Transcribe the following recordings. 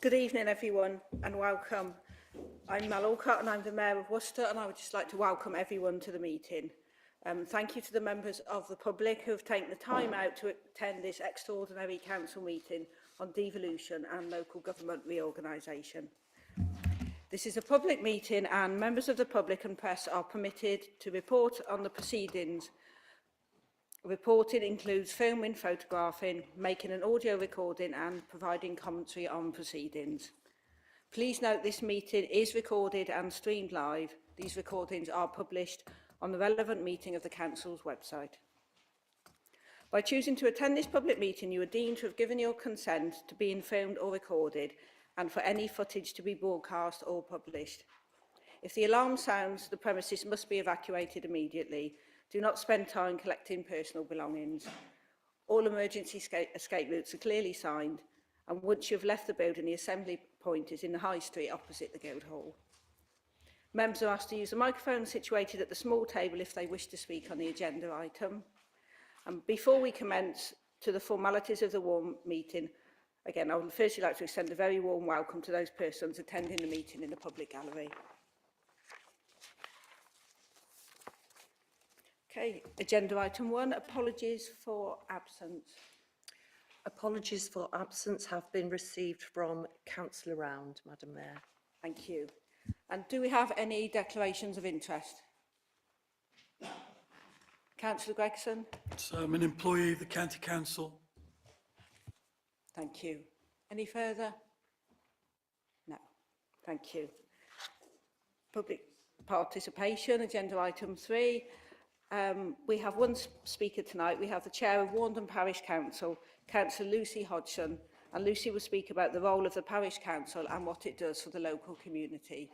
Good evening, everyone, and welcome. I'm Mel Alcott, and I'm the Mayor of Worcester, and I would just like to welcome everyone to the meeting. Thank you to the members of the public who have taken the time out to attend this extraordinary council meeting on devolution and local government reorganisation. This is a public meeting, and members of the public and press are permitted to report on the proceedings. Reporting includes filming, photographing, making an audio recording and providing commentary on proceedings. Please note this meeting is recorded and streamed live. These recordings are published on the relevant meeting of the Council's website. By choosing to attend this public meeting, you are deemed to have given your consent to being filmed or recorded and for any footage to be broadcast or published. If the alarm sounds, the premises must be evacuated immediately. Do not spend time collecting personal belongings. All emergency escape routes are clearly signed, and once you've left the building, the assembly point is in the High Street opposite the Guildhall. Members are asked to use the microphone situated at the small table if they wish to speak on the agenda item. And before we commence to the formalities of the warm meeting, again, I would firstly like to extend a very warm welcome to those persons attending the meeting in the public gallery. Okay, agenda item 1, apologies for absence. Apologies for absence have been received from Councillor Round, Madam Mayor. Thank you. And do we have any declarations of interest? Councillor Gregson? So I'm an employee of the County Council. Thank you. Any further? No. Thank you. Public participation, agenda item 3. We have one speaker tonight. We have the Chair of Warndon Parish Council, Councillor Lucy Hodgson, and Lucy will speak about the role of the Parish Council and what it does for the local community.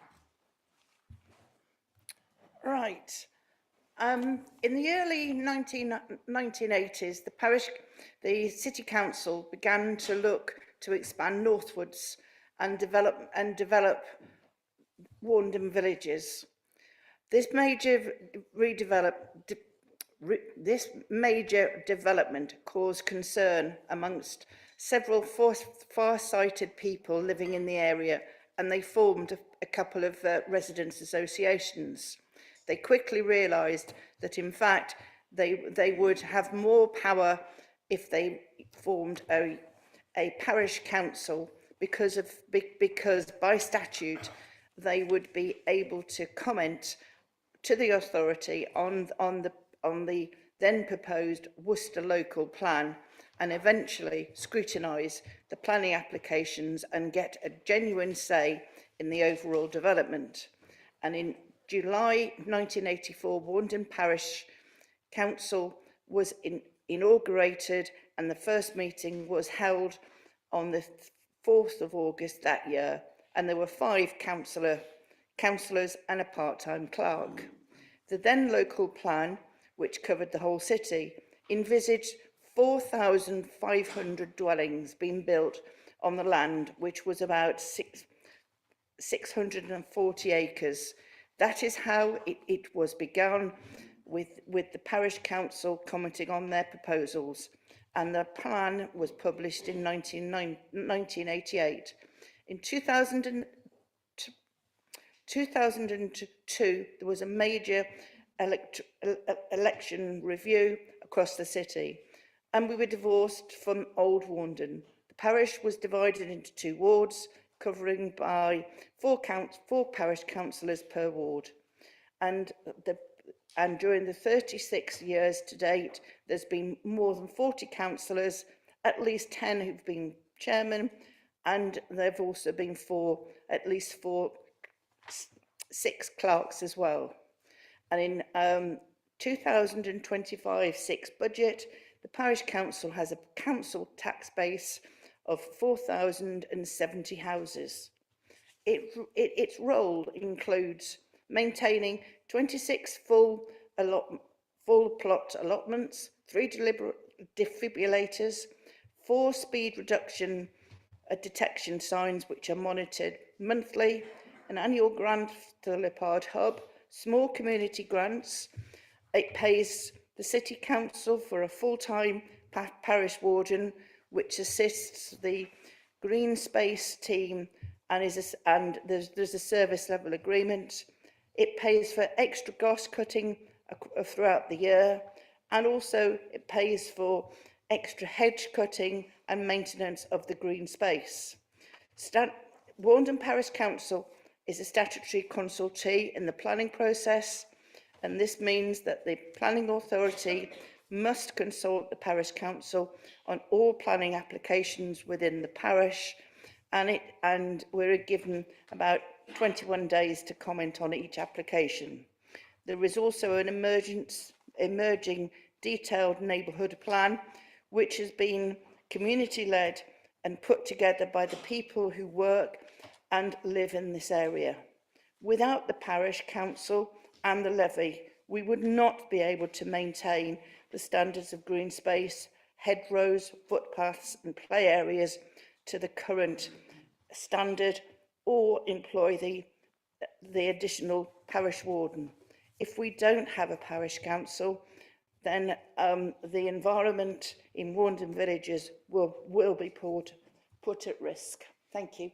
Right. In the early 1980s, the City Council began to look to expand northwards and develop Warndon villages. This major development caused concern amongst several far-sighted people living in the area, and they formed a couple of residents' associations. They quickly realised that, in fact, they would have more power if they formed a parish council because by statute they would be able to comment to the authority on the then proposed Worcester local plan and eventually scrutinise the planning applications and get a genuine say in the overall development. And in July 1984, Warndon Parish Council was inaugurated, and the first meeting was held on the 4th of August that year, and there were 5 councillors and a part-time clerk. The then local plan, which covered the whole city, envisaged 4,500 dwellings being built on the land, which was about 640 acres. That is how it was begun, with the parish council commenting on their proposals, and the plan was published in 1988. In 2002, there was a major election review across the city, and we were divorced from Old Warndon. The parish was divided into 2 wards, covering by 4 parish councillors per ward. And during the 36 years to date, there's been more than 40 councillors, at least 10 who've been chairman, and there have also been at least 6 clerks as well. And in 2025-6 budget, the parish council has a council tax base of 4,070 houses. Its role includes maintaining 26 full plot allotments, 3 defibrillators, 4 speed reduction detection signs which are monitored monthly, an annual grant to the Leopard Hub, small community grants. It pays the City Council for a full-time parish warden, which assists the green space team, and there's a service level agreement. It pays for extra grass cutting throughout the year, and also it pays for extra hedge cutting and maintenance of the green space. Warndon Parish Council is a statutory consultee in the planning process, and this means that the planning authority must consult the parish council on all planning applications within the parish, and we're given about 21 days to comment on each application. There is also an emerging detailed neighbourhood plan, which has been community-led and put together by the people who work and live in this area. Without the parish council and the levy, we would not be able to maintain the standards of green space, hedgerows, footpaths and play areas to the current standard, or employ the additional parish warden. If we don't have a parish council, then the environment in Warndon villages will be put at risk. Thank you.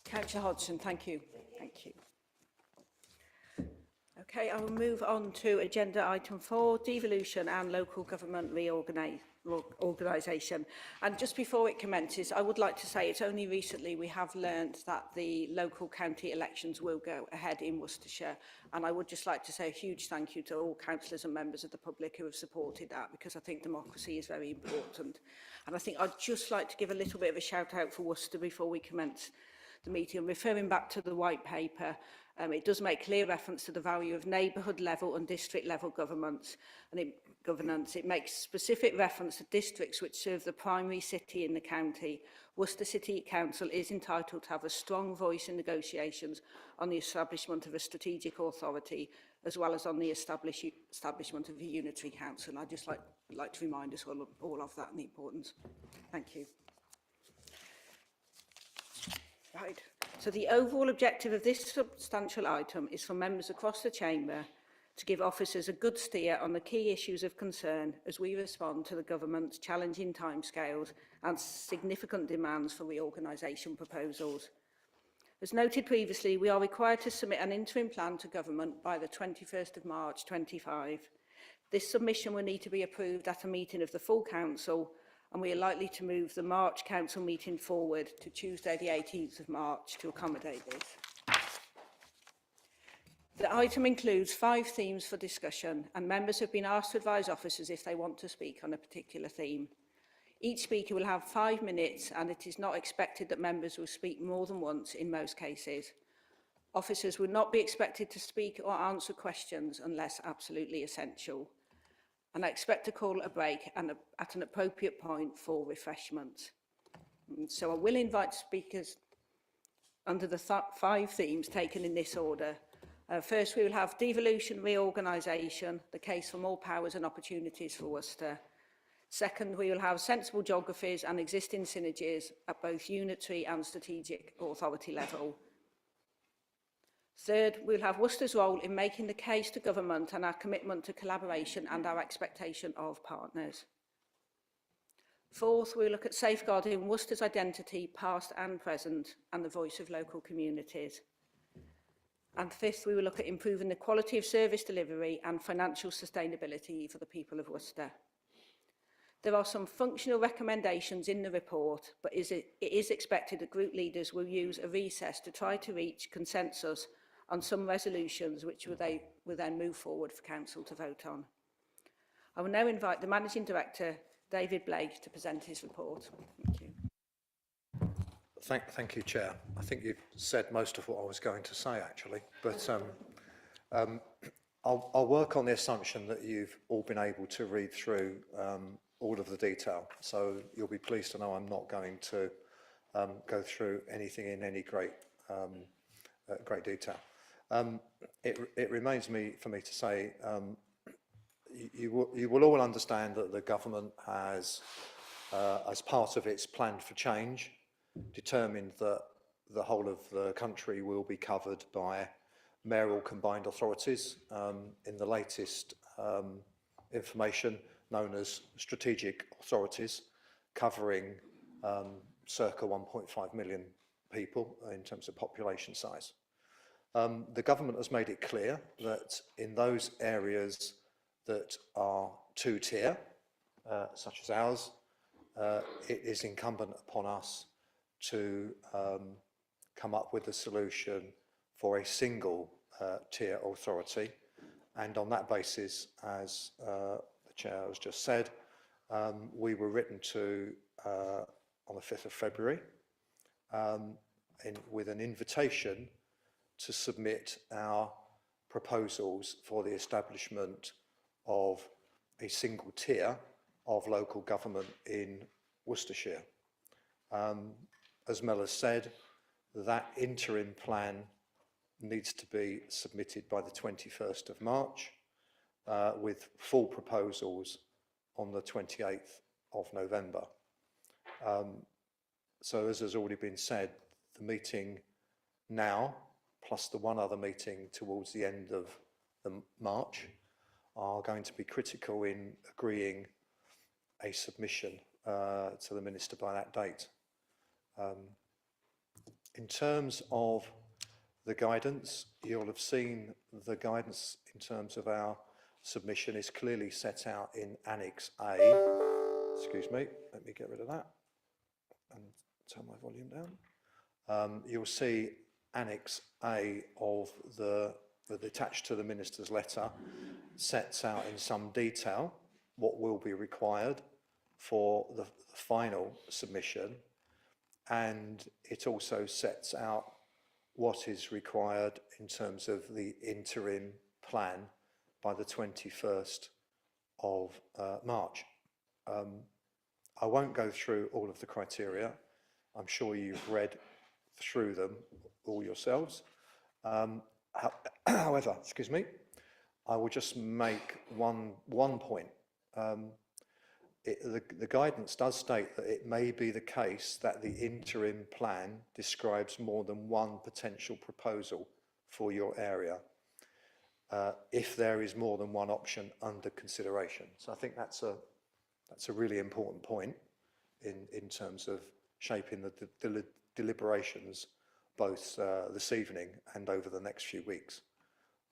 Councillor Hodgson, thank you. Thank you. Okay, I will move on to agenda item 4, devolution and local government reorganisation. And just before it commences, I would like to say it's only recently we have learnt that the local county elections will go ahead in Worcestershire. And I would just like to say a huge thank you to all councillors and members of the public who have supported that, because I think democracy is very important. And I think I'd just like to give a little bit of a shout out for Worcester before we commence the meeting. And referring back to the white paper, it does make clear reference to the value of neighbourhood level and district level governance. It makes specific reference to districts which serve the primary city in the county. Worcester City Council is entitled to have a strong voice in negotiations on the establishment of a strategic authority, as well as on the establishment of a unitary council. And I'd just like to remind us all of that and the importance. Thank you. Right. So the overall objective of this substantial item is for members across the chamber to give officers a good steer on the key issues of concern as we respond to the government's challenging timescales and significant demands for reorganisation proposals. As noted previously, we are required to submit an interim plan to government by the 21st of March 25. This submission will need to be approved at a meeting of the full council, and we are likely to move the March council meeting forward to Tuesday the 18th of March to accommodate this. The item includes 5 themes for discussion, and members have been asked to advise officers if they want to speak on a particular theme. Each speaker will have 5 minutes, and it is not expected that members will speak more than once in most cases. Officers will not be expected to speak or answer questions unless absolutely essential. And I expect to call a break at an appropriate point for refreshments. So I will invite speakers under the 5 themes taken in this order. First, we will have devolution, reorganisation, the case for more powers and opportunities for Worcester. Second, we will have sensible geographies and existing synergies at both unitary and strategic authority level. Third, we'll have Worcester's role in making the case to government and our commitment to collaboration and our expectation of partners. Fourth, we'll look at safeguarding Worcester's identity, past and present, and the voice of local communities. And fifth, we will look at improving the quality of service delivery and financial sustainability for the people of Worcester. There are some functional recommendations in the report, but it is expected that group leaders will use a recess to try to reach consensus on some resolutions which they will then move forward for council to vote on. I will now invite the Managing Director, David Blake, to present his report. Thank you. Thank you, Chair. I think you've said most of what I was going to say, actually, but I'll work on the assumption that you've all been able to read through all of the detail, so you'll be pleased to know I'm not going to go through anything in any great detail. It remains for me to say you will all understand that the government has, as part of its plan for change, determined that the whole of the country will be covered by mayoral combined authorities. In the latest information, known as strategic authorities, covering circa 1.5 million people in terms of population size. The government has made it clear that in those areas that are two-tier, such as ours, it is incumbent upon us to come up with a solution for a single tier authority. And on that basis, as the Chair has just said, we were written to on the 5th of February with an invitation to submit our proposals for the establishment of a single tier of local government in Worcestershire. As Mel has said, that interim plan needs to be submitted by the 21st of March with full proposals on the 28th of November. So as has already been said, the meeting now, plus the one other meeting towards the end of March, are going to be critical in agreeing a submission to the Minister by that date. In terms of the guidance, you'll have seen the guidance in terms of our submission is clearly set out in Annex A. Excuse me, let me get rid of that and turn my volume down. You'll see Annex A of the attached to the Minister's letter sets out in some detail what will be required for the final submission, and it also sets out what is required in terms of the interim plan by the 21st of March. I won't go through all of the criteria. I'm sure you've read through them all yourselves. However, excuse me, I will just make one point. The guidance does state that it may be the case that the interim plan describes more than one potential proposal for your area if there is more than one option under consideration. So I think that's a really important point in terms of shaping the deliberations both this evening and over the next few weeks.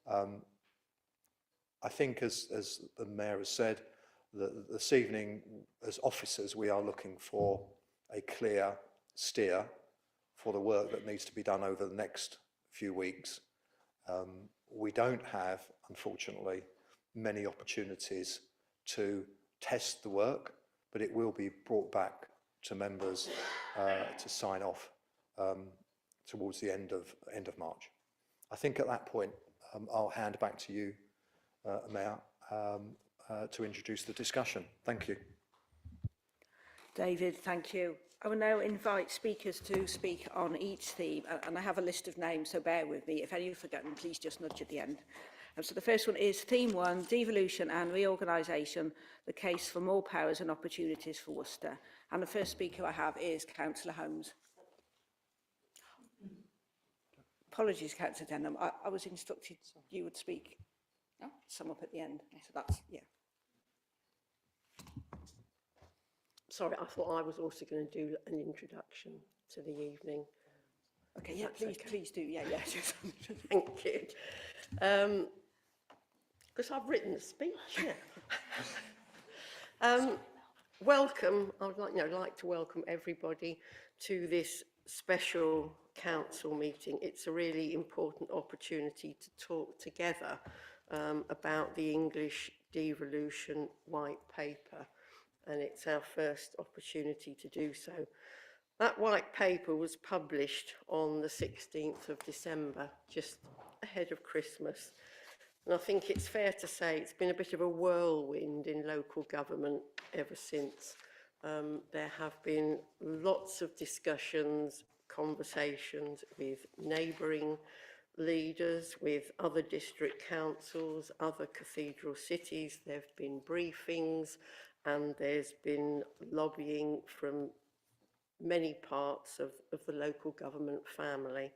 I think as the Mayor has said, that this evening as officers we are looking for a clear steer for the work that needs to be done over the next few weeks. We don't have, unfortunately, many opportunities to test the work, but it will be brought back to members to sign off towards the end of March. I think at that point I'll hand back to you, Mayor, to introduce the discussion. Thank you. David, thank you. I will now invite speakers to speak on each theme, and I have a list of names, so bear with me. If any you've forgotten, please just nudge at the end. So the first one is Theme 1, Devolution and Reorganisation, the case for more powers and opportunities for Worcester. And the first speaker I have is Councillor Holmes. Apologies, Councillor Denham. I was instructed you would speak. Some up at the end. So that's, yeah. Sorry, I thought I was also going to do an introduction to the evening. Okay, yeah, please, okay. Please do. Yeah, yeah. Thank you. Because I've written the speech. Yeah. Welcome. I would like to welcome everybody to this special council meeting. It's a really important opportunity to talk together about the English Devolution White Paper, and it's our first opportunity to do so. That white paper was published on the 16th of December, just ahead of Christmas. And I think it's fair to say it's been a bit of a whirlwind in local government ever since. There have been lots of discussions, conversations with neighbouring leaders, with other district councils, other cathedral cities. There have been briefings, and there's been lobbying from many parts of the local government family.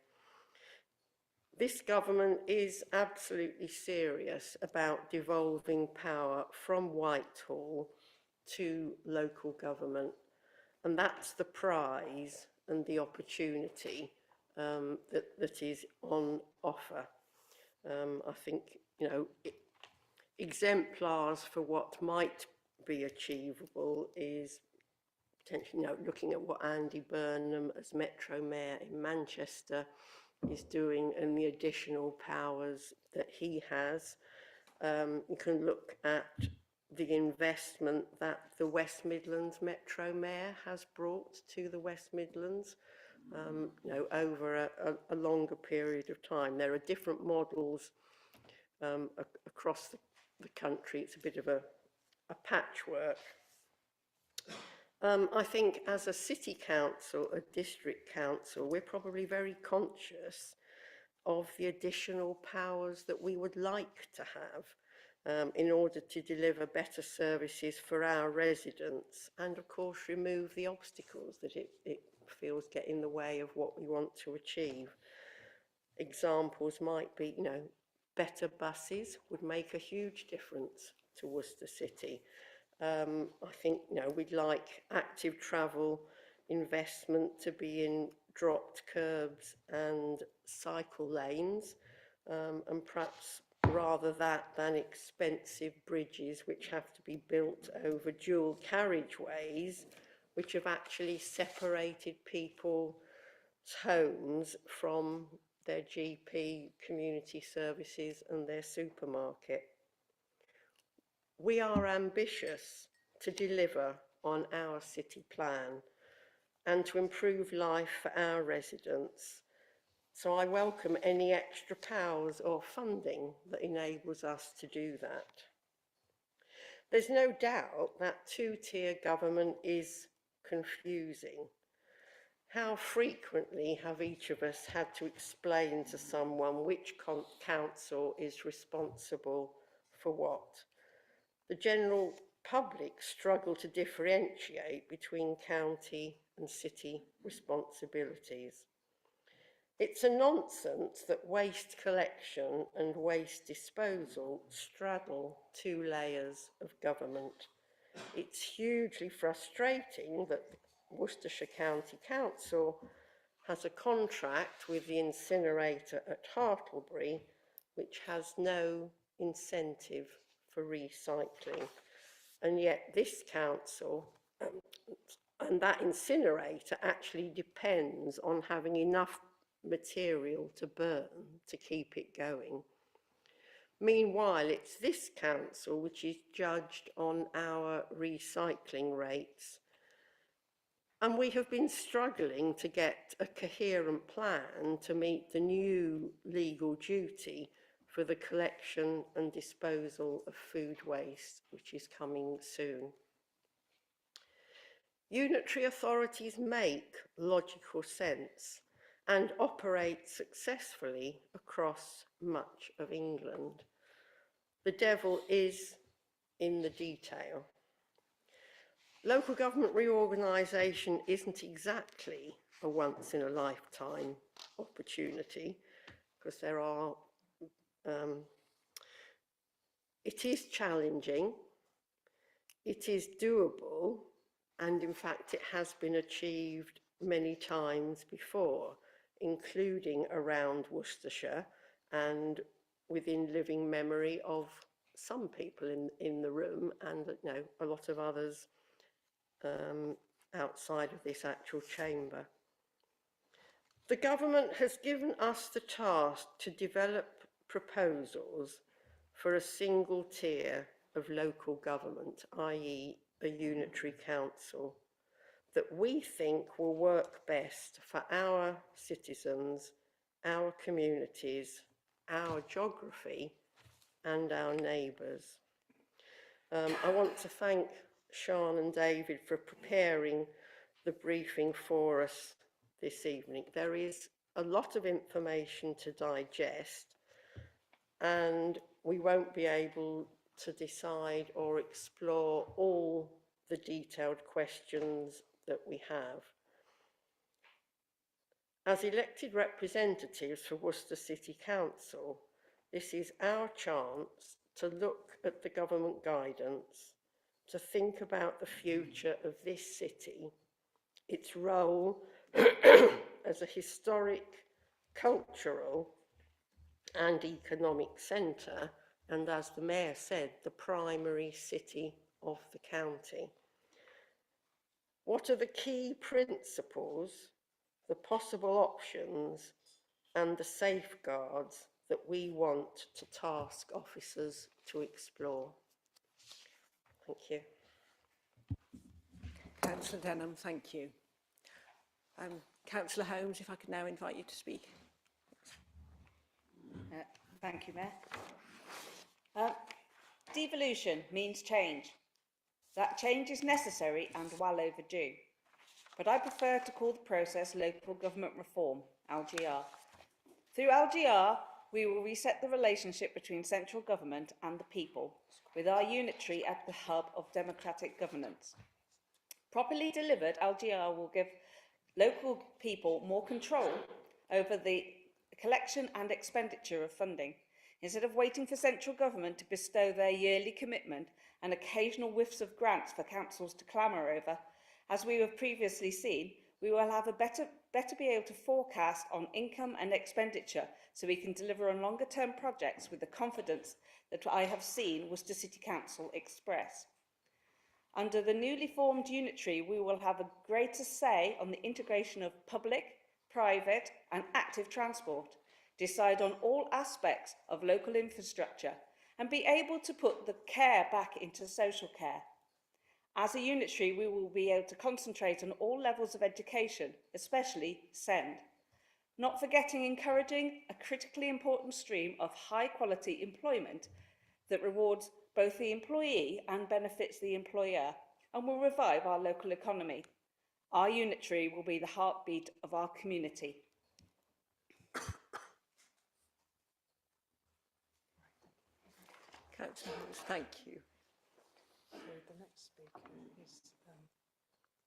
This government is absolutely serious about devolving power from Whitehall to local government, and that's the prize and the opportunity that is on offer. I think, you know, exemplars for what might be achievable is potentially, you know, looking at what Andy Burnham as Metro Mayor in Manchester is doing and the additional powers that he has. You can look at the investment that the West Midlands Metro Mayor has brought to the West Midlands, you know, over a longer period of time. There are different models across the country. It's a bit of a patchwork. I think as a city council, a district council, we're probably very conscious of the additional powers that we would like to have in order to deliver better services for our residents and, of course, remove the obstacles that it feels get in the way of what we want to achieve. Examples might be, you know, better buses would make a huge difference to Worcester City. I think, you know, we'd like active travel investment to be in dropped curbs and cycle lanes, and perhaps rather that than expensive bridges which have to be built over dual carriageways, which have actually separated people's homes from their GP, community services and their supermarket. We are ambitious to deliver on our city plan and to improve life for our residents. So I welcome any extra powers or funding that enables us to do that. There's no doubt that two-tier government is confusing. How frequently have each of us had to explain to someone which council is responsible for what? The general public struggle to differentiate between county and city responsibilities. It's a nonsense that waste collection and waste disposal straddle two layers of government. It's hugely frustrating that Worcestershire County Council has a contract with the incinerator at Hartlebury, which has no incentive for recycling. And yet this council and that incinerator actually depends on having enough material to burn to keep it going. Meanwhile, it's this council which is judged on our recycling rates. And we have been struggling to get a coherent plan to meet the new legal duty for the collection and disposal of food waste, which is coming soon. Unitary authorities make logical sense and operate successfully across much of England. The devil is in the detail. Local government reorganisation isn't exactly a once-in-a-lifetime opportunity, because there are, it is challenging, it is doable, and in fact it has been achieved many times before, including around Worcestershire and within living memory of some people in the room and, you know, a lot of others outside of this actual chamber. The government has given us the task to develop proposals for a single tier of local government, i.e. a unitary council, that we think will work best for our citizens, our communities, our geography, and our neighbours. I want to thank Sian and David for preparing the briefing for us this evening. There is a lot of information to digest, and we won't be able to decide or explore all the detailed questions that we have. As elected representatives for Worcester City Council, this is our chance to look at the government guidance, to think about the future of this city, its role as a historic, cultural and economic centre, and as the Mayor said, the primary city of the county. What are the key principles, the possible options and the safeguards that we want to task officers to explore? Thank you. Councillor Denham, thank you. Councillor Holmes, if I could now invite you to speak. Thank you, Mayor. Devolution means change. That change is necessary and well overdue. But I prefer to call the process local government reform, LGR. Through LGR, we will reset the relationship between central government and the people, with our unitary at the hub of democratic governance. Properly delivered, LGR will give local people more control over the collection and expenditure of funding. Instead of waiting for central government to bestow their yearly commitment and occasional whiffs of grants for councils to clamour over, as we have previously seen, we will have a better be able to forecast on income and expenditure so we can deliver on longer term projects with the confidence that I have seen Worcester City Council express. Under the newly formed unitary, we will have a greater say on the integration of public, private and active transport, decide on all aspects of local infrastructure and be able to put the care back into social care. As a unitary, we will be able to concentrate on all levels of education, especially SEND, not forgetting encouraging a critically important stream of high quality employment that rewards both the employee and benefits the employer and will revive our local economy. Our unitary will be the heartbeat of our community. Councillor Holmes, thank you. So the next speaker is,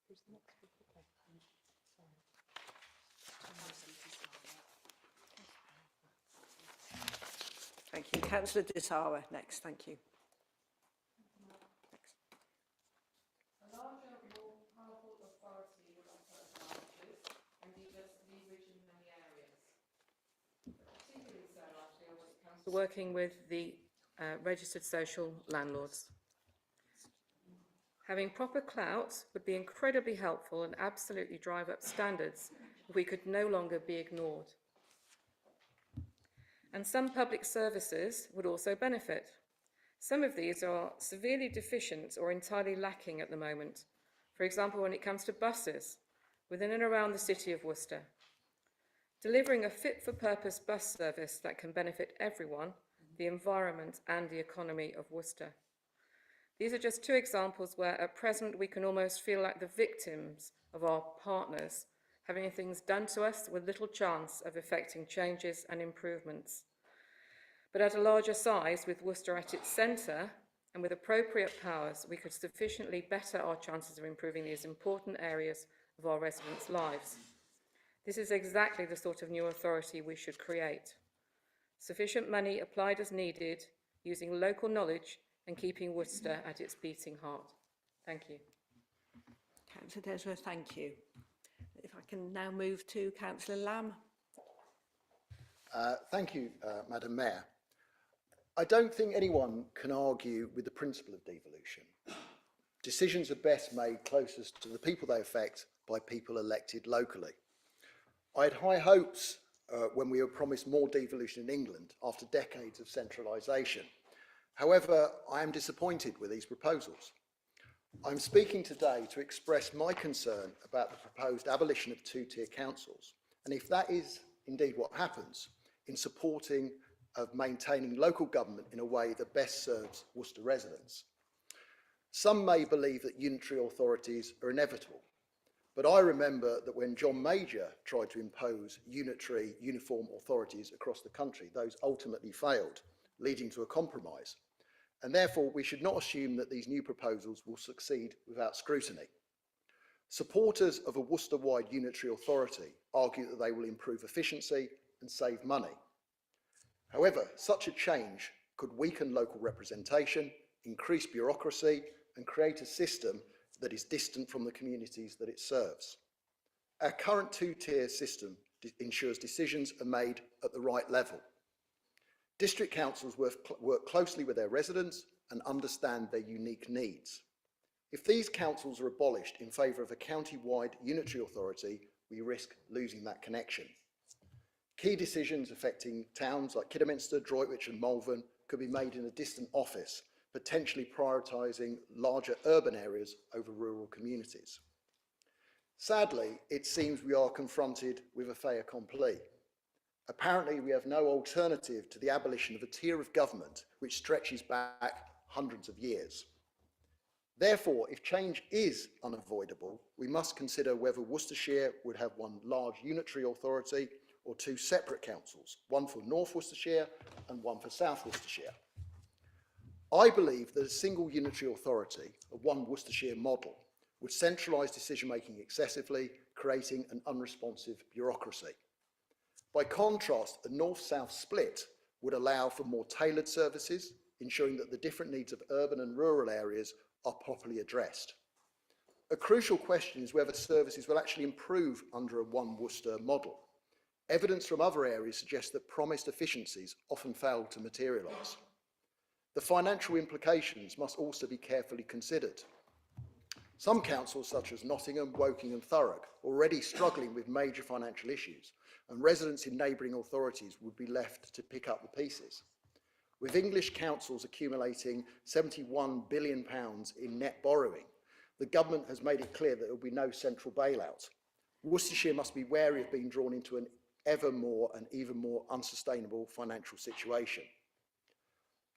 who's the next speaker? Thank you. Councillor Desawa, next. Thank you. A larger, more powerful authority will offer advantages and leverage in many areas. Particularly so, actually, when it comes to working with the registered social landlords. Having proper clout would be incredibly helpful and absolutely drive up standards if we could no longer be ignored. And some public services would also benefit. Some of these are severely deficient or entirely lacking at the moment. For example, when it comes to buses within and around the city of Worcester. Delivering a fit-for-purpose bus service that can benefit everyone, the environment and the economy of Worcester. These are just two examples where at present we can almost feel like the victims of our partners, having things done to us with little chance of effecting changes and improvements. But at a larger size, with Worcester at its centre and with appropriate powers, we could sufficiently better our chances of improving these important areas of our residents' lives. This is exactly the sort of new authority we should create. Sufficient money applied as needed, using local knowledge and keeping Worcester at its beating heart. Thank you. Councillor Desworth, thank you. If I can now move to Councillor Lamb. Thank you, Madam Mayor. I don't think anyone can argue with the principle of devolution. Decisions are best made closest to the people they affect by people elected locally. I had high hopes when we were promised more devolution in England after decades of centralisation. However, I am disappointed with these proposals. I'm speaking today to express my concern about the proposed abolition of two-tier councils, and if that is indeed what happens, in supporting of maintaining local government in a way that best serves Worcester residents. Some may believe that unitary authorities are inevitable, but I remember that when John Major tried to impose unitary uniform authorities across the country, those ultimately failed, leading to a compromise. And therefore, we should not assume that these new proposals will succeed without scrutiny. Supporters of a Worcester-wide unitary authority argue that they will improve efficiency and save money. However, such a change could weaken local representation, increase bureaucracy, and create a system that is distant from the communities that it serves. Our current two-tier system ensures decisions are made at the right level. District councils work closely with their residents and understand their unique needs. If these councils are abolished in favour of a county-wide unitary authority, we risk losing that connection. Key decisions affecting towns like Kidderminster, Droitwich and Malvern could be made in a distant office, potentially prioritising larger urban areas over rural communities. Sadly, it seems we are confronted with a fait accompli. Apparently, we have no alternative to the abolition of a tier of government which stretches back hundreds of years. Therefore, if change is unavoidable, we must consider whether Worcestershire would have one large unitary authority or two separate councils, one for North Worcestershire and one for South Worcestershire. I believe that a single unitary authority, a one Worcestershire model, would centralise decision-making excessively, creating an unresponsive bureaucracy. By contrast, a north-south split would allow for more tailored services, ensuring that the different needs of urban and rural areas are properly addressed. A crucial question is whether services will actually improve under a one Worcester model. Evidence from other areas suggests that promised efficiencies often fail to materialise. The financial implications must also be carefully considered. Some councils, such as Nottingham, Woking and Thurrock, are already struggling with major financial issues, and residents in neighbouring authorities would be left to pick up the pieces. With English councils accumulating £71 billion in net borrowing, the government has made it clear that there will be no central bailout. Worcestershire must be wary of being drawn into an even more unsustainable financial situation.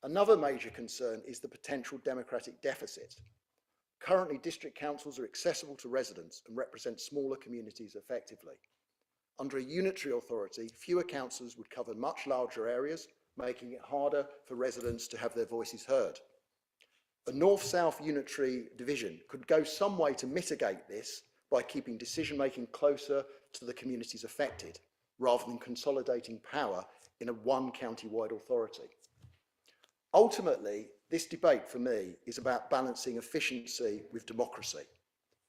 Another major concern is the potential democratic deficit. Currently, district councils are accessible to residents and represent smaller communities effectively. Under a unitary authority, fewer councillors would cover much larger areas, making it harder for residents to have their voices heard. A north-south unitary division could go some way to mitigate this by keeping decision-making closer to the communities affected, rather than consolidating power in a one county-wide authority. Ultimately, this debate for me is about balancing efficiency with democracy.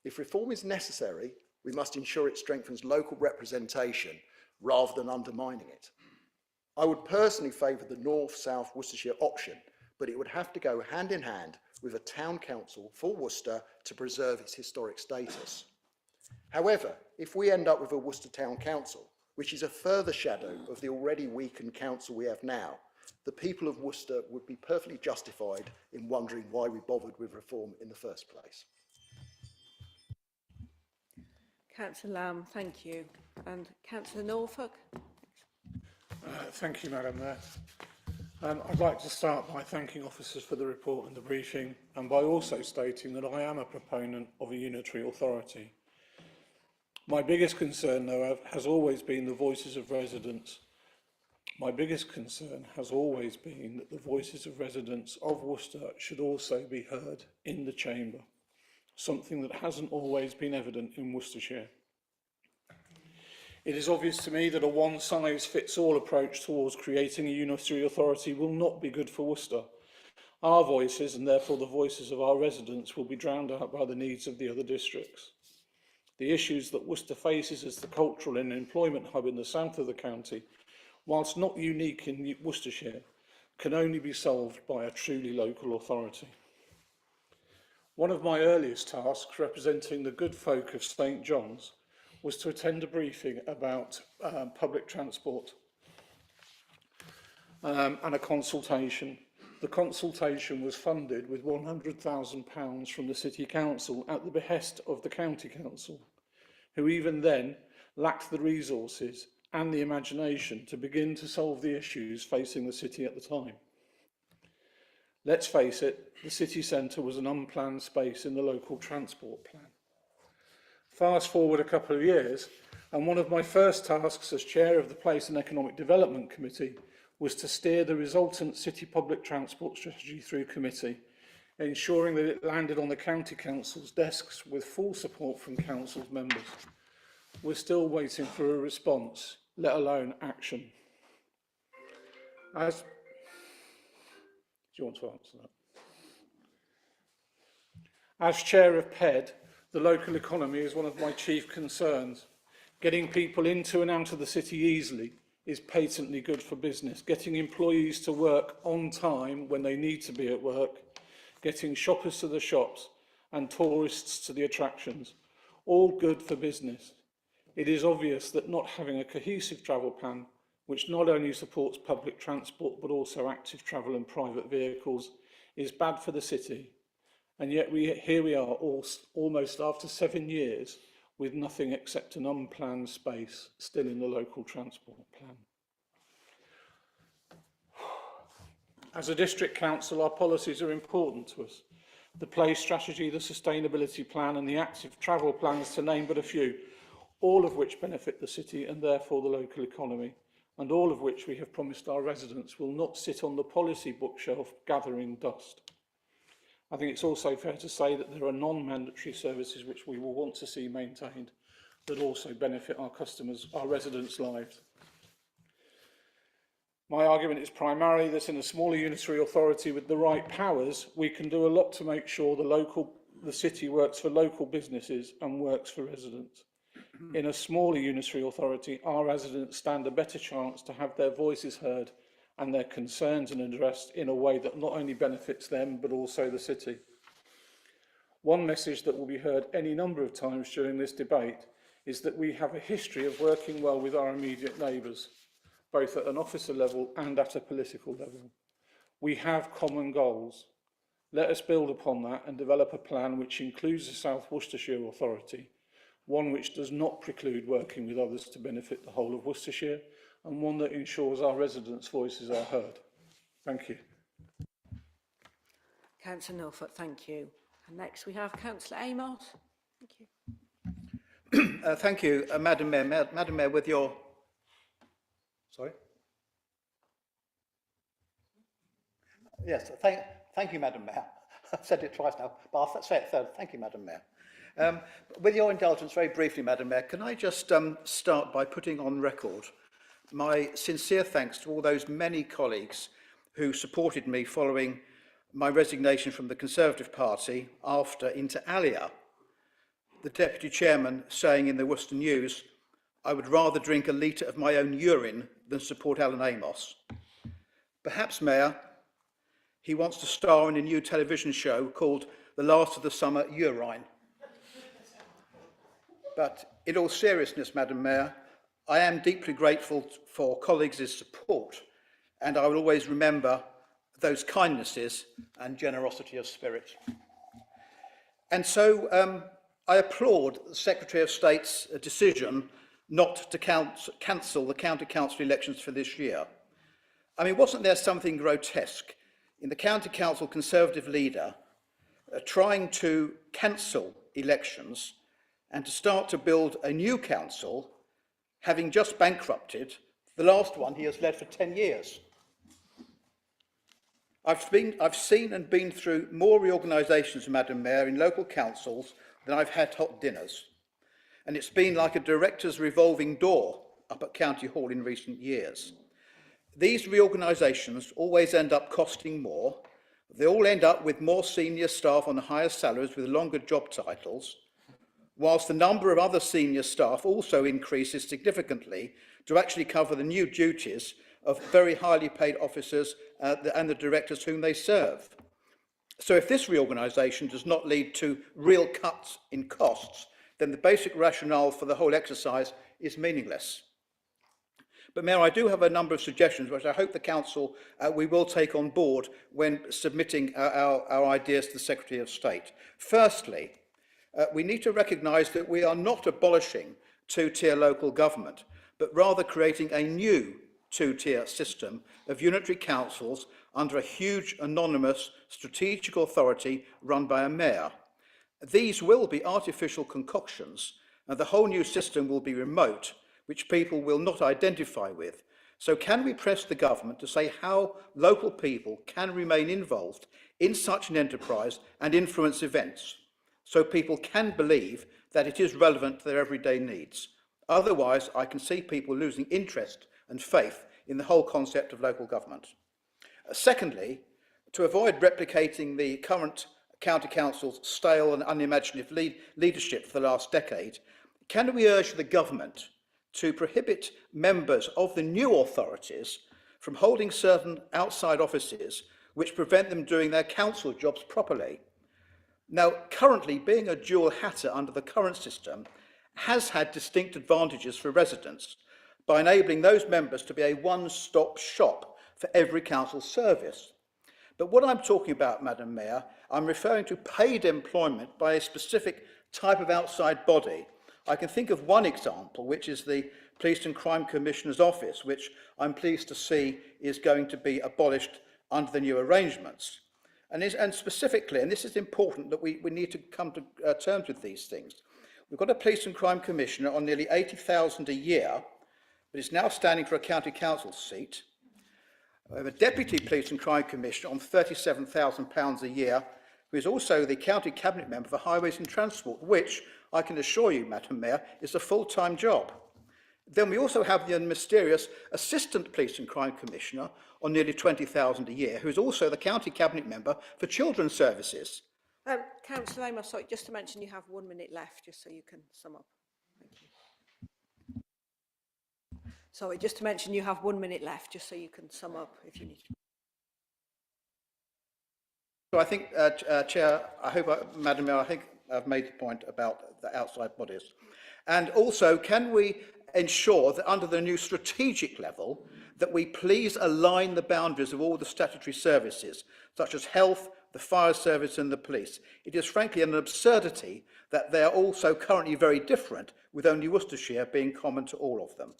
If reform is necessary, we must ensure it strengthens local representation rather than undermining it. I would personally favour the North-South Worcestershire option, but it would have to go hand in hand with a town council for Worcester to preserve its historic status. However, if we end up with a Worcester Town Council, which is a further shadow of the already weakened council we have now, the people of Worcester would be perfectly justified in wondering why we bothered with reform in the first place. Councillor Lamb, thank you. And Councillor Norfolk. Thank you, Madam Mayor. I'd like to start by thanking officers for the report and the briefing, and by also stating that I am a proponent of a unitary authority. My biggest concern, though, has always been the voices of residents. My biggest concern has always been that the voices of residents of Worcester should also be heard in the chamber, something that hasn't always been evident in Worcestershire. It is obvious to me that a one-size-fits-all approach towards creating a unitary authority will not be good for Worcester. Our voices, and therefore the voices of our residents, will be drowned out by the needs of the other districts. The issues that Worcester faces as the cultural and employment hub in the south of the county, whilst not unique in Worcestershire, can only be solved by a truly local authority. One of my earliest tasks, representing the good folk of St John's, was to attend a briefing about public transport and a consultation. The consultation was funded with £100,000 from the City Council at the behest of the County Council, who even then lacked the resources and the imagination to begin to solve the issues facing the city at the time. Let's face it, the city centre was an unplanned space in the local transport plan. Fast forward a couple of years, and one of my first tasks as chair of the Place and Economic Development Committee was to steer the resultant city public transport strategy through committee ensuring that it landed on the County Council's desks with full support from Council's members. We're still waiting for a response, let alone action. Do you want to answer that? As Chair of PED, the local economy is one of my chief concerns. Getting people into and out of the city easily is patently good for business. Getting employees to work on time when they need to be at work, getting shoppers to the shops and tourists to the attractions, all good for business. It is obvious that not having a cohesive travel plan, which not only supports public transport but also active travel and private vehicles, is bad for the city. And yet here we are almost after 7 years with nothing except an unplanned space still in the local transport plan. As a district council, our policies are important to us. The place strategy, the sustainability plan and the active travel plans, to name but a few, all of which benefit the city and therefore the local economy, and all of which we have promised our residents will not sit on the policy bookshelf gathering dust. I think it's also fair to say that there are non-mandatory services which we will want to see maintained that also benefit our customers, our residents' lives. My argument is primarily that in a smaller unitary authority with the right powers, we can do a lot to make sure the city works for local businesses and works for residents. In a smaller unitary authority, our residents stand a better chance to have their voices heard and their concerns and addressed in a way that not only benefits them but also the city. One message that will be heard any number of times during this debate is that we have a history of working well with our immediate neighbours, both at an officer level and at a political level. We have common goals. Let us build upon that and develop a plan which includes the South Worcestershire Authority, one which does not preclude working with others to benefit the whole of Worcestershire, and one that ensures our residents' voices are heard. Thank you. Councillor Norfolk, thank you. And next we have Councillor Amos. Thank you. Thank you, Madam Mayor. Madam Mayor, with your... Sorry? Yes, thank you, Madam Mayor. I've said it twice now, but I'll say it third. Thank you, Madam Mayor. With your indulgence, very briefly, Madam Mayor, can I just start by putting on record my sincere thanks to all those many colleagues who supported me following my resignation from the Conservative Party after, inter alia, the Deputy Chairman saying in the Worcester News, "I would rather drink a litre of my own urine than support Alan Amos." Perhaps, Mayor, he wants to star in a new television show called The Last of the Summer Urine. But in all seriousness, Madam Mayor, I am deeply grateful for colleagues' support, and I will always remember those kindnesses and generosity of spirit. And so I applaud the Secretary of State's decision not to cancel the county council elections for this year. I mean, wasn't there something grotesque in the county council Conservative leader trying to cancel elections and to start to build a new council, having just bankrupted the last one he has led for 10 years? I've seen and been through more reorganisations, Madam Mayor, in local councils than I've had hot dinners. And it's been like a director's revolving door up at County Hall in recent years. These reorganisations always end up costing more. They all end up with more senior staff on higher salaries with longer job titles, whilst the number of other senior staff also increases significantly to actually cover the new duties of very highly paid officers and the directors whom they serve. So if this reorganisation does not lead to real cuts in costs, then the basic rationale for the whole exercise is meaningless. But Mayor, I do have a number of suggestions which I hope the Council we will take on board when submitting our ideas to the Secretary of State. Firstly, we need to recognise that we are not abolishing two-tier local government, but rather creating a new two-tier system of unitary councils under a huge anonymous strategic authority run by a mayor. These will be artificial concoctions, and the whole new system will be remote, which people will not identify with. So can we press the government to say how local people can remain involved in such an enterprise and influence events, so people can believe that it is relevant to their everyday needs? Otherwise, I can see people losing interest and faith in the whole concept of local government. Secondly, to avoid replicating the current county council's stale and unimaginative leadership for the last decade, can we urge the government to prohibit members of the new authorities from holding certain outside offices which prevent them doing their council jobs properly? Now, currently, being a dual hatter under the current system has had distinct advantages for residents by enabling those members to be a one-stop shop for every council service. But what I'm talking about, Madam Mayor, I'm referring to paid employment by a specific type of outside body. I can think of one example, which is the Police and Crime Commissioner's Office, which I'm pleased to see is going to be abolished under the new arrangements. And specifically, and this is important, that we need to come to terms with these things. We've got a Police and Crime Commissioner on nearly 80,000 a year, but is now standing for a county council seat. We have a Deputy Police and Crime Commissioner on £37,000 a year, who is also the County Cabinet Member for Highways and Transport, which, I can assure you, Madam Mayor, is a full-time job. Then we also have the mysterious Assistant Police and Crime Commissioner on nearly £20,000 a year, who is also the County Cabinet Member for Children's Services. Councillor Amos, sorry, just to mention you have 1 minute left, just so you can sum up. Thank you. Sorry, just to mention you have 1 minute left, just so you can sum up if you need to. So I think, Chair, Madam Mayor, I think I've made the point about the outside bodies. And also, can we ensure that under the new strategic level, that we please align the boundaries of all the statutory services, such as health, the fire service and the police? It is frankly an absurdity that they are all so currently very different, with only Worcestershire being common to all of them.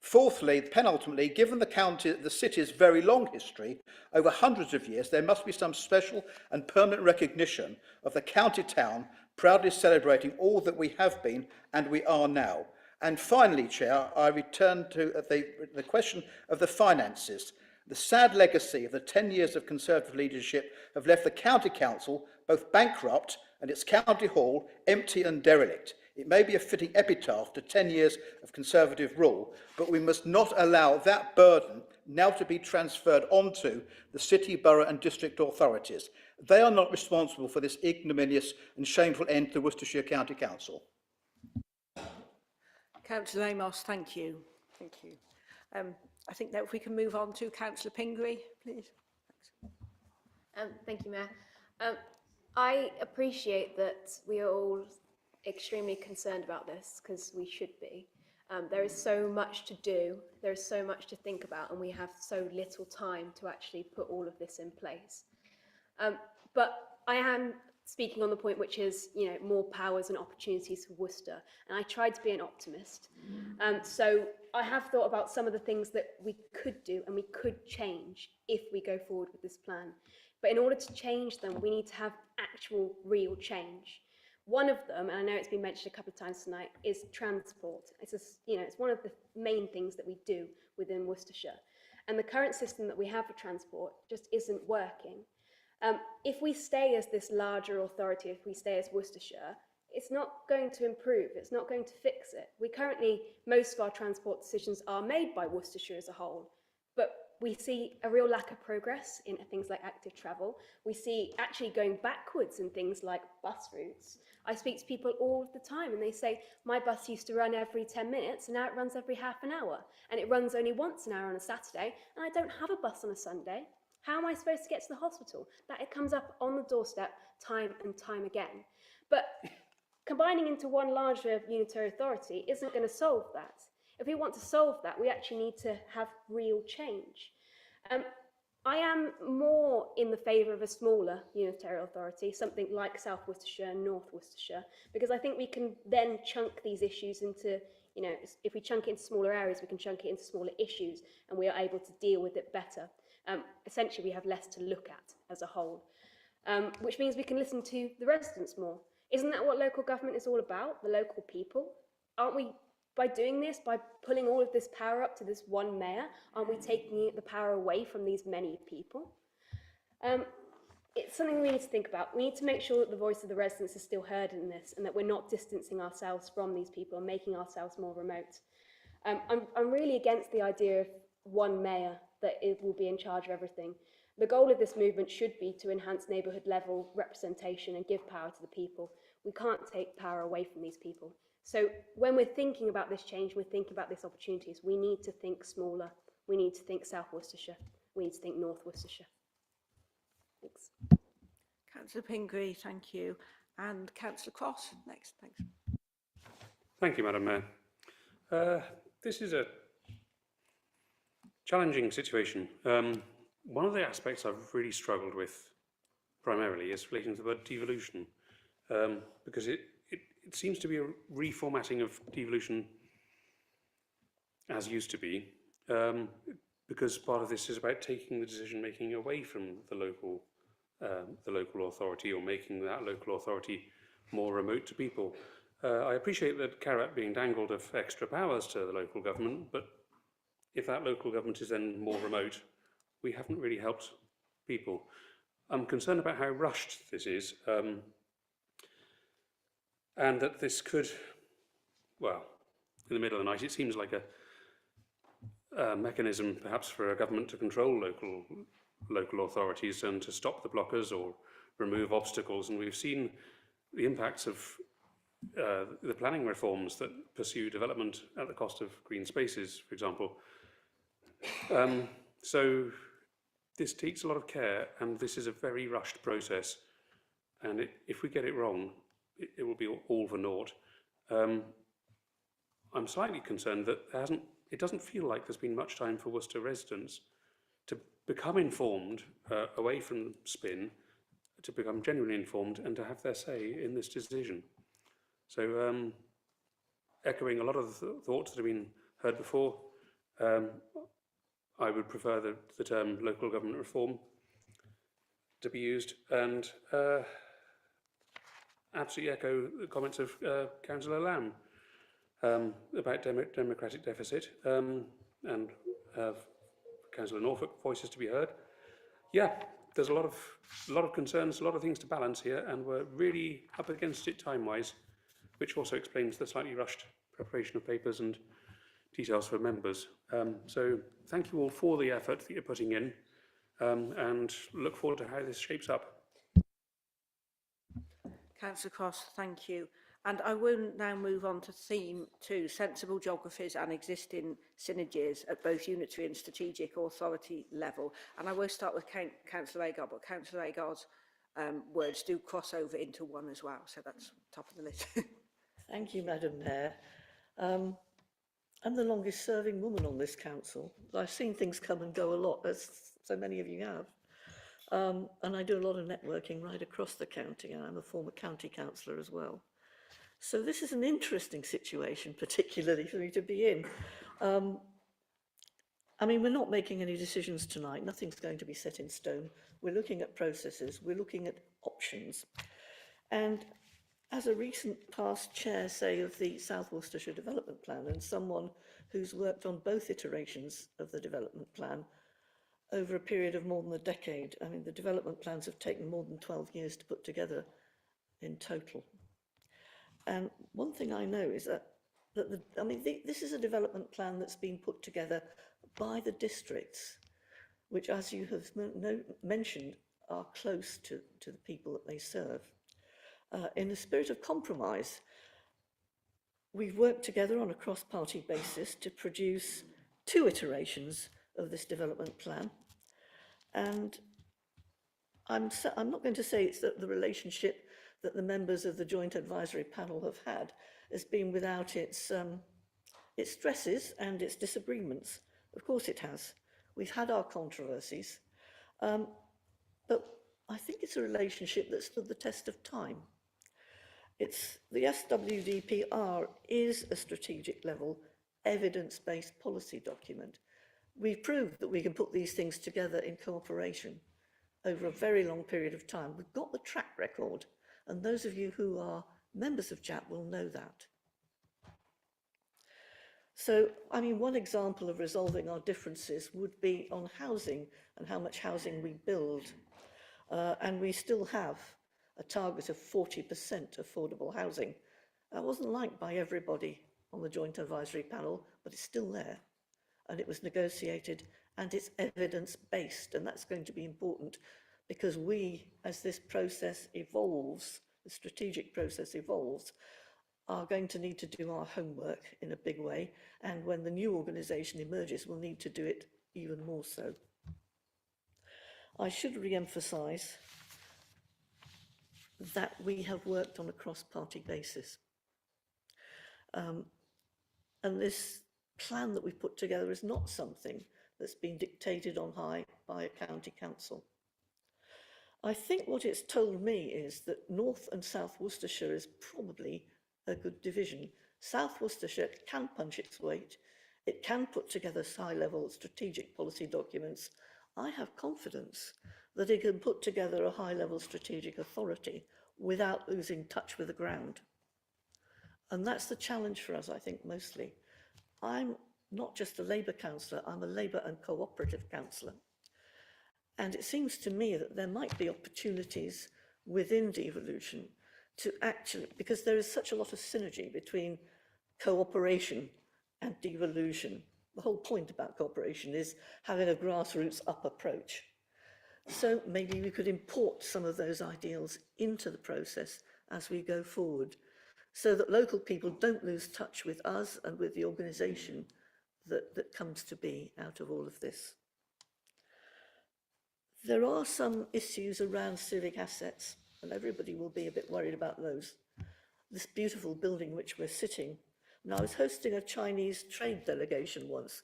Fourthly, penultimately, given the city's very long history, over hundreds of years, there must be some special and permanent recognition of the county town proudly celebrating all that we have been and we are now. And finally, Chair, I return to the question of the finances. The sad legacy of the 10 years of Conservative leadership have left the County Council both bankrupt and its County Hall empty and derelict. It may be a fitting epitaph to 10 years of Conservative rule, but we must not allow that burden now to be transferred onto the city, borough and district authorities. They are not responsible for this ignominious and shameful end to Worcestershire County Council. Councillor Amos, thank you. Thank you. I think that if we can move on to Councillor Pingree, please. Thank you, Mayor. I appreciate that we are all extremely concerned about this, because we should be. There is so much to do, there is so much to think about, and we have so little time to actually put all of this in place. But I am speaking on the point which is, you know, more powers and opportunities for Worcester, and I tried to be an optimist. So I have thought about some of the things that we could do and we could change if we go forward with this plan. But in order to change them, we need to have actual, real change. One of them, and I know it's been mentioned a couple of times tonight, is transport. It's one of the main things that we do within Worcestershire. And the current system that we have for transport just isn't working. If we stay as this larger authority, if we stay as Worcestershire, it's not going to improve, it's not going to fix it. Most of our transport decisions are made by Worcestershire as a whole, but we see a real lack of progress in things like active travel. We see actually going backwards in things like bus routes. I speak to people all the time and they say, my bus used to run every 10 minutes and now it runs every half an hour. And it runs only once an hour on a Saturday and I don't have a bus on a Sunday. How am I supposed to get to the hospital? That it comes up on the doorstep time and time again. But combining into one larger unitary authority isn't going to solve that. If we want to solve that, we actually need to have real change. I am more in the favour of a smaller unitary authority, something like South Worcestershire and North Worcestershire, because I think we can then chunk these issues into, if we chunk it into smaller areas, we can chunk it into smaller issues and we are able to deal with it better. Essentially, we have less to look at as a whole, which means we can listen to the residents more. Isn't that what local government is all about, the local people? Aren't we by doing this, by pulling all of this power up to this one mayor, aren't we taking the power away from these many people? It's something we need to think about. We need to make sure that the voice of the residents is still heard in this, and that we're not distancing ourselves from these people and making ourselves more remote. I'm really against the idea of one mayor that will be in charge of everything. The goal of this movement should be to enhance neighbourhood level representation and give power to the people. We can't take power away from these people. So when we're thinking about this change, we're thinking about these opportunities, we need to think smaller. We need to think South Worcestershire. We need to think North Worcestershire. Thanks. Councillor Pingree, thank you. And Councillor Cross, next, thanks. Thank you, Madam Mayor. This is a challenging situation. One of the aspects I've really struggled with primarily is relating to the word devolution, because it seems to be a reformatting of devolution as used to be, because part of this is about taking the decision making away from the local authority, or making that local authority more remote to people. I appreciate that carrot being dangled of extra powers to the local government, but if that local government is then more remote, we haven't really helped people. I'm concerned about how rushed this is, and that this could, well, in the middle of the night, it seems like a mechanism perhaps for a government to control local authorities and to stop the blockers or remove obstacles. And we've seen the impacts of the planning reforms that pursue development at the cost of green spaces, for example. So this takes a lot of care, and this is a very rushed process. And if we get it wrong, it will be all for naught. I'm slightly concerned that it doesn't feel like there's been much time for Worcester residents to become informed, away from spin, to become genuinely informed and to have their say in this decision. So, echoing a lot of the thoughts that have been heard before, I would prefer the term local government reform to be used, and absolutely echo the comments of Councillor Lamb about democratic deficit, and Councillor Norfolk voices to be heard. Yeah, there's a lot of concerns, a lot of things to balance here, and we're really up against it time-wise, which also explains the slightly rushed preparation of papers and details for members. So thank you all for the effort that you're putting in, and look forward to how this shapes up. Councillor Cross, thank you. And I will now move on to theme 2, sensible geographies and existing synergies at both unitary and strategic authority level. And I will start with Councillor Agard, but Councillor Agard's words do cross over into one as well, so that's top of the list. Thank you, Madam Mayor. I'm the longest serving woman on this council. I've seen things come and go a lot, as so many of you have. And I do a lot of networking right across the county, and I'm a former county councillor as well. So this is an interesting situation, particularly for me to be in. I mean, we're not making any decisions tonight. Nothing's going to be set in stone. We're looking at processes. We're looking at options. And as a recent past chair, say, of the South Worcestershire Development Plan, and someone who's worked on both iterations of the development plan over a period of more than a decade. I mean, the development plans have taken more than 12 years to put together in total. And one thing I know is that this is a development plan that's been put together by the districts, which, as you have mentioned, are close to the people that they serve. In a spirit of compromise, we've worked together on a cross-party basis to produce 2 iterations of this development plan. And I'm not going to say it's that the relationship that the members of the Joint Advisory Panel have had has been without its stresses and its disagreements. Of course it has. We've had our controversies, but I think it's a relationship that stood the test of time. The SWDPR is a strategic level, evidence-based policy document. We've proved that we can put these things together in cooperation over a very long period of time. We've got the track record, and those of you who are members of JAP will know that. So, I mean, one example of resolving our differences would be on housing and how much housing we build. And we still have a target of 40% affordable housing. That wasn't liked by everybody on the Joint Advisory Panel, but it's still there. And it was negotiated and it's evidence-based, and that's going to be important because we, as this process evolves, the strategic process evolves, are going to need to do our homework in a big way, and when the new organisation emerges, we'll need to do it even more so. I should re-emphasise that we have worked on a cross-party basis. And this plan that we've put together is not something that's been dictated on high by a county council. I think what it's told me is that North and South Worcestershire is probably a good division. South Worcestershire can punch its weight. It can put together high-level strategic policy documents. I have confidence that it can put together a high-level strategic authority without losing touch with the ground. And that's the challenge for us, I think, mostly. I'm not just a Labour councillor, I'm a Labour and cooperative councillor. And it seems to me that there might be opportunities within devolution to actually, because there is such a lot of synergy between cooperation and devolution. The whole point about cooperation is having a grassroots up approach. So maybe we could import some of those ideals into the process as we go forward, so that local people don't lose touch with us and with the organisation that comes to be out of all of this. There are some issues around civic assets, and everybody will be a bit worried about those. This beautiful building which we're sitting. Now, I was hosting a Chinese trade delegation once,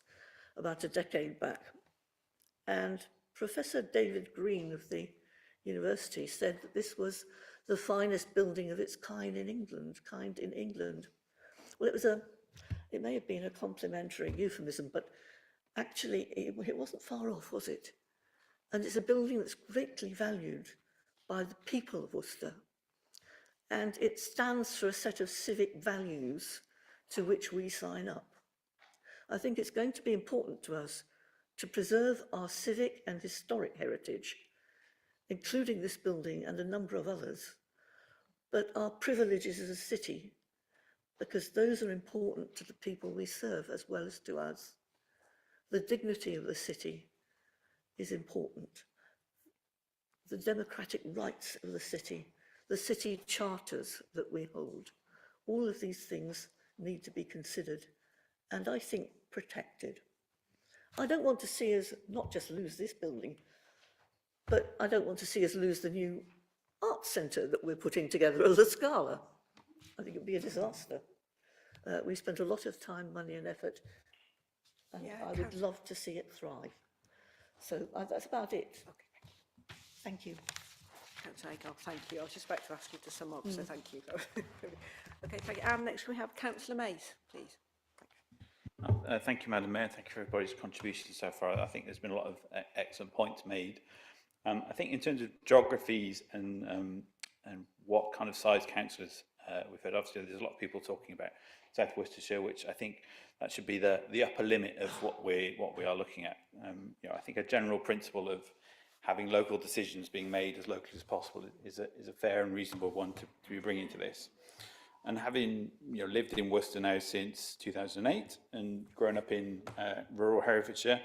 about a decade back, and Professor David Green of the university said that this was the finest building of its kind in England, Well, it may have been a complimentary euphemism, but actually it wasn't far off, was it? And it's a building that's greatly valued by the people of Worcester. And it stands for a set of civic values to which we sign up. I think it's going to be important to us to preserve our civic and historic heritage, including this building and a number of others, but our privileges as a city, because those are important to the people we serve as well as to us. The dignity of the city is important. The democratic rights of the city charters that we hold, all of these things need to be considered and I think protected. I don't want to see us not just lose this building, but I don't want to see us lose the new arts centre that we're putting together at La Scala. I think it would be a disaster. We spent a lot of time, money and effort, and I would love to see it thrive. So that's about it. Okay. Thank you. Councillor Agar, thank you. I was just about to ask you to sum up, so thank you. Okay, thank you. And next we have Councillor Mays, please. Thank you, Madam Mayor. Thank you for everybody's contribution so far. I think there's been a lot of excellent points made. I think in terms of geographies and what kind of size councillors we've heard, obviously there's a lot of people talking about South Worcestershire, which I think that should be the upper limit of what we are looking at. You know, I think a general principle of having local decisions being made as locally as possible is a fair and reasonable one to be bringing to this. And having lived in Worcester now since 2008 and grown up in rural Herefordshire,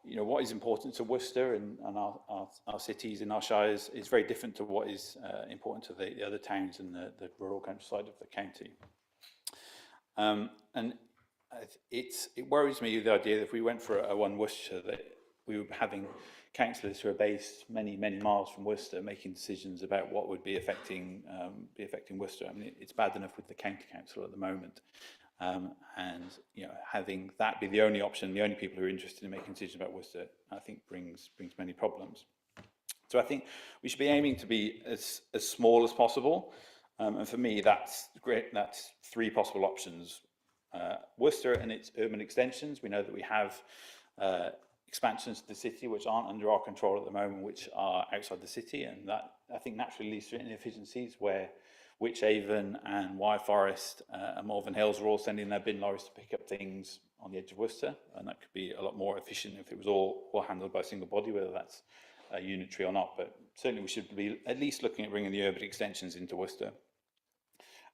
what is important to Worcester and our cities and our shires is very different to what is important to the other towns and the rural countryside of the county. And it worries me, the idea that if we went for a one Worcestershire, that we would be having councillors who are based many miles from Worcester making decisions about what would be affecting Worcester. I mean, it's bad enough with the county council at the moment, and having that be the only option, the only people who are interested in making decisions about Worcester, I think brings many problems. So I think we should be aiming to be as small as possible, and for me that's great. That's three possible options: Worcester and its urban extensions. We know that we have expansions to the city which aren't under our control at the moment, which are outside the city, and that I think naturally leads to inefficiencies where Wychavon and Wyre Forest and Malvern Hills are all sending their bin lorries to pick up things on the edge of Worcester, and that could be a lot more efficient if it was all handled by a single body, whether that's unitary or not. But certainly we should be at least looking at bringing the urban extensions into Worcester.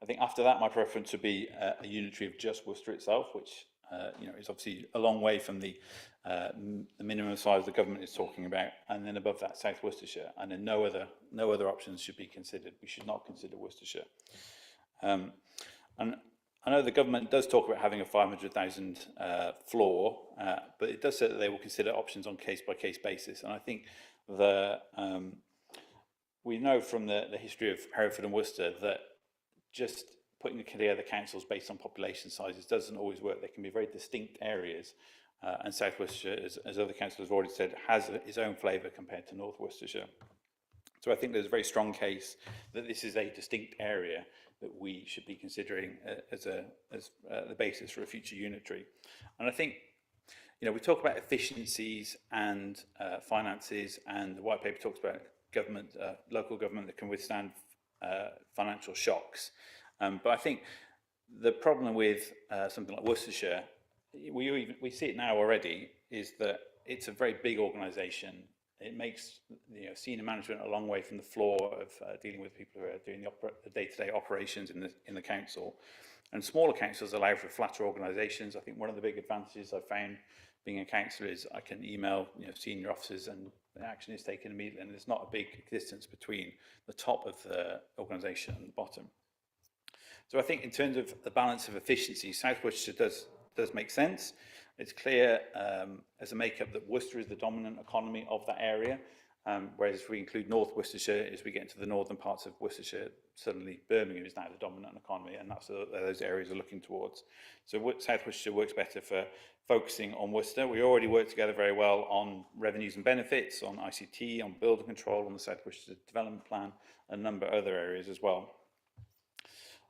I think after that, my preference would be a unitary of just Worcester itself, which is obviously a long way from the minimum size the government is talking about, and then above that, South Worcestershire, and then no other options should be considered. We should not consider Worcestershire. And I know the government does talk about having a 500,000 floor, but it does say that they will consider options on case-by-case basis. And I think we know from the history of Hereford and Worcester that just putting together councils based on population sizes doesn't always work. They can be very distinct areas, and South Worcestershire, as other councillors have already said, has its own flavour compared to North Worcestershire. So I think there's a very strong case that this is a distinct area that we should be considering as the basis for a future unitary. And I think, we talk about efficiencies and finances, and the white paper talks about government, local government that can withstand financial shocks. But I think the problem with something like Worcestershire, we see it now already, is that it's a very big organisation. It makes senior management a long way from the floor of dealing with people who are doing the day-to-day operations in the council. And smaller councils allow for flatter organisations. I think one of the big advantages I've found being a councillor is I can email senior officers and the action is taken immediately, and there's not a big distance between the top of the organisation and the bottom. So I think in terms of the balance of efficiency, South Worcestershire does make sense. It's clear as a makeup that Worcester is the dominant economy of that area, whereas if we include North Worcestershire, as we get into the northern parts of Worcestershire, suddenly Birmingham is now the dominant economy, and that's those areas are looking towards. So South Worcestershire works better for focusing on Worcester. We already work together very well on revenues and benefits, on ICT, on building control, on the South Worcestershire Development Plan, and a number of other areas as well.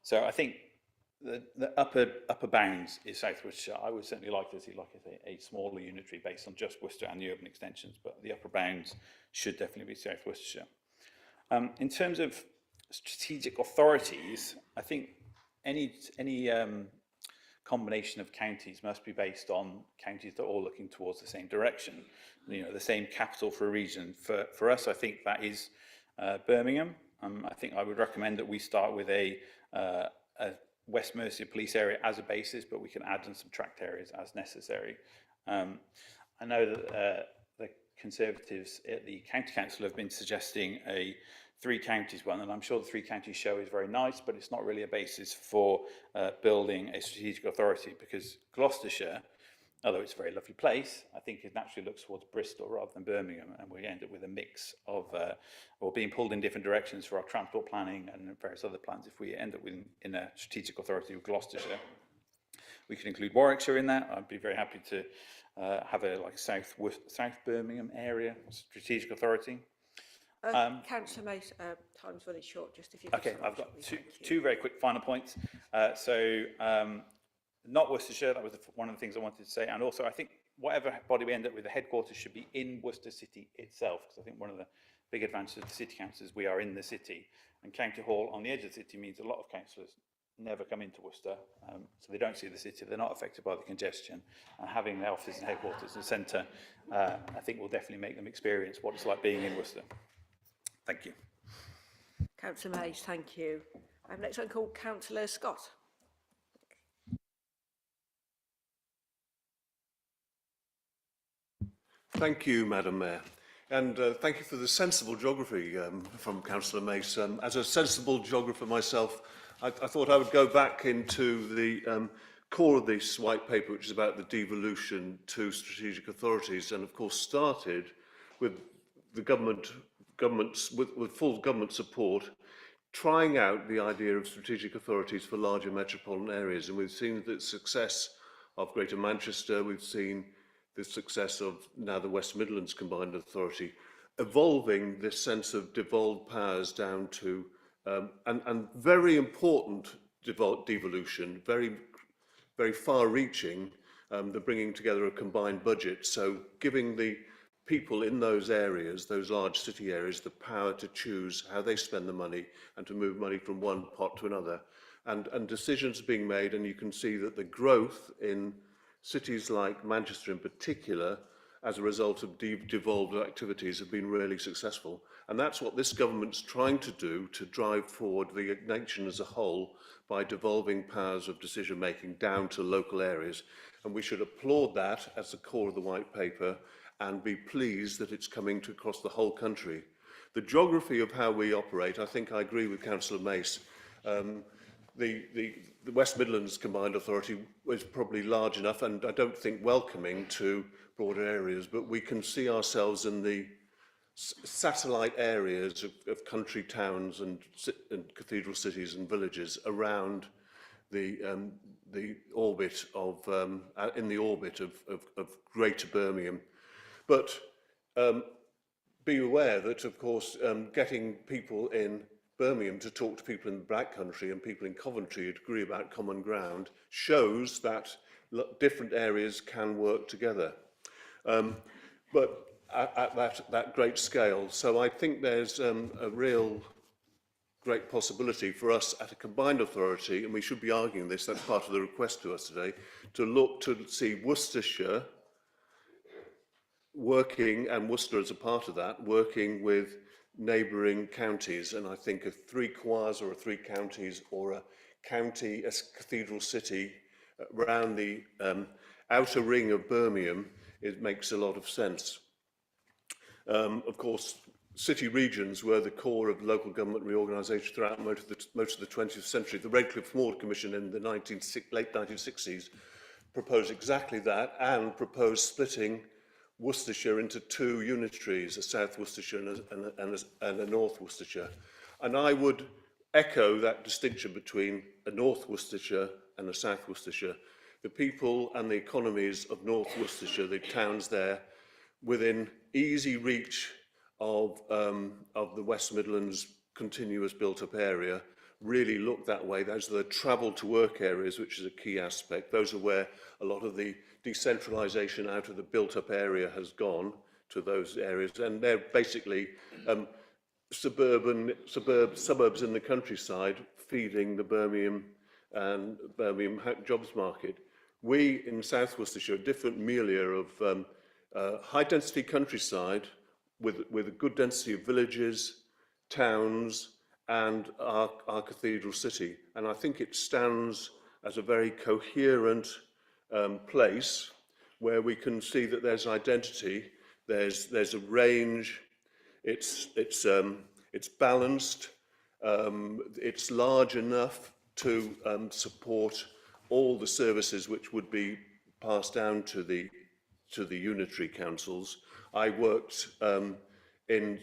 So I think the upper bounds is South Worcestershire. I would certainly like to see, like I say, a smaller unitary based on just Worcester and the urban extensions, but the upper bounds should definitely be South Worcestershire. In terms of strategic authorities, I think any combination of counties must be based on counties that are all looking towards the same direction, the same capital for a region. For us, I think that is Birmingham. I think I would recommend that we start with a West Mercia police area as a basis, but we can add and subtract areas as necessary. I know that the Conservatives at the County Council have been suggesting a 3 counties one, and I'm sure the 3 counties show is very nice, but it's not really a basis for building a strategic authority, because Gloucestershire, although it's a very lovely place, I think it naturally looks towards Bristol rather than Birmingham, and we end up with a mix of, or being pulled in different directions for our transport planning and various other plans if we end up in a strategic authority with Gloucestershire. We can include Warwickshire in that. I'd be very happy to have a South Birmingham area strategic authority. Councillor Mace, time's running short, just if you could. Okay, I've got two very quick final points. Not Worcestershire, that was one of the things I wanted to say. And also, I think whatever body we end up with, the headquarters should be in Worcester City itself, because I think one of the big advantages of the city council is we are in the city. And County Hall on the edge of the city means a lot of councillors never come into Worcester, so they don't see the city, they're not affected by the congestion. And having their office and headquarters and centre, I think will definitely make them experience what it's like being in Worcester. Thank you. Councillor Mace, thank you. Next one called Councillor Scott. Thank you, Madam Mayor. And thank you for the sensible geography from Councillor Mace. As a sensible geographer myself, I thought I would go back into the core of this white paper, which is about the devolution to strategic authorities, and of course started with the with full government support, trying out the idea of strategic authorities for larger metropolitan areas. And we've seen the success of Greater Manchester, we've seen the success of now the West Midlands Combined Authority, evolving this sense of devolved powers down to, and very important devolution, very far-reaching, the bringing together a combined budget. So giving the people in those areas, those large city areas, the power to choose how they spend the money and to move money from one pot to another. And decisions are being made, and you can see that the growth in cities like Manchester in particular, as a result of devolved activities, have been really successful. And that's what this government's trying to do, to drive forward the nation as a whole by devolving powers of decision making down to local areas. And we should applaud that as the core of the white paper and be pleased that it's coming to across the whole country. The geography of how we operate, I think I agree with Councillor Mace. The West Midlands Combined Authority is probably large enough and I don't think welcoming to broader areas, but we can see ourselves in the satellite areas of country towns and cathedral cities and villages around the orbit of in the orbit of Greater Birmingham. But be aware that, of course, getting people in Birmingham to talk to people in the Black Country and people in Coventry to agree about common ground shows that different areas can work together. But at that great scale. So I think there's a real great possibility for us at a combined authority, and we should be arguing this, that's part of the request to us today, to look to see Worcestershire working, and Worcester as a part of that, working with neighbouring counties. And I think a 3 choirs or a 3 counties or a county, a cathedral city around the outer ring of Birmingham, it makes a lot of sense. Of course, city regions were the core of local government reorganisation throughout most of the 20th century. The Redcliffe-Maud Commission in the late 1960s proposed exactly that and proposed splitting Worcestershire into 2 unitaries, a South Worcestershire and a North Worcestershire. And I would echo that distinction between a North Worcestershire and a South Worcestershire. The people and the economies of North Worcestershire, the towns there, within easy reach of the West Midlands continuous built-up area, really look that way. Those are the travel to work areas, which is a key aspect. Those are where a lot of the decentralisation out of the built-up area has gone to those areas, and they're basically suburbs in the countryside feeding the Birmingham jobs market. We in South Worcestershire, a different milieu of high-density countryside with a good density of villages, towns, and our cathedral city. And I think it stands as a very coherent place where we can see that there's identity, there's a range, it's balanced, it's large enough to support all the services which would be passed down to the unitary councils. I worked in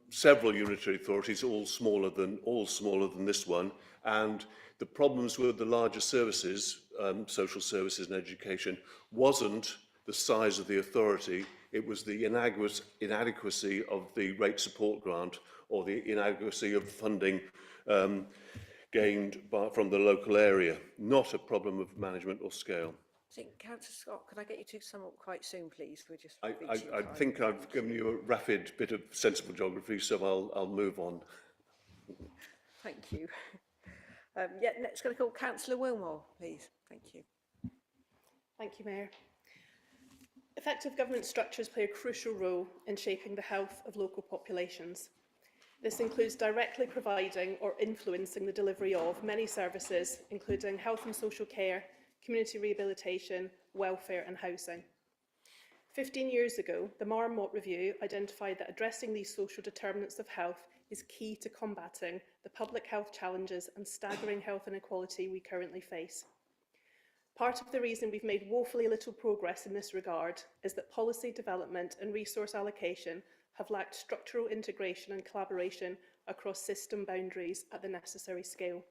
several unitary authorities, all smaller than this one, and the problems with the larger services, social services and education, wasn't the size of the authority, it was the inadequacy of the rate support grant or the inadequacy of funding gained from the local area, not a problem of management or scale. I think, Councillor Scott, could I get you to sum up quite soon, please? We're just I think I've given you a rapid bit of sensible geography, so I'll move on. Thank you. Yeah, next going to call Councillor Wilmore, please. Thank you. Thank you, Mayor. Effective government structures play a crucial role in shaping the health of local populations. This includes directly providing or influencing the delivery of many services, including health and social care, community rehabilitation, welfare and housing. 15 years ago, the Marmot Review identified that addressing these social determinants of health is key to combating the public health challenges and staggering health inequality we currently face. Part of the reason we've made woefully little progress in this regard is that policy development and resource allocation have lacked structural integration and collaboration across system boundaries at the necessary scale.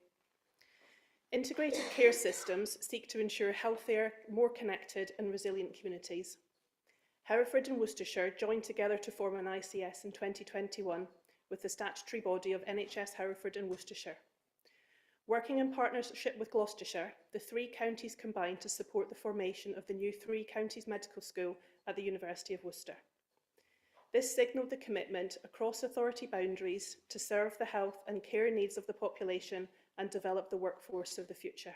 Integrated care systems seek to ensure healthier, more connected and resilient communities. Hereford and Worcestershire joined together to form an ICS in 2021 with the statutory body of NHS Hereford and Worcestershire. Working in partnership with Gloucestershire, the 3 counties combined to support the formation of the new 3 Counties Medical School at the University of Worcester. This signalled the commitment across authority boundaries to serve the health and care needs of the population and develop the workforce of the future.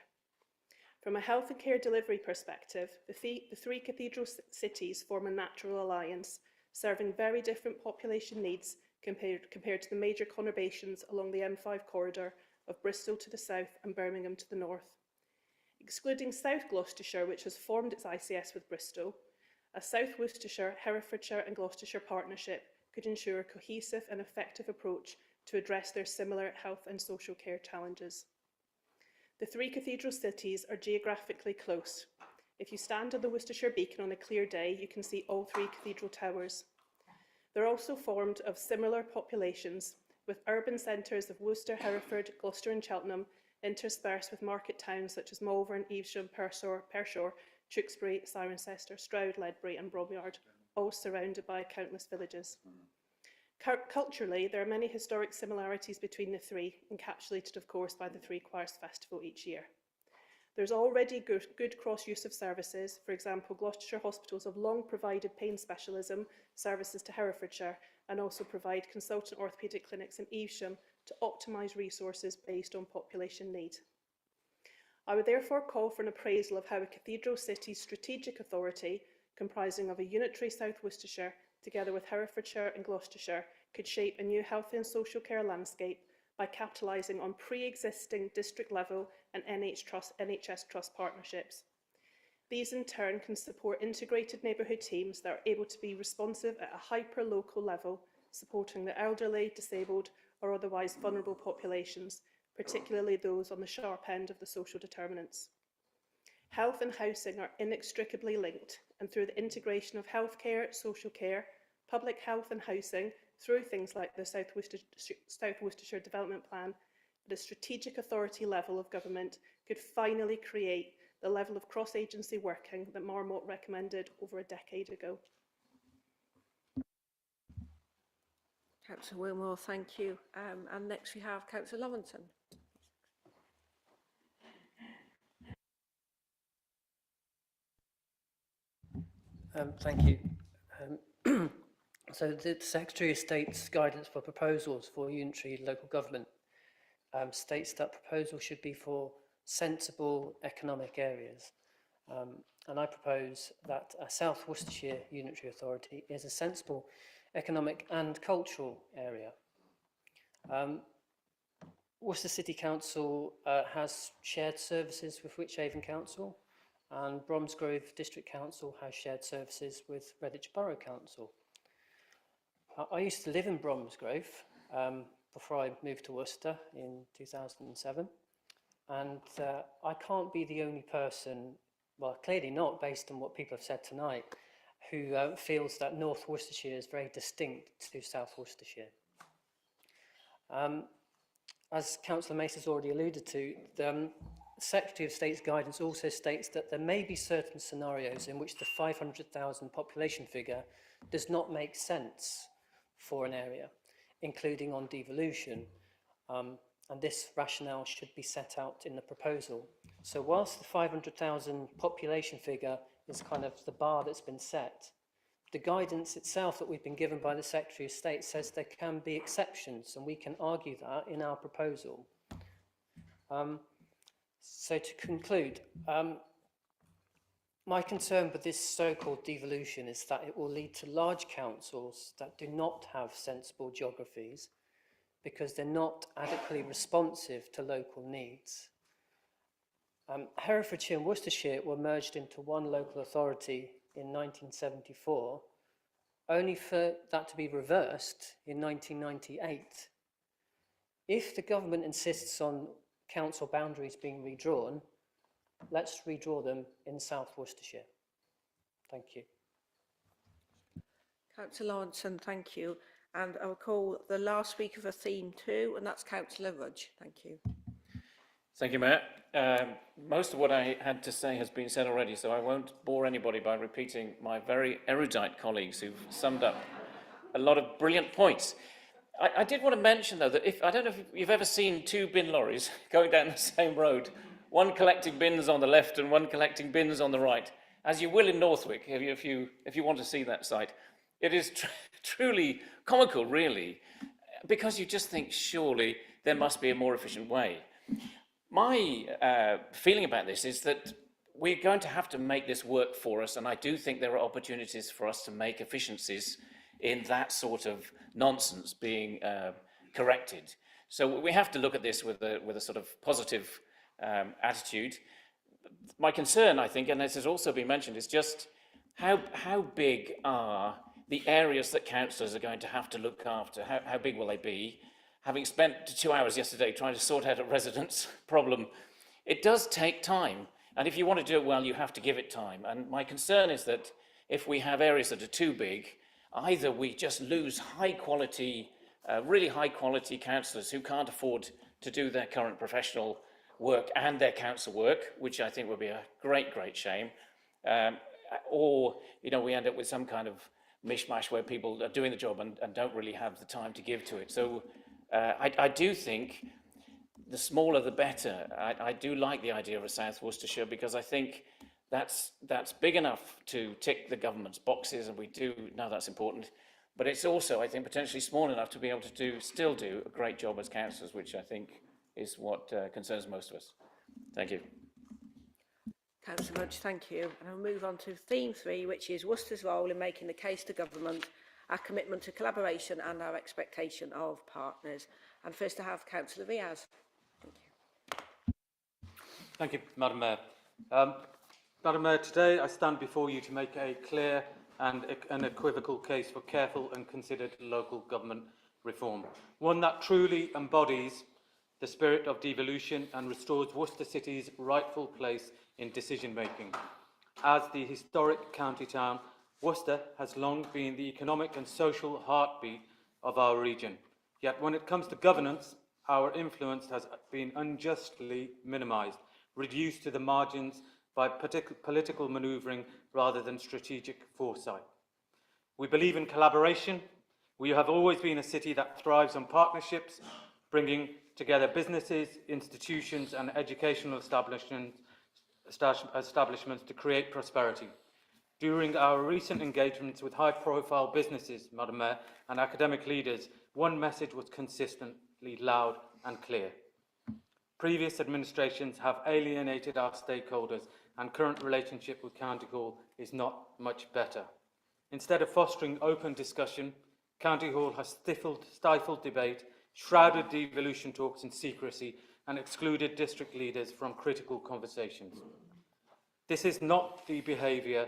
From a health and care delivery perspective, the three cathedral cities form a natural alliance, serving very different population needs compared to the major conurbations along the M5 corridor of Bristol to the south and Birmingham to the north. Excluding South Gloucestershire, which has formed its ICS with Bristol, a South Worcestershire, Herefordshire and Gloucestershire partnership could ensure a cohesive and effective approach to address their similar health and social care challenges. The three cathedral cities are geographically close. If you stand on the Worcestershire Beacon on a clear day, you can see all three cathedral towers. They're also formed of similar populations, with urban centres of Worcester, Hereford, Gloucester and Cheltenham interspersed with market towns such as Malvern, Evesham, Pershore, Tewkesbury, Cirencester, Stroud, Ledbury and Bromyard, all surrounded by countless villages. Culturally, there are many historic similarities between the three, encapsulated of course by the Three Choirs Festival each year. There's already good cross-use of services. For example, Gloucestershire hospitals have long provided pain specialism services to Herefordshire and also provide consultant orthopaedic clinics in Evesham to optimise resources based on population need. I would therefore call for an appraisal of how a cathedral city's strategic authority, comprising of a unitary South Worcestershire, together with Herefordshire and Gloucestershire, could shape a new health and social care landscape by capitalising on pre-existing district level and NHS Trust partnerships. These in turn can support integrated neighbourhood teams that are able to be responsive at a hyper-local level, supporting the elderly, disabled or otherwise vulnerable populations, particularly those on the sharp end of the social determinants. Health and housing are inextricably linked, and through the integration of healthcare, social care, public health and housing, through things like the South Worcestershire Development Plan, at a strategic authority level of government could finally create the level of cross-agency working that Marmot recommended over a decade ago. Councillor Wilmore, thank you. And next we have Councillor Lawrenson. Thank you. So the Secretary of State's guidance for proposals for unitary local government states that proposals should be for sensible economic areas. And I propose that a South Worcestershire Unitary Authority is a sensible economic and cultural area. Worcester City Council has shared services with Wychavon Council, and Bromsgrove District Council has shared services with Redditch Borough Council. I used to live in Bromsgrove before I moved to Worcester in 2007, and I can't be the only person, well clearly not based on what people have said tonight, who feels that North Worcestershire is very distinct to South Worcestershire. As Councillor Mace has already alluded to, the Secretary of State's guidance also states that there may be certain scenarios in which the 500,000 population figure does not make sense for an area, including on devolution, and this rationale should be set out in the proposal. So whilst the 500,000 population figure is kind of the bar that's been set, the guidance itself that we've been given by the Secretary of State says there can be exceptions, and we can argue that in our proposal. So to conclude, my concern with this so-called devolution is that it will lead to large councils that do not have sensible geographies because they're not adequately responsive to local needs. Herefordshire and Worcestershire were merged into one local authority in 1974, only for that to be reversed in 1998. If the government insists on council boundaries being redrawn, let's redraw them in South Worcestershire. Thank you. Councillor Lawrenson, thank you. And I will call the last speaker for theme 2, and that's Councillor Rudge. Thank you. Thank you, Mayor. Most of what I had to say has been said already, so I won't bore anybody by repeating my very erudite colleagues who've summed up a lot of brilliant points. I did want to mention, though, that I don't know if you've ever seen two bin lorries going down the same road, one collecting bins on the left and one collecting bins on the right, as you will in Northwick if you want to see that site. It is truly comical, really, because you just think, surely there must be a more efficient way. My feeling about this is that we're going to have to make this work for us, and I do think there are opportunities for us to make efficiencies in that sort of nonsense being corrected. So we have to look at this with a sort of positive attitude. My concern, I think, and this has also been mentioned, is just how big are the areas that councillors are going to have to look after? How big will they be? Having spent 2 hours yesterday trying to sort out a resident's problem, it does take time. And if you want to do it well, you have to give it time. And my concern is that if we have areas that are too big, either we just lose high quality, really high quality councillors who can't afford to do their current professional work and their council work, which I think would be a great, great shame. Or, you know, we end up with some kind of mishmash where people are doing the job and don't really have the time to give to it. So I do think the smaller the better. I do like the idea of a South Worcestershire because I think that's big enough to tick the government's boxes, and we do know that's important. But it's also, I think, potentially small enough to be able to still do a great job as councillors, which I think is what concerns most of us. Thank you. Councillor Mudge, thank you. And I'll move on to theme 3, which is Worcester's role in making the case to government, our commitment to collaboration and our expectation of partners. And first to have Councillor Riaz. Thank you. Thank you, Madam Mayor. Madam Mayor, today I stand before you to make a clear and unequivocal case for careful and considered local government reform, one that truly embodies the spirit of devolution and restores Worcester City's rightful place in decision-making. As the historic county town, Worcester has long been the economic and social heartbeat of our region. Yet when it comes to governance, our influence has been unjustly minimised, reduced to the margins by political manoeuvring rather than strategic foresight. We believe in collaboration. We have always been a city that thrives on partnerships, bringing together businesses, institutions and educational establishments to create prosperity. During our recent engagements with high-profile businesses, Madam Mayor, and academic leaders, one message was consistently loud and clear. Previous administrations have alienated our stakeholders, and current relationship with County Hall is not much better. Instead of fostering open discussion, County Hall has stifled debate, shrouded devolution talks in secrecy, and excluded district leaders from critical conversations. This is not the behaviour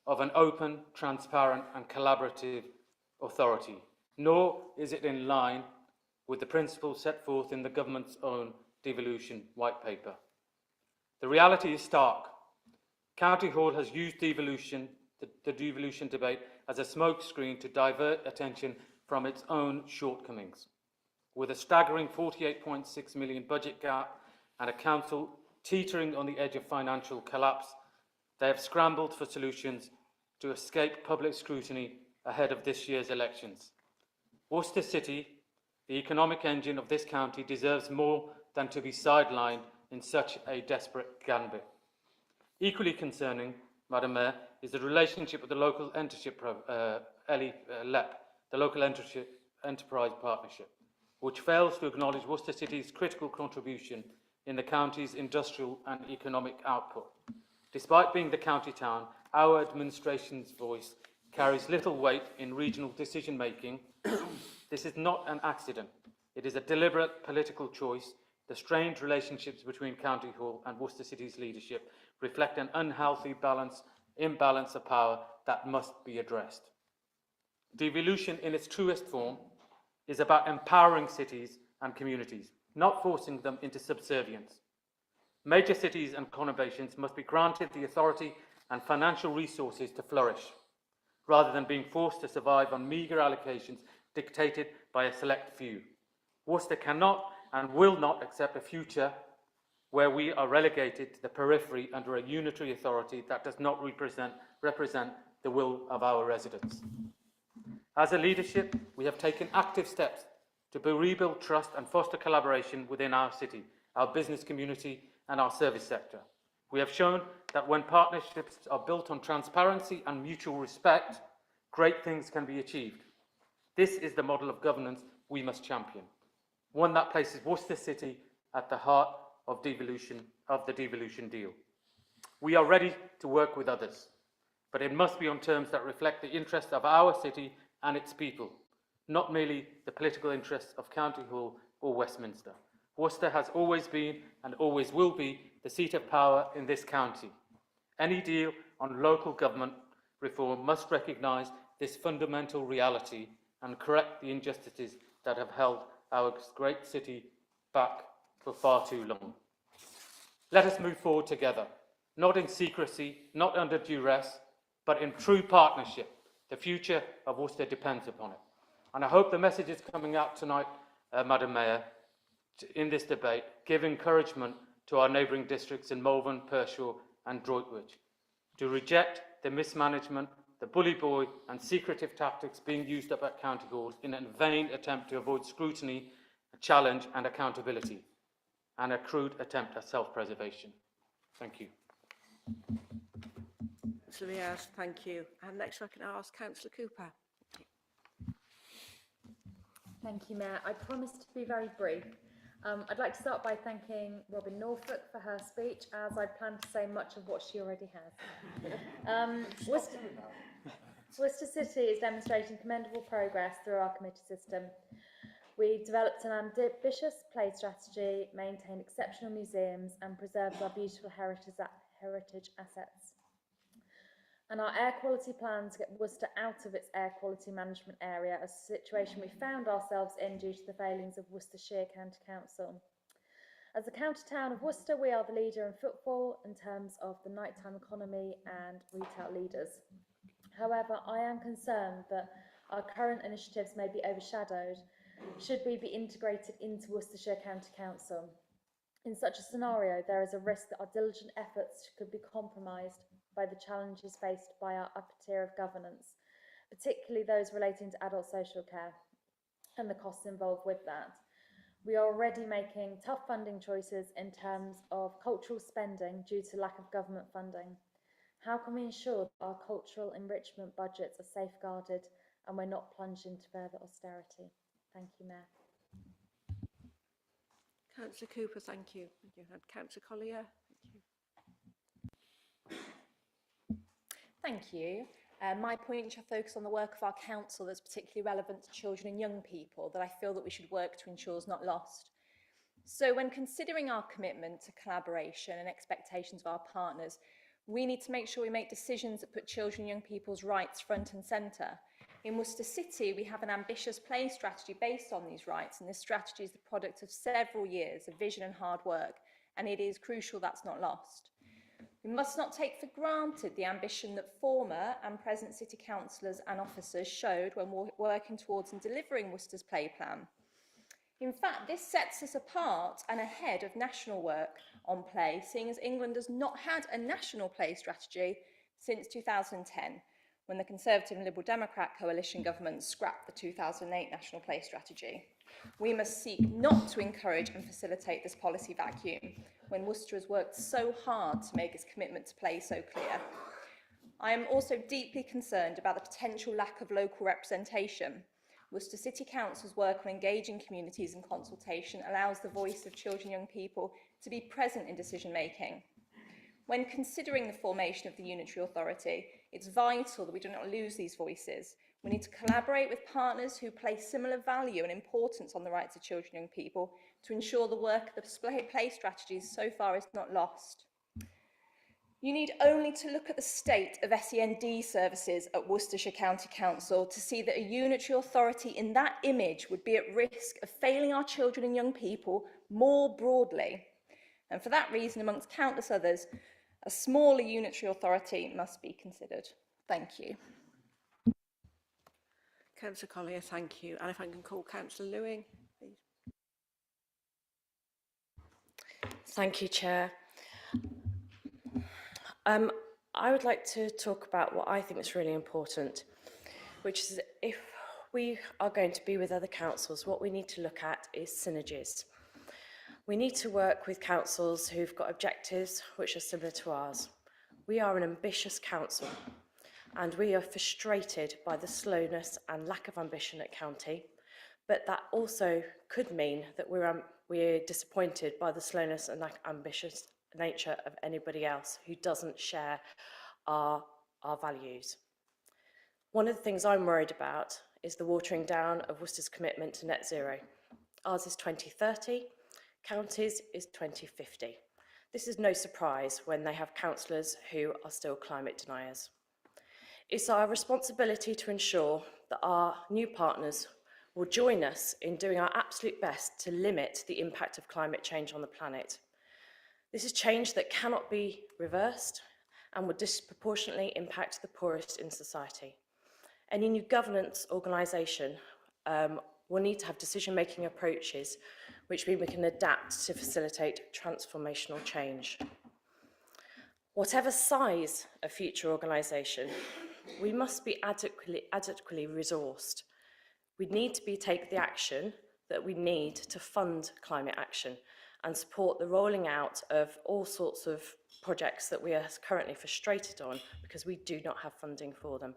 of an open, transparent and collaborative authority, nor is it in line with the principles set forth in the government's own devolution white paper. The reality is stark. County Hall has used devolution, the devolution debate as a smokescreen to divert attention from its own shortcomings. With a staggering 48.6 million budget gap and a council teetering on the edge of financial collapse, they have scrambled for solutions to escape public scrutiny ahead of this year's elections. Worcester City, the economic engine of this county, deserves more than to be sidelined in such a desperate gambit. Equally concerning, Madam Mayor, is the relationship with the local LEP, the Local Enterprise Partnership, which fails to acknowledge Worcester City's critical contribution in the county's industrial and economic output. Despite being the county town, our administration's voice carries little weight in regional decision-making. This is not an accident. It is a deliberate political choice. The strained relationships between County Hall and Worcester City's leadership reflect an unhealthy imbalance of power that must be addressed. Devolution in its truest form is about empowering cities and communities, not forcing them into subservience. Major cities and conurbations must be granted the authority and financial resources to flourish, rather than being forced to survive on meagre allocations dictated by a select few. Worcester cannot and will not accept a future where we are relegated to the periphery under a unitary authority that does not represent the will of our residents. As a leadership, we have taken active steps to rebuild trust and foster collaboration within our city, our business community and our service sector. We have shown that when partnerships are built on transparency and mutual respect, great things can be achieved. This is the model of governance we must champion, one that places Worcester City at the heart of the devolution deal. We are ready to work with others, but it must be on terms that reflect the interests of our city and its people, not merely the political interests of County Hall or Westminster. Worcester has always been and always will be the seat of power in this county. Any deal on local government reform must recognise this fundamental reality and correct the injustices that have held our great city back for far too long. Let us move forward together, not in secrecy, not under duress, but in true partnership. The future of Worcester depends upon it. And I hope the messages coming out tonight, Madam Mayor, in this debate, give encouragement to our neighbouring districts in Malvern, Pershore and Droitwich to reject the mismanagement, the bully boy and secretive tactics being used up at county halls in a vain attempt to avoid scrutiny, challenge and accountability, and a crude attempt at self-preservation. Thank you. Councillor Riaz, thank you. And next I can ask Councillor Cooper. Thank you, Mayor. I promise to be very brief. I'd like to start by thanking Robin Norfolk for her speech, as I plan to say much of what she already has. Worcester City is demonstrating commendable progress through our committee system. We developed an ambitious play strategy, maintained exceptional museums and preserved our beautiful heritage assets. And our air quality plans get Worcester out of its air quality management area, a situation we found ourselves in due to the failings of Worcestershire County Council. As the county town of Worcester, we are the leader in footfall in terms of the nighttime economy and retail leaders. However, I am concerned that our current initiatives may be overshadowed should we be integrated into Worcestershire County Council. In such a scenario, there is a risk that our diligent efforts could be compromised by the challenges faced by our upper tier of governance, particularly those relating to adult social care and the costs involved with that. We are already making tough funding choices in terms of cultural spending due to lack of government funding. How can we ensure that our cultural enrichment budgets are safeguarded and we're not plunged into further austerity? Thank you, Mayor. Councillor Cooper, thank you. And Councillor Collier, thank you. Thank you. My point shall focus on the work of our council that's particularly relevant to children and young people that I feel that we should work to ensure is not lost. So when considering our commitment to collaboration and expectations of our partners, we need to make sure we make decisions that put children and young people's rights front and centre. In Worcester City, we have an ambitious play strategy based on these rights, and this strategy is the product of several years of vision and hard work, and it is crucial that's not lost. We must not take for granted the ambition that former and present city councillors and officers showed when working towards and delivering Worcester's play plan. In fact, this sets us apart and ahead of national work on play, seeing as England has not had a national play strategy since 2010, when the Conservative and Liberal Democrat coalition government scrapped the 2008 national play strategy. We must seek not to encourage and facilitate this policy vacuum, when Worcester has worked so hard to make its commitment to play so clear. I am also deeply concerned about the potential lack of local representation. Worcester City Council's work on engaging communities in consultation allows the voice of children and young people to be present in decision making. When considering the formation of the unitary authority, it's vital that we do not lose these voices. We need to collaborate with partners who place similar value and importance on the rights of children and young people to ensure the work of the play strategies so far is not lost. You need only to look at the state of SEND services at Worcestershire County Council to see that a unitary authority in that image would be at risk of failing our children and young people more broadly. And for that reason, amongst countless others, a smaller unitary authority must be considered. Thank you. Councillor Collier, thank you. And if I can call Councillor Lewing, please. Thank you, Chair. I would like to talk about what I think is really important, which is if we are going to be with other councils, what we need to look at is synergies. We need to work with councils who've got objectives which are similar to ours. We are an ambitious council, and we are frustrated by the slowness and lack of ambition at county, but that also could mean that we're disappointed by the slowness and lack of ambitious nature of anybody else who doesn't share our values. One of the things I'm worried about is the watering down of Worcester's commitment to net zero. Ours is 2030, counties is 2050. This is no surprise when they have councillors who are still climate deniers. It's our responsibility to ensure that our new partners will join us in doing our absolute best to limit the impact of climate change on the planet. This is change that cannot be reversed and will disproportionately impact the poorest in society. Any new governance organisation will need to have decision-making approaches which mean we can adapt to facilitate transformational change. Whatever size of future organisation, we must be adequately resourced. We need to take the action that we need to fund climate action and support the rolling out of all sorts of projects that we are currently frustrated on because we do not have funding for them.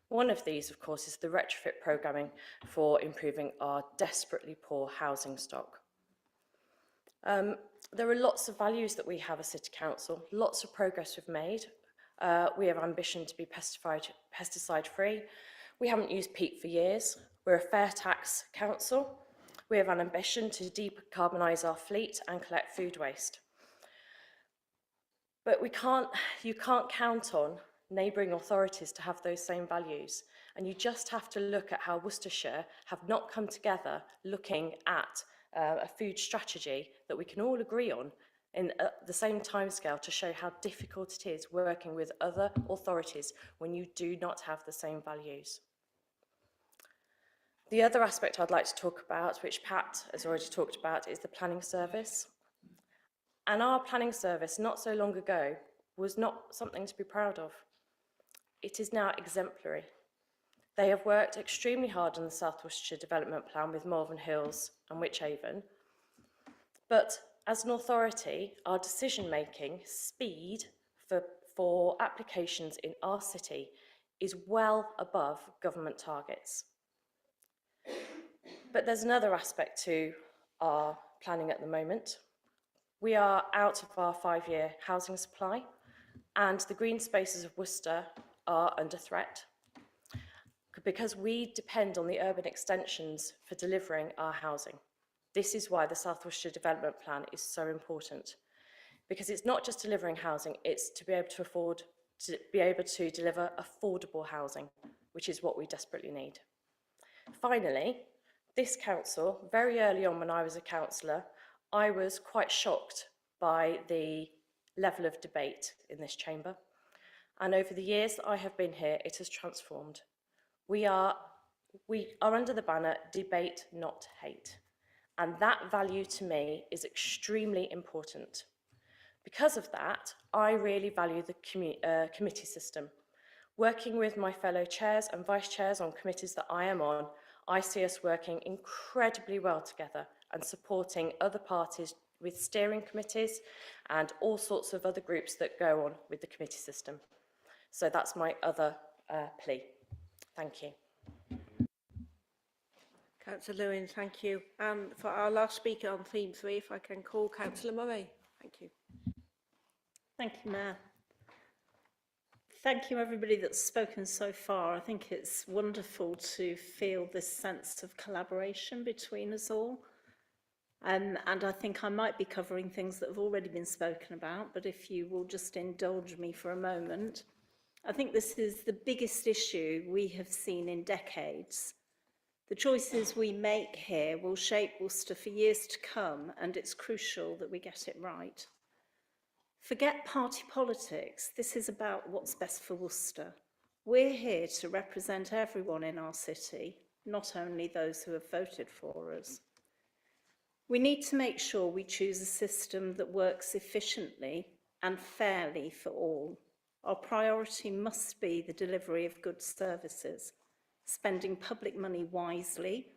One of these, of course, is the retrofit programming for improving our desperately poor housing stock. There are lots of values that we have as City Council, lots of progress we've made. We have ambition to be pesticide free. We haven't used peat for years. We're a fair tax council. We have an ambition to decarbonise our fleet and collect food waste. But you can't count on neighbouring authorities to have those same values. And you just have to look at how Worcestershire have not come together looking at a food strategy that we can all agree on in the same timescale to show how difficult it is working with other authorities when you do not have the same values. The other aspect I'd like to talk about, which Pat has already talked about, is the planning service. And our planning service, not so long ago, was not something to be proud of. It is now exemplary. They have worked extremely hard on the South Worcestershire Development Plan with Malvern Hills and Wychavon. But as an authority, our decision-making speed for applications in our city is well above government targets. But there's another aspect to our planning at the moment. We are out of our 5-year housing supply, and the green spaces of Worcester are under threat because we depend on the urban extensions for delivering our housing. This is why the South Worcestershire Development Plan is so important, because it's not just delivering housing, it's to be able to deliver affordable housing, which is what we desperately need. Finally, this council, very early on when I was a councillor, I was quite shocked by the level of debate in this chamber. And over the years that I have been here, it has transformed. We are under the banner, debate, not hate. And that value to me is extremely important. Because of that, I really value the committee system. Working with my fellow chairs and vice chairs on committees that I am on, I see us working incredibly well together and supporting other parties with steering committees and all sorts of other groups that go on with the committee system. So that's my other plea. Thank you. Councillor Lewin, thank you. And for our last speaker on theme 3, if I can call Councillor Murray. Thank you. Thank you, Mayor. Thank you, everybody that's spoken so far. I think it's wonderful to feel this sense of collaboration between us all. And I think I might be covering things that have already been spoken about, but if you will just indulge me for a moment. I think this is the biggest issue we have seen in decades. The choices we make here will shape Worcester for years to come, and it's crucial that we get it right. Forget party politics. This is about what's best for Worcester. We're here to represent everyone in our city, not only those who have voted for us. We need to make sure we choose a system that works efficiently and fairly for all. Our priority must be the delivery of good services, spending public money wisely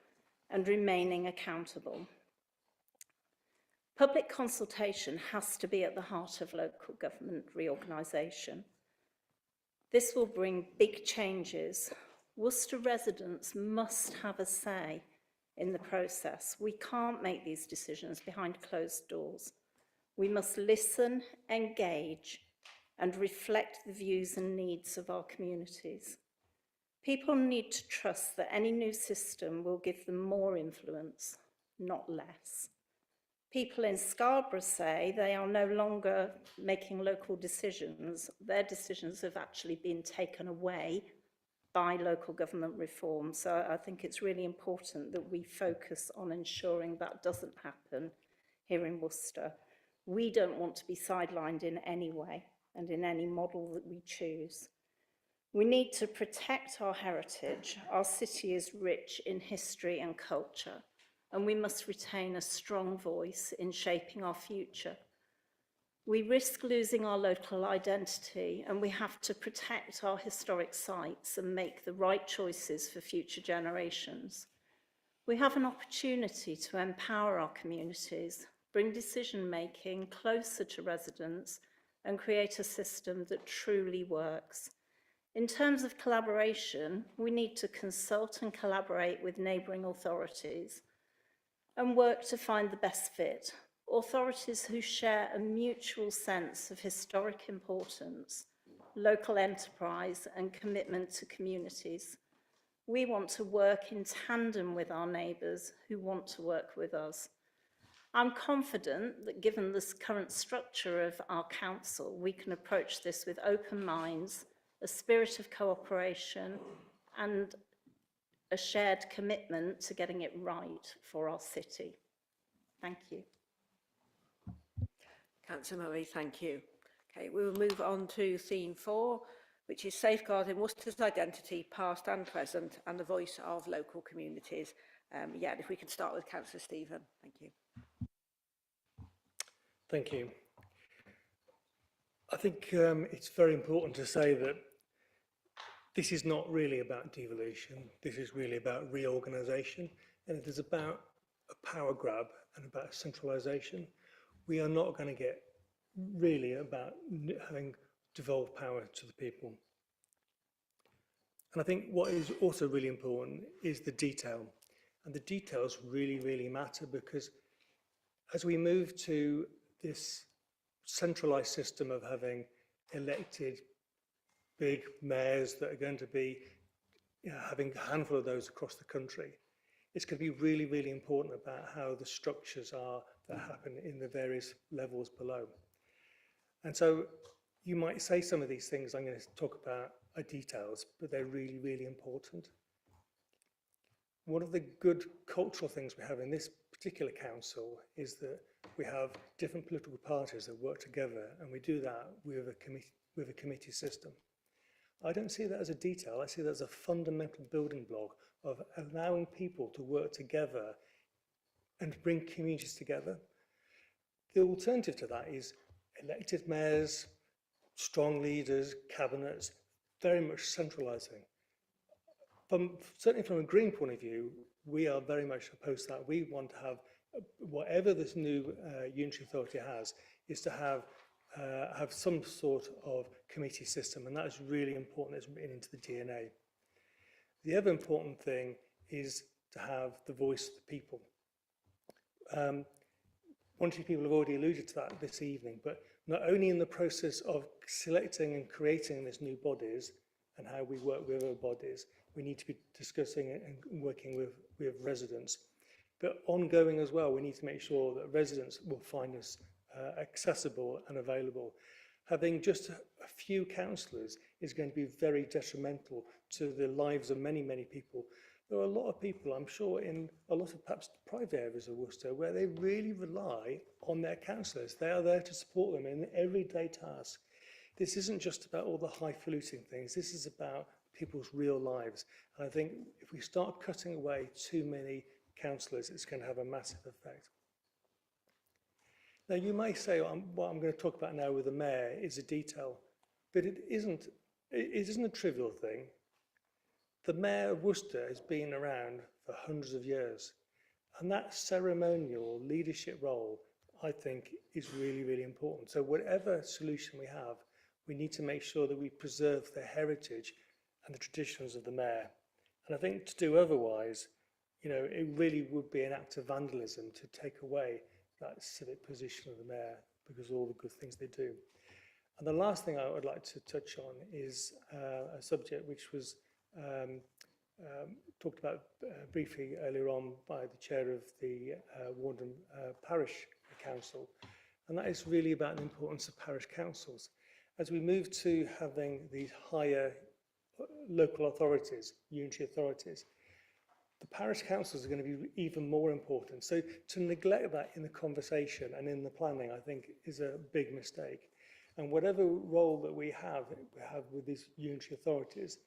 and remaining accountable. Public consultation has to be at the heart of local government reorganisation. This will bring big changes. Worcester residents must have a say in the process. We can't make these decisions behind closed doors. We must listen, engage, and reflect the views and needs of our communities. People need to trust that any new system will give them more influence, not less. People in Scarborough say they are no longer making local decisions. Their decisions have actually been taken away by local government reform. So I think it's really important that we focus on ensuring that doesn't happen here in Worcester. We don't want to be sidelined in any way and in any model that we choose. We need to protect our heritage. Our city is rich in history and culture, and we must retain a strong voice in shaping our future. We risk losing our local identity, and we have to protect our historic sites and make the right choices for future generations. We have an opportunity to empower our communities, bring decision-making closer to residents, and create a system that truly works. In terms of collaboration, we need to consult and collaborate with neighbouring authorities and work to find the best fit. Authorities who share a mutual sense of historic importance, local enterprise and commitment to communities. We want to work in tandem with our neighbours who want to work with us. I'm confident that given this current structure of our council, we can approach this with open minds, a spirit of cooperation and a shared commitment to getting it right for our city. Thank you. Councillor Murray, thank you. Okay, we will move on to theme 4, which is safeguarding Worcester's identity, past and present, and the voice of local communities. If we can start with Councillor Stephen. Thank you. Thank you. I think it's very important to say that this is not really about devolution. This is really about reorganisation, and it is about a power grab and about centralisation. We are not going to get really about having devolved power to the people. And I think what is also really important is the detail. And the details really, really matter, because as we move to this centralised system of having elected big mayors that are going to be having a handful of those across the country, it's going to be really, really important about how the structures are that happen in the various levels below. And so you might say some of these things I'm going to talk about are details, but they're really, really important. One of the good cultural things we have in this particular council is that we have different political parties that work together, and we do that with a committee system. I don't see that as a detail. I see that as a fundamental building block of allowing people to work together and bring communities together. The alternative to that is elected mayors, strong leaders, cabinets, very much centralising. Certainly from a Green point of view, we are very much opposed to that. We want to have, whatever this new unitary authority has, is to have some sort of committee system, and that is really important. It's written into the DNA. The other important thing is to have the voice of the people. One or two people have already alluded to that this evening, but not only in the process of selecting and creating these new bodies and how we work with other bodies, we need to be discussing and working with residents, but ongoing as well. We need to make sure that residents will find us accessible and available. Having just a few councillors is going to be very detrimental to the lives of many, many people. There are a lot of people, I'm sure, in a lot of perhaps private areas of Worcester where they really rely on their councillors. They are there to support them in everyday tasks. This isn't just about all the highfalutin things. This is about people's real lives. And I think if we start cutting away too many councillors, it's going to have a massive effect. Now, you may say, what I'm going to talk about now with the mayor is a detail, but it isn't a trivial thing. The mayor of Worcester has been around for hundreds of years, and that ceremonial leadership role, I think, is really, really important. So whatever solution we have, we need to make sure that we preserve the heritage and the traditions of the mayor. And I think to do otherwise, you know, it really would be an act of vandalism to take away that civic position of the mayor because of all the good things they do. And the last thing I would like to touch on is a subject which was talked about briefly earlier on by the chair of the Warden Parish Council, and that is really about the importance of parish councils. As we move to having these higher local authorities, unitary authorities, the parish councils are going to be even more important. So to neglect that in the conversation and in the planning, I think, is a big mistake. And whatever role that we have with these unitary authorities,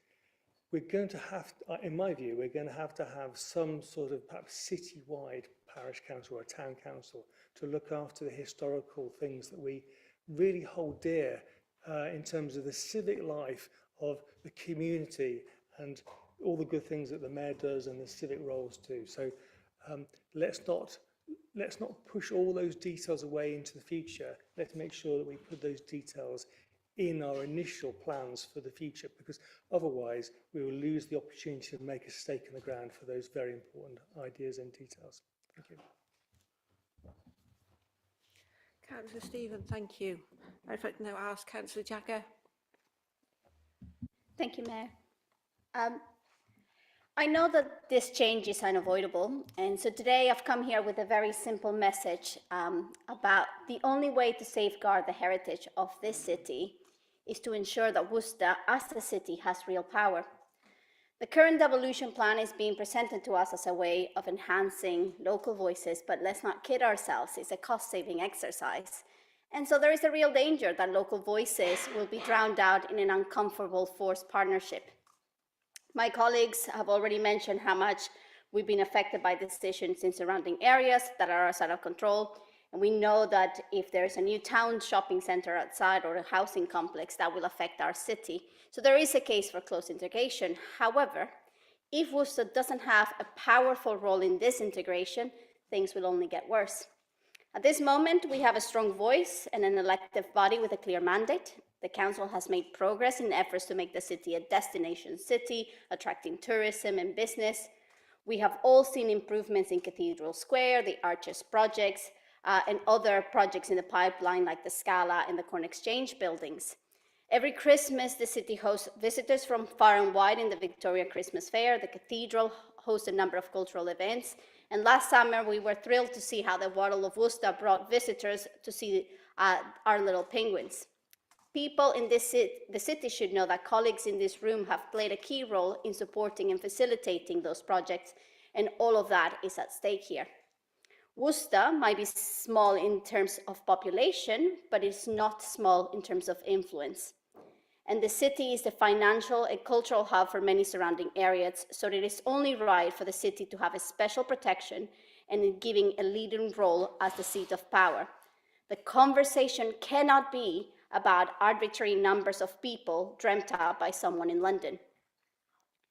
we're going to have, in my view, we're going to have some sort of perhaps city-wide parish council or a town council to look after the historical things that we really hold dear in terms of the civic life of the community and all the good things that the mayor does and the civic roles too. So let's not push all those details away into the future. Let's make sure that we put those details in our initial plans for the future, because otherwise we will lose the opportunity to make a stake in the ground for those very important ideas and details. Thank you. Councillor Stephen, thank you. I'd like to now ask Councillor Jagger. Thank you, Mayor. I know that this change is unavoidable, and so today I've come here with a very simple message about the only way to safeguard the heritage of this city is to ensure that Worcester as a city has real power. The current devolution plan is being presented to us as a way of enhancing local voices, but let's not kid ourselves, it's a cost-saving exercise. And so there is a real danger that local voices will be drowned out in an uncomfortable forced partnership. My colleagues have already mentioned how much we've been affected by decisions in surrounding areas that are outside of control. And we know that if there's a new town shopping center outside or a housing complex, that will affect our city. So there is a case for close integration. However, if Worcester doesn't have a powerful role in this integration, things will only get worse. At this moment, we have a strong voice and an elective body with a clear mandate. The council has made progress in efforts to make the city a destination city, attracting tourism and business. We have all seen improvements in Cathedral Square, the Arches projects, and other projects in the pipeline like the Scala and the Corn Exchange buildings. Every Christmas, the city hosts visitors from far and wide in the Victoria Christmas Fair. The cathedral hosts a number of cultural events. And last summer, we were thrilled to see how the Wattle of Worcester brought visitors to see our little penguins. People in the city should know that colleagues in this room have played a key role in supporting and facilitating those projects, and all of that is at stake here. Worcester might be small in terms of population, but it's not small in terms of influence. And the city is the financial and cultural hub for many surrounding areas, so it is only right for the city to have a special protection and in giving a leading role as the seat of power. The conversation cannot be about arbitrary numbers of people dreamt up by someone in London.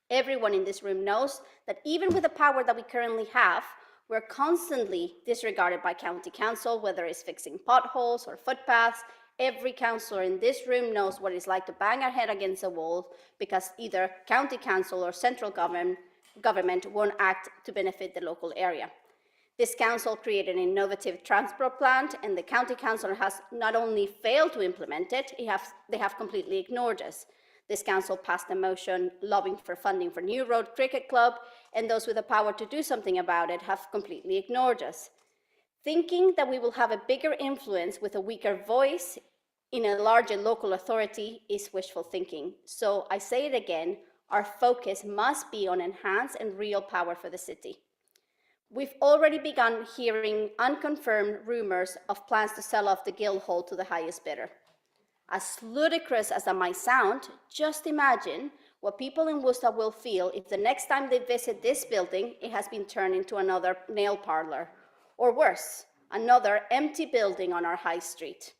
Everyone in this room knows that even with the power that we currently have, we're constantly disregarded by county council, whether it's fixing potholes or footpaths. Every councillor in this room knows what it's like to bang our head against a wall because either county council or central government won't act to benefit the local area. This council created an innovative transport plan, and the county council has not only failed to implement it, they have completely ignored us. This council passed a motion lobbying for funding for New Road Cricket Club, and those with the power to do something about it have completely ignored us. Thinking that we will have a bigger influence with a weaker voice in a larger local authority is wishful thinking. So I say it again, our focus must be on enhanced and real power for the city. We've already begun hearing unconfirmed rumors of plans to sell off the Guildhall to the highest bidder. As ludicrous as that might sound, just imagine what people in Worcester will feel if the next time they visit this building, it has been turned into another nail parlor, or worse, another empty building on our high street.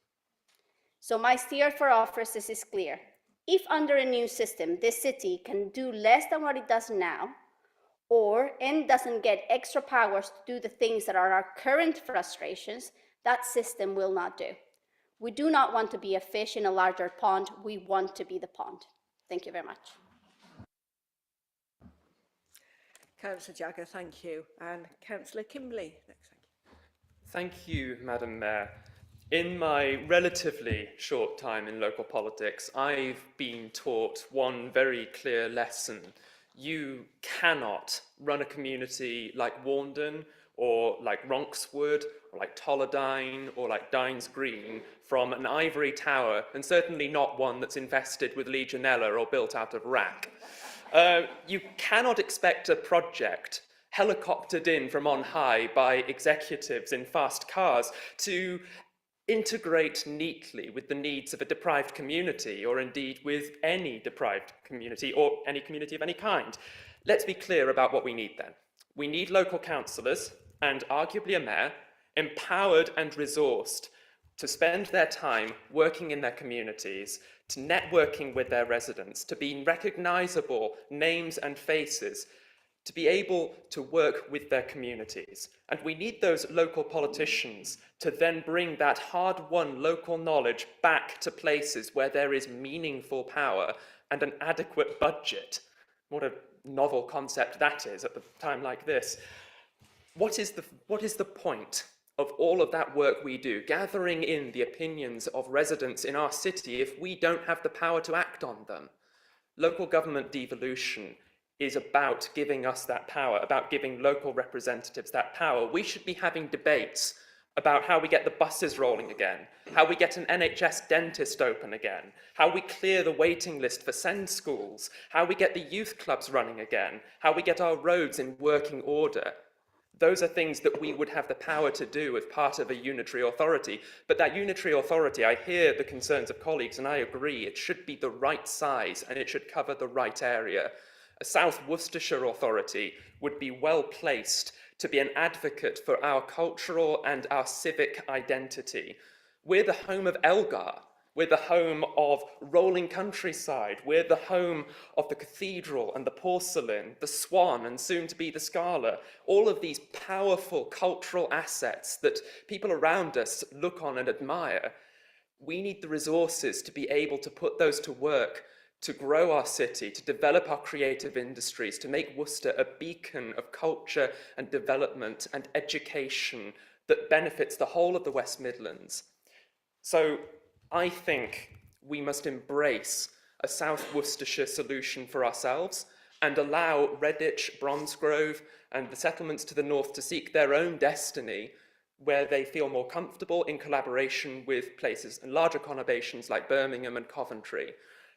So my steer for office is clear. If under a new system, this city can do less than what it does now, and doesn't get extra powers to do the things that are our current frustrations, that system will not do. We do not want to be a fish in a larger pond. We want to be the pond. Thank you very much. Councillor Jagger, thank you. And Councillor Kimberley, next. Thank you, Madam Mayor. In my relatively short time in local politics, I've been taught one very clear lesson. You cannot run a community like Warndon, or like Ronkswood, or like Tolladine, or like Dines Green from an ivory tower, and certainly not one that's infested with Legionella or built out of wrack. You cannot expect a project helicoptered in from on high by executives in fast cars to integrate neatly with the needs of a deprived community, or indeed with any deprived community, or any community of any kind. Let's be clear about what we need then. We need local councillors, and arguably a mayor, empowered and resourced to spend their time working in their communities, to networking with their residents, to be recognisable names and faces, to be able to work with their communities. And we need those local politicians to then bring that hard-won local knowledge back to places where there is meaningful power and an adequate budget. What a novel concept that is at a time like this. What is the point of all of that work we do, gathering in the opinions of residents in our city, if we don't have the power to act on them? Local government devolution is about giving us that power, about giving local representatives that power. We should be having debates about how we get the buses rolling again, how we get an NHS dentist open again, how we clear the waiting list for SEND schools, how we get the youth clubs running again, how we get our roads in working order. Those are things that we would have the power to do as part of a unitary authority. But that unitary authority, I hear the concerns of colleagues, and I agree, it should be the right size and it should cover the right area. A South Worcestershire authority would be well placed to be an advocate for our cultural and our civic identity. We're the home of Elgar. We're the home of rolling countryside. We're the home of the cathedral and the porcelain, the swan, and soon to be the Scala. All of these powerful cultural assets that people around us look on and admire. We need the resources to be able to put those to work, to grow our city, to develop our creative industries, to make Worcester a beacon of culture and development and education that benefits the whole of the West Midlands. So I think we must embrace a South Worcestershire solution for ourselves and allow Redditch, Bromsgrove and the settlements to the north to seek their own destiny where they feel more comfortable in collaboration with places and larger conurbations like Birmingham and Coventry.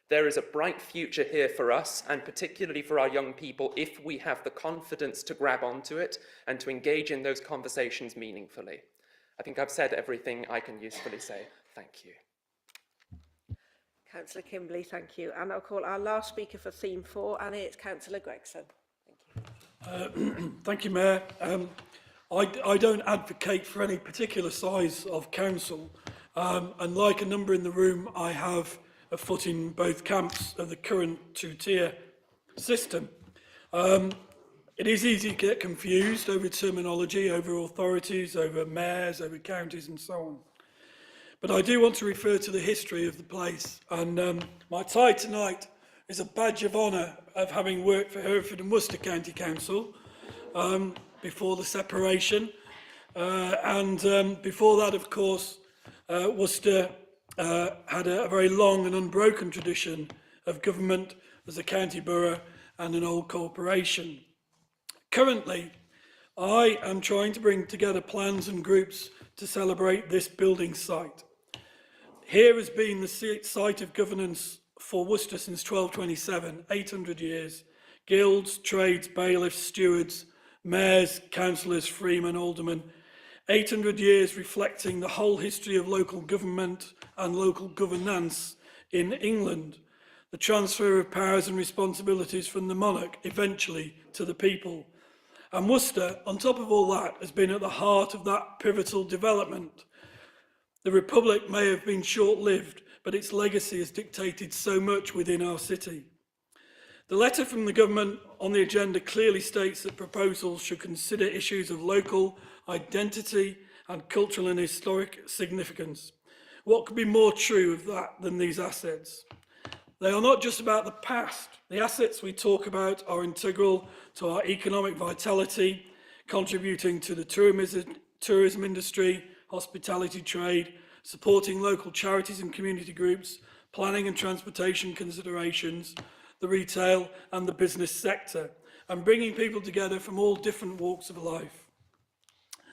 There is a bright future here for us, and particularly for our young people, if we have the confidence to grab onto it and to engage in those conversations meaningfully. I think I've said everything I can usefully say. Thank you. Councillor Kimberley, thank you. And I'll call our last speaker for theme 4, and it's Councillor Gregson. Thank you. Thank you, Mayor. I don't advocate for any particular size of council, and like a number in the room, I have a foot in both camps of the current two-tier system. It is easy to get confused over terminology, over authorities, over mayors, over counties and so on. But I do want to refer to the history of the place, and my tie tonight is a badge of honour of having worked for Hereford and Worcester County Council before the separation, and before that, of course, Worcester had a very long and unbroken tradition of government as a county borough and an old corporation. Currently, I am trying to bring together plans and groups to celebrate this building site. Here has been the site of governance for Worcester since 1227, 800 years. Guilds, trades, bailiffs, stewards, mayors, councillors, freemen, aldermen, 800 years reflecting the whole history of local government and local governance in England, the transfer of powers and responsibilities from the monarch eventually to the people. And Worcester, on top of all that, has been at the heart of that pivotal development. The Republic may have been short-lived, but its legacy has dictated so much within our city. The letter from the government on the agenda clearly states that proposals should consider issues of local identity and cultural and historic significance. What could be more true of that than these assets? They are not just about the past. The assets we talk about are integral to our economic vitality, contributing to the tourism industry, hospitality trade, supporting local charities and community groups, planning and transportation considerations, the retail and the business sector, and bringing people together from all different walks of life.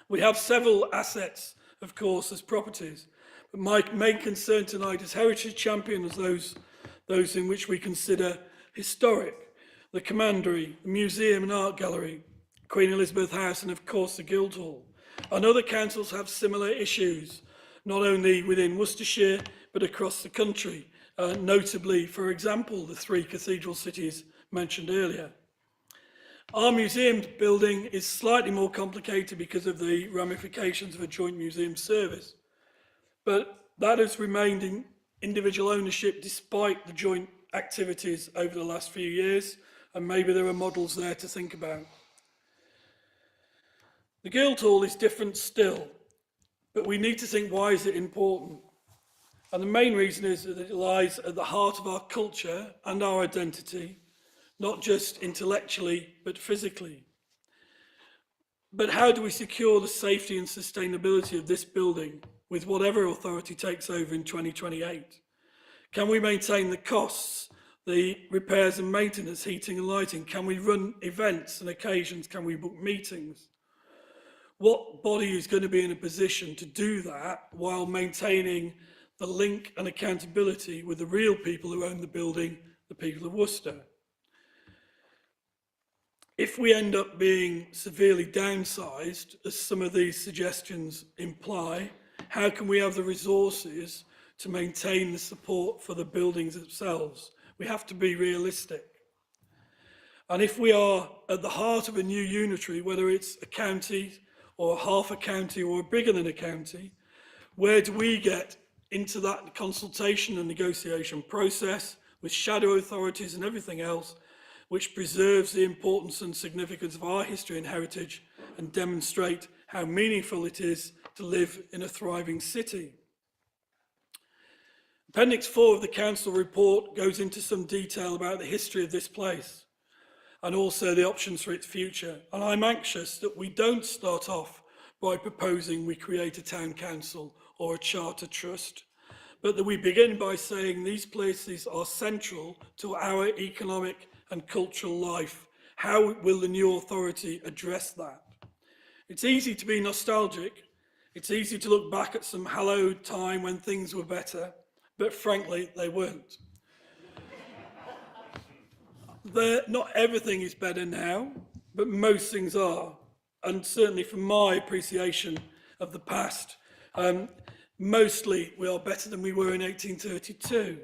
We have several assets, of course, as properties, but my main concern tonight as heritage champion is those in which we consider historic: the Commandery, the Museum and Art Gallery, Queen Elizabeth House, and of course the Guildhall. And other councils have similar issues, not only within Worcestershire, but across the country, notably, for example, the 3 cathedral cities mentioned earlier. Our museum building is slightly more complicated because of the ramifications of a joint museum service, but that has remained in individual ownership despite the joint activities over the last few years, and maybe there are models there to think about. The Guildhall is different still, but we need to think, why is it important? And the main reason is that it lies at the heart of our culture and our identity, not just intellectually, but physically. But how do we secure the safety and sustainability of this building with whatever authority takes over in 2028? Can we maintain the costs, the repairs and maintenance, heating and lighting? Can we run events and occasions? Can we book meetings? What body is going to be in a position to do that while maintaining the link and accountability with the real people who own the building, the people of Worcester? If we end up being severely downsized, as some of these suggestions imply, how can we have the resources to maintain the support for the buildings themselves? We have to be realistic. And if we are at the heart of a new unitary, whether it's a county or half a county or bigger than a county, where do we get into that consultation and negotiation process with shadow authorities and everything else, which preserves the importance and significance of our history and heritage and demonstrate how meaningful it is to live in a thriving city? Appendix 4 of the Council report goes into some detail about the history of this place and also the options for its future. And I'm anxious that we don't start off by proposing we create a town council or a charter trust, but that we begin by saying these places are central to our economic and cultural life. How will the new authority address that? It's easy to be nostalgic. It's easy to look back at some hallowed time when things were better, but frankly, they weren't. Not everything is better now, but most things are. And certainly from my appreciation of the past, mostly we are better than we were in 1832.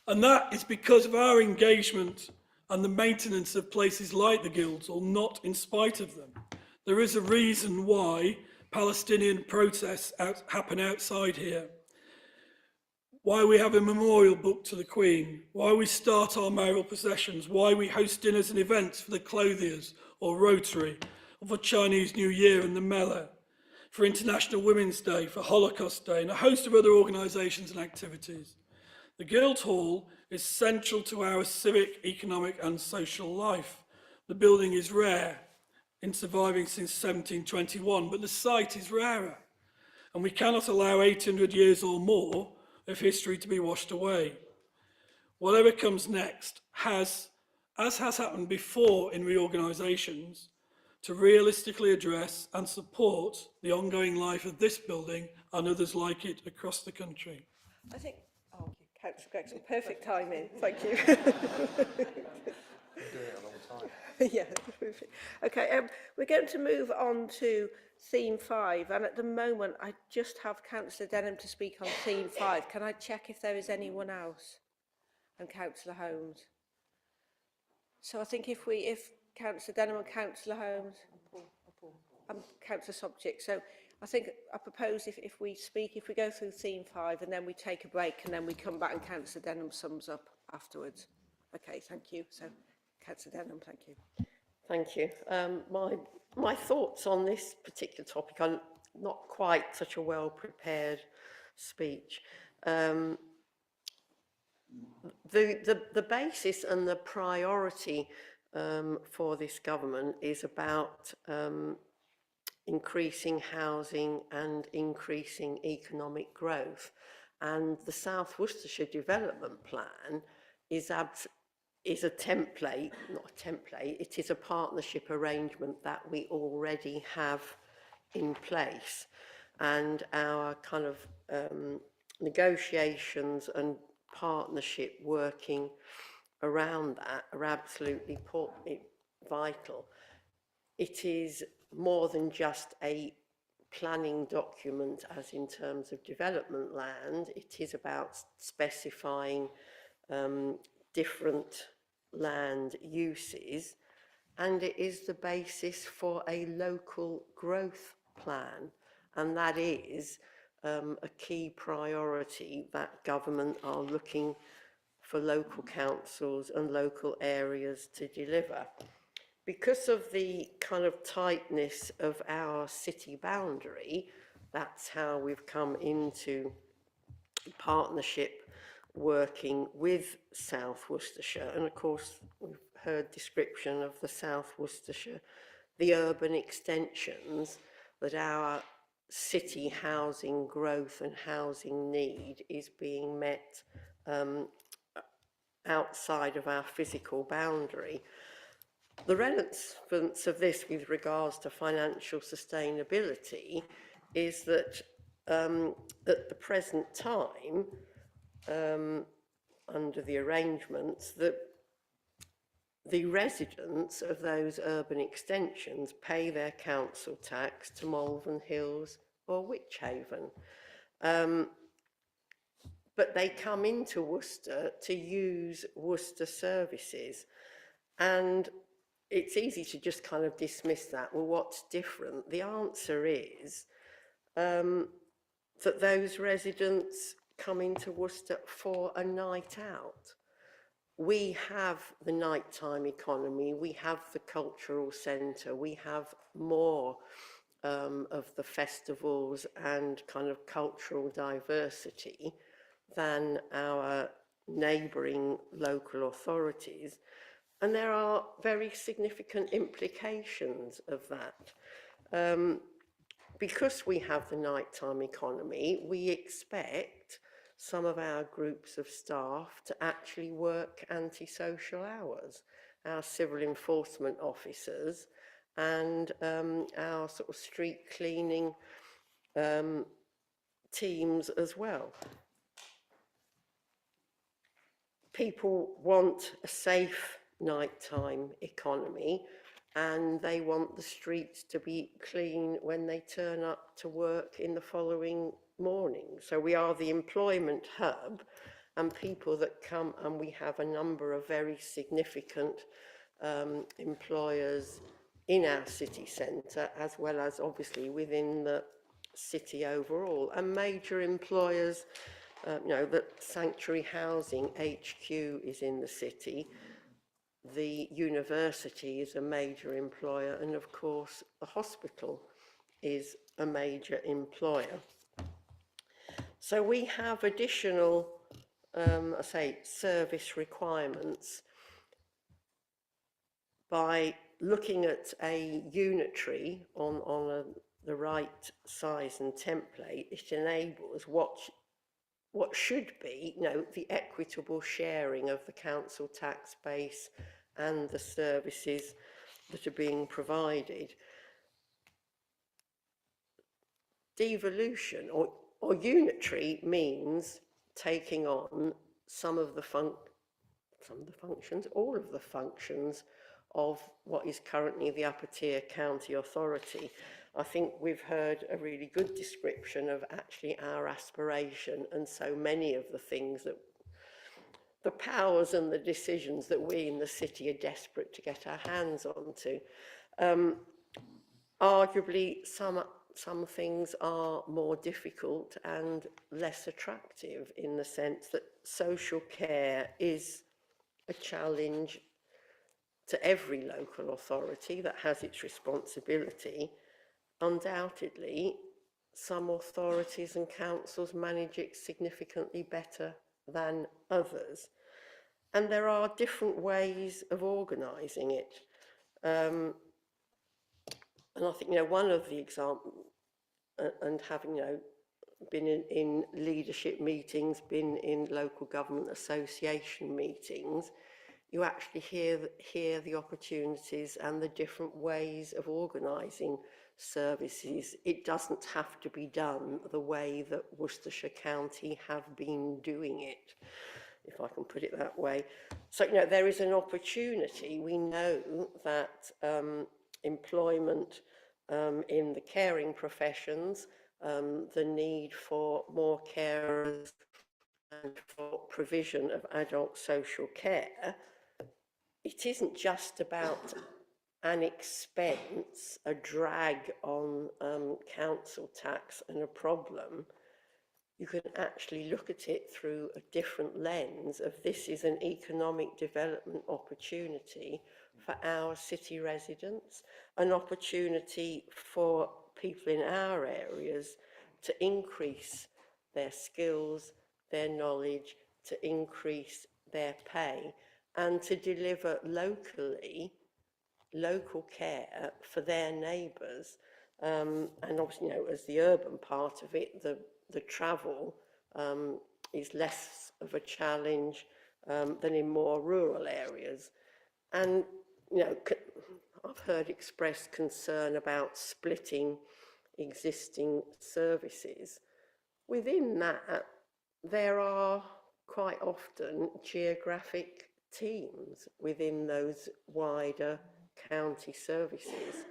And that is because of our engagement and the maintenance of places like the Guildhall, not in spite of them. There is a reason why Palestinian protests happen outside here, why we have a memorial book to the Queen, why we start our mayoral processions, why we host dinners and events for the clothiers or Rotary, or for Chinese New Year and the Mela, for International Women's Day, for Holocaust Day, and a host of other organisations and activities. The Guildhall is central to our civic, economic and social life. The building is rare in surviving since 1721, but the site is rarer. And we cannot allow 800 years or more of history to be washed away. Whatever comes next has, as has happened before in reorganisations, to realistically address and support the ongoing life of this building and others like it across the country. I think, oh, Councillor Gregson, perfect timing, thank you. Yeah, okay, we're going to move on to theme 5, and at the moment I just have Councillor Denham to speak on theme 5. Can I check if there is anyone else? And Councillor Holmes. So I think if Councillor Denham and Councillor Holmes and Councillor Sobchik, so I think I propose if we go through theme 5 and then we take a break and then we come back and Councillor Denham sums up afterwards. Okay, thank you. So Councillor Denham, thank you. Thank you. My thoughts on this particular topic not quite such a well-prepared speech. The basis and the priority for this government is about increasing housing and increasing economic growth. And the South Worcestershire Development Plan is a template, not a template, it is a partnership arrangement that we already have in place. And our kind of negotiations and partnership working around that are absolutely vital. It is more than just a planning document as in terms of development land. It is about specifying different land uses, and it is the basis for a local growth plan, and that is a key priority that government are looking for local councils and local areas to deliver. Because of the kind of tightness of our city boundary, that's how we've come into partnership working with South Worcestershire. And of course, we've heard description of the South Worcestershire, the urban extensions, that our city housing growth and housing need is being met outside of our physical boundary. The relevance of this with regards to financial sustainability is that at the present time, under the arrangements, that the residents of those urban extensions pay their council tax to Malvern Hills or Wychavon. But they come into Worcester to use Worcester services. And it's easy to just kind of dismiss that. Well, what's different? The answer is that those residents come into Worcester for a night out. We have the nighttime economy, we have the cultural centre, we have more of the festivals and kind of cultural diversity than our neighbouring local authorities. And there are very significant implications of that. Because we have the nighttime economy, we expect some of our groups of staff to actually work antisocial hours, our civil enforcement officers and our sort of street cleaning teams as well. People want a safe nighttime economy, and they want the streets to be clean when they turn up to work in the following morning. So we are the employment hub, and people that come, and we have a number of very significant employers in our city centre, as well as obviously within the city overall, and major employers. You know, that Sanctuary Housing HQ is in the city, the university is a major employer, and of course the hospital is a major employer. So we have additional, I say, service requirements by looking at a unitary on the right size and template. It enables what should be, you know, the equitable sharing of the council tax base and the services that are being provided. Devolution or unitary means taking on some of the functions, all of the functions of what is currently the Upper Tier County Authority. I think we've heard a really good description of actually our aspiration and so many of the things that the powers and the decisions that we in the city are desperate to get our hands onto. Arguably, some things are more difficult and less attractive in the sense that social care is a challenge to every local authority that has its responsibility. Undoubtedly, some authorities and councils manage it significantly better than others. And there are different ways of organising it. And I think, one of the examples, and having, been in leadership meetings, been in local government association meetings, you actually hear the opportunities and the different ways of organising services. It doesn't have to be done the way that Worcestershire County have been doing it, if I can put it that way. So, there is an opportunity. We know that employment in the caring professions, the need for more carers and for provision of adult social care, it isn't just about an expense, a drag on council tax and a problem. You can actually look at it through a different lens of this is an economic development opportunity for our city residents, an opportunity for people in our areas to increase their skills, their knowledge, to increase their pay, and to deliver local care for their neighbours. And obviously, as the urban part of it, the travel is less of a challenge than in more rural areas. And, I've heard expressed concern about splitting existing services. Within that, there are quite often geographic teams within those wider county services.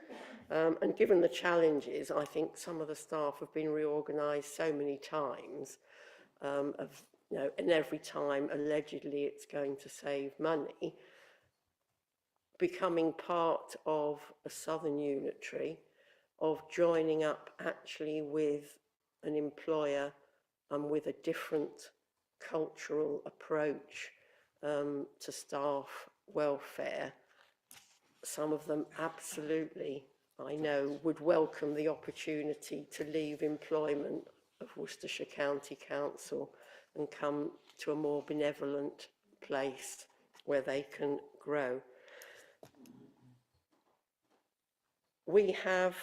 And given the challenges, I think some of the staff have been reorganised so many times, and every time allegedly it's going to save money. Becoming part of a southern unitary, of joining up actually with an employer and with a different cultural approach to staff welfare. Some of them absolutely, I know, would welcome the opportunity to leave employment of Worcestershire County Council and come to a more benevolent place where they can grow. We have,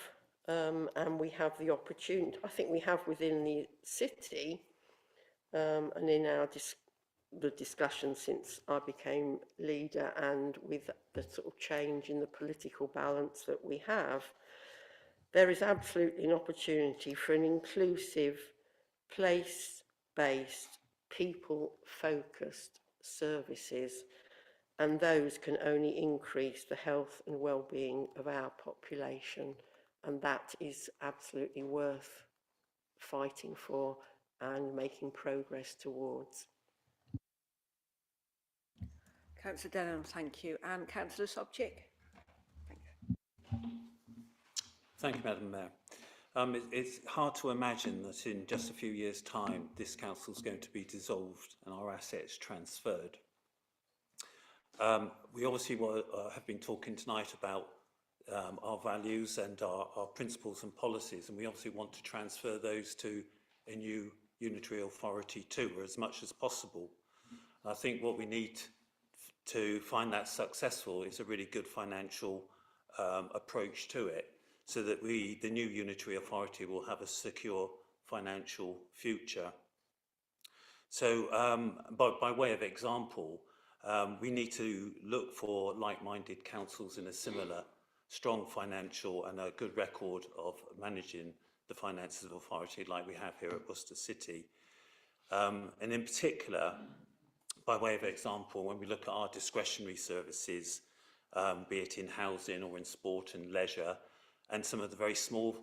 and we have the opportunity, I think we have within the city, and in our the discussion since I became leader and with the sort of change in the political balance that we have, there is absolutely an opportunity for an inclusive, place-based, people-focused services, and those can only increase the health and well-being of our population, and that is absolutely worth fighting for and making progress towards. Councillor Denham, thank you. And Councillor Sobchik. Thank you, Madam Mayor. It's hard to imagine that in just a few years' time, this council is going to be dissolved and our assets transferred. We obviously have been talking tonight about our values and our principles and policies, and we obviously want to transfer those to a new unitary authority too, or as much as possible. I think what we need to find that successful is a really good financial approach to it, so that the new unitary authority will have a secure financial future. So by way of example, we need to look for like-minded councils in a similar strong financial and a good record of managing the finances of authority like we have here at Worcester City. And in particular, by way of example, when we look at our discretionary services, be it in housing or in sport and leisure, and some of the very small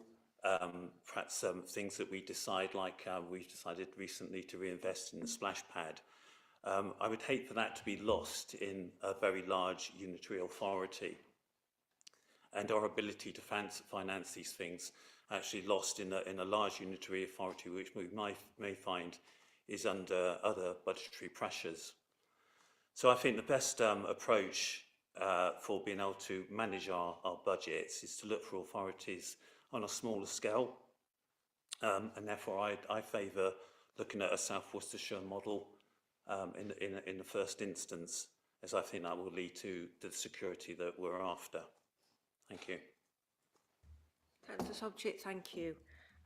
perhaps things that we decide, like we've decided recently to reinvest in the splash pad, I would hate for that to be lost in a very large unitary authority, and our ability to finance these things actually lost in a large unitary authority, which we may find is under other budgetary pressures. So I think the best approach for being able to manage our budgets is to look for authorities on a smaller scale, and therefore I favour looking at a South Worcestershire model in the first instance, as I think that will lead to the security that we're after. Thank you. Councillor Sobchik, thank you.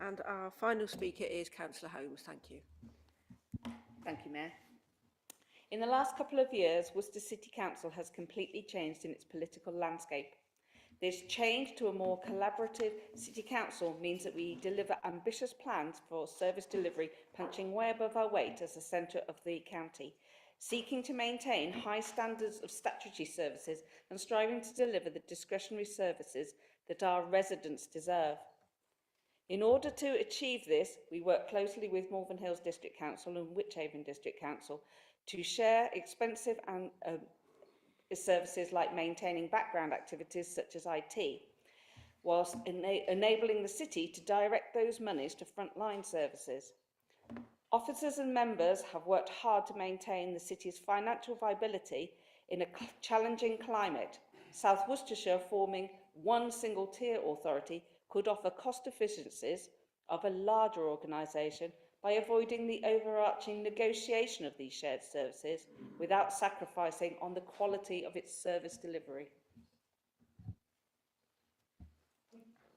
And our final speaker is Councillor Holmes. Thank you. Thank you, Mayor. In the last couple of years, Worcester City Council has completely changed in its political landscape. This change to a more collaborative City Council means that we deliver ambitious plans for service delivery, punching way above our weight as the centre of the county, seeking to maintain high standards of statutory services and striving to deliver the discretionary services that our residents deserve. In order to achieve this, we work closely with Malvern Hills District Council and Wychavon District Council to share expensive and services like maintaining background activities such as IT, whilst enabling the city to direct those monies to frontline services. Officers and members have worked hard to maintain the city's financial viability in a challenging climate. South Worcestershire, forming one single tier authority, could offer cost efficiencies of a larger organisation by avoiding the overarching negotiation of these shared services without sacrificing on the quality of its service delivery.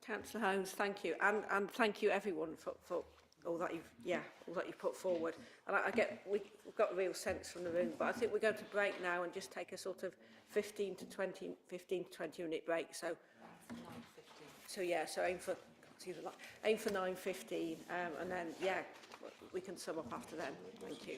Councillor Holmes, thank you, and thank you everyone for all that you've put forward. And I get we've got a real sense from the room, but I think we're going to break now and just take a sort of 15 to 20 minute break. So aim for 9:15, and then we can sum up after then. Thank you.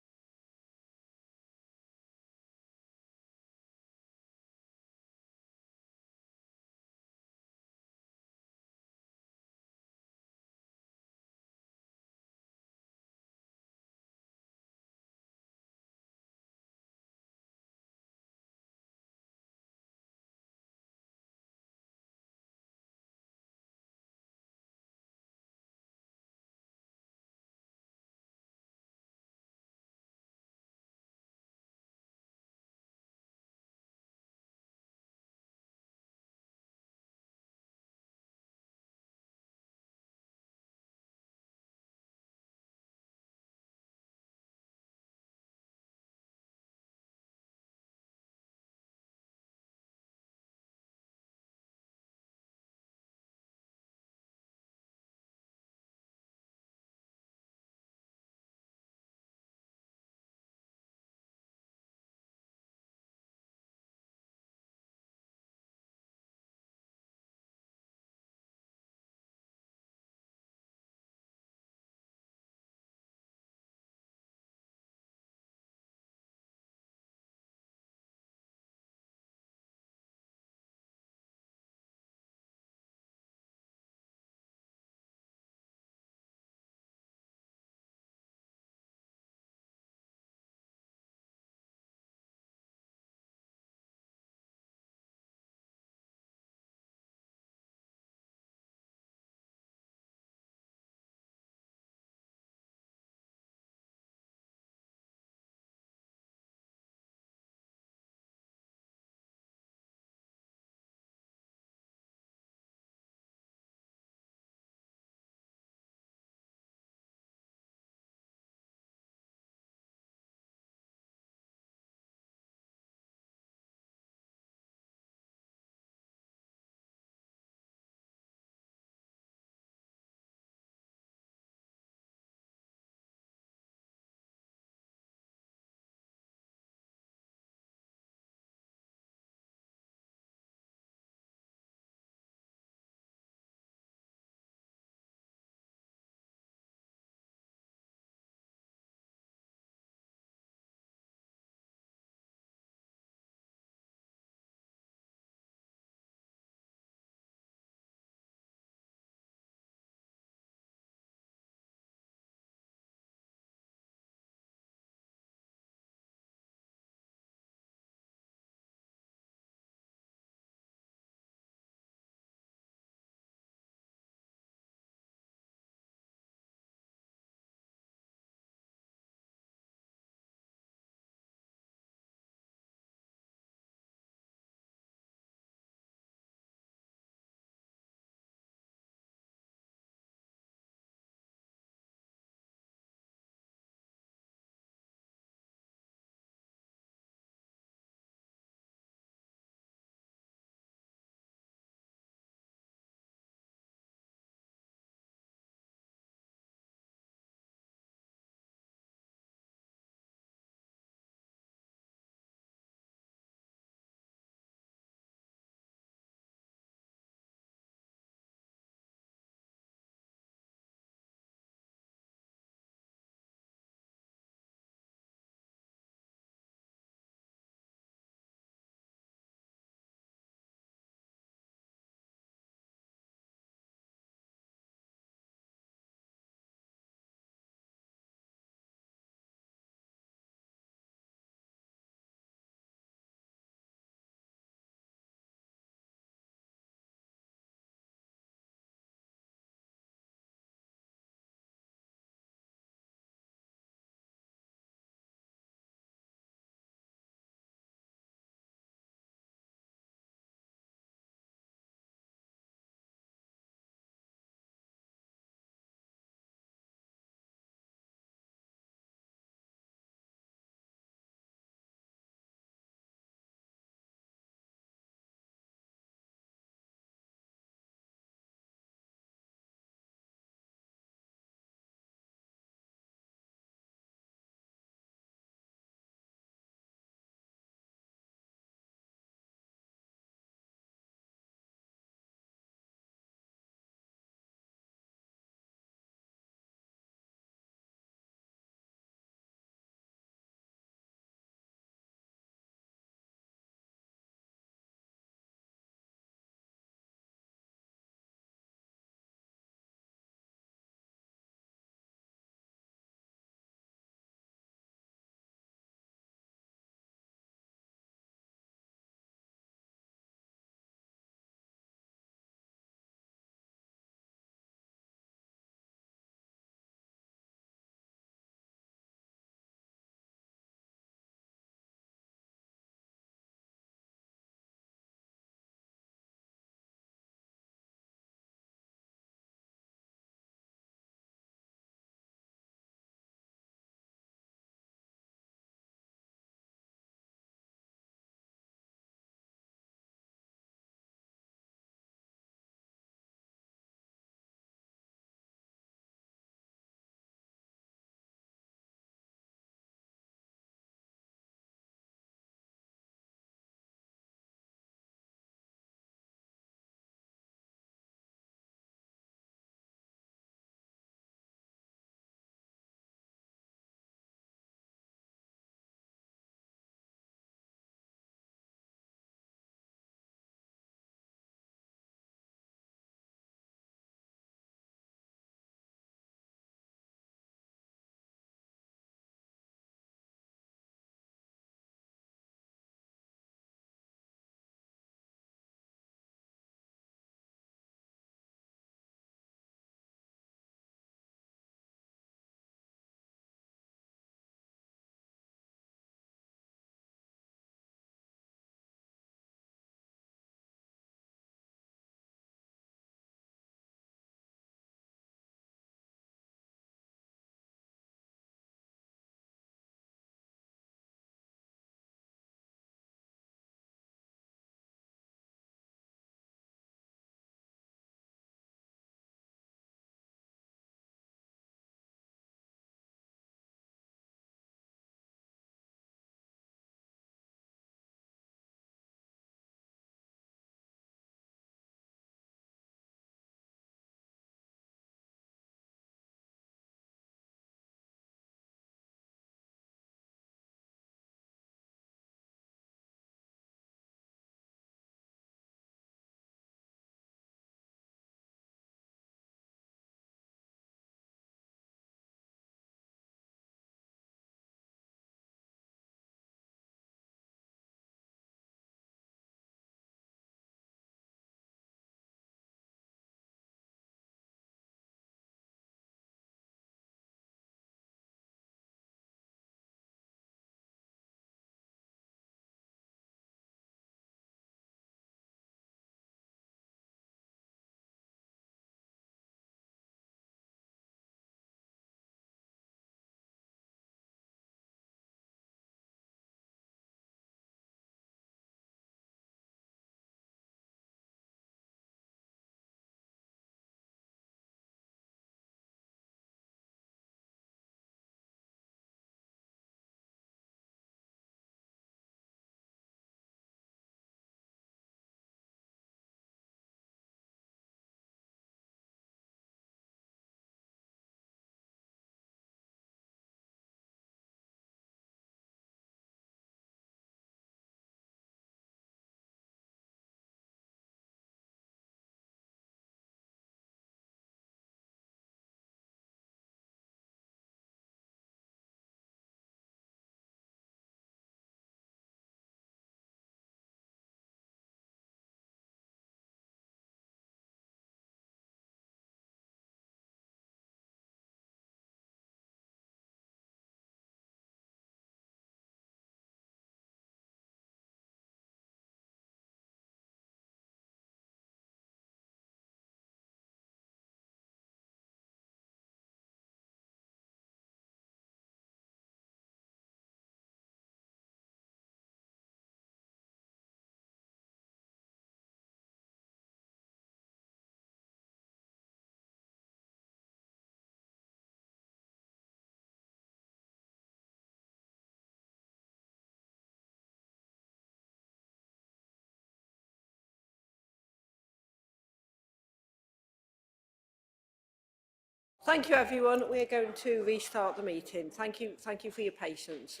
Thank you, everyone. We're going to restart the meeting. Thank you for your patience.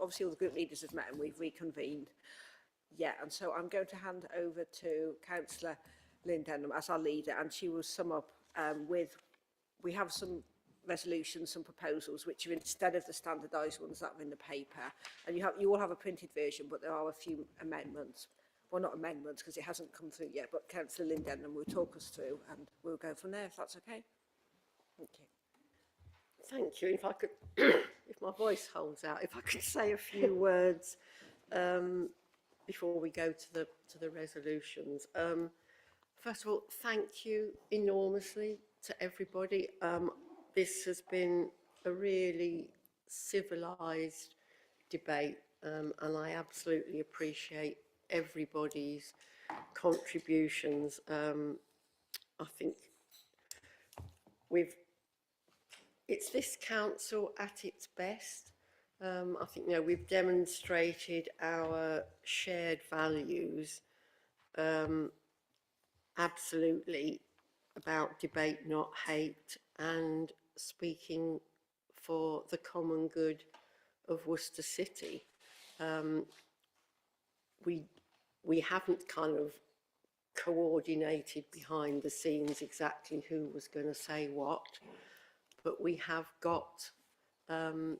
Obviously, all the group leaders have met and we've reconvened. Yeah, and so I'm going to hand over to Councillor Lynn Denham as our leader, and she will sum up we have some resolutions, some proposals, which are instead of the standardised ones that are in the paper. And you all have a printed version, but there are a few amendments. Well, not amendments, because it hasn't come through yet, but Councillor Lynn Denham will talk us through, and we'll go from there, if that's okay. Thank you. Thank you. If I could, if my voice holds out, if I could say a few words before we go to the resolutions. First of all, thank you enormously to everybody. This has been a really civilised debate, and I absolutely appreciate everybody's contributions. I think it's this council at its best. I think, we've demonstrated our shared values, absolutely, about debate, not hate, and speaking for the common good of Worcester City. We haven't kind of coordinated behind the scenes exactly who was going to say what, but we have got a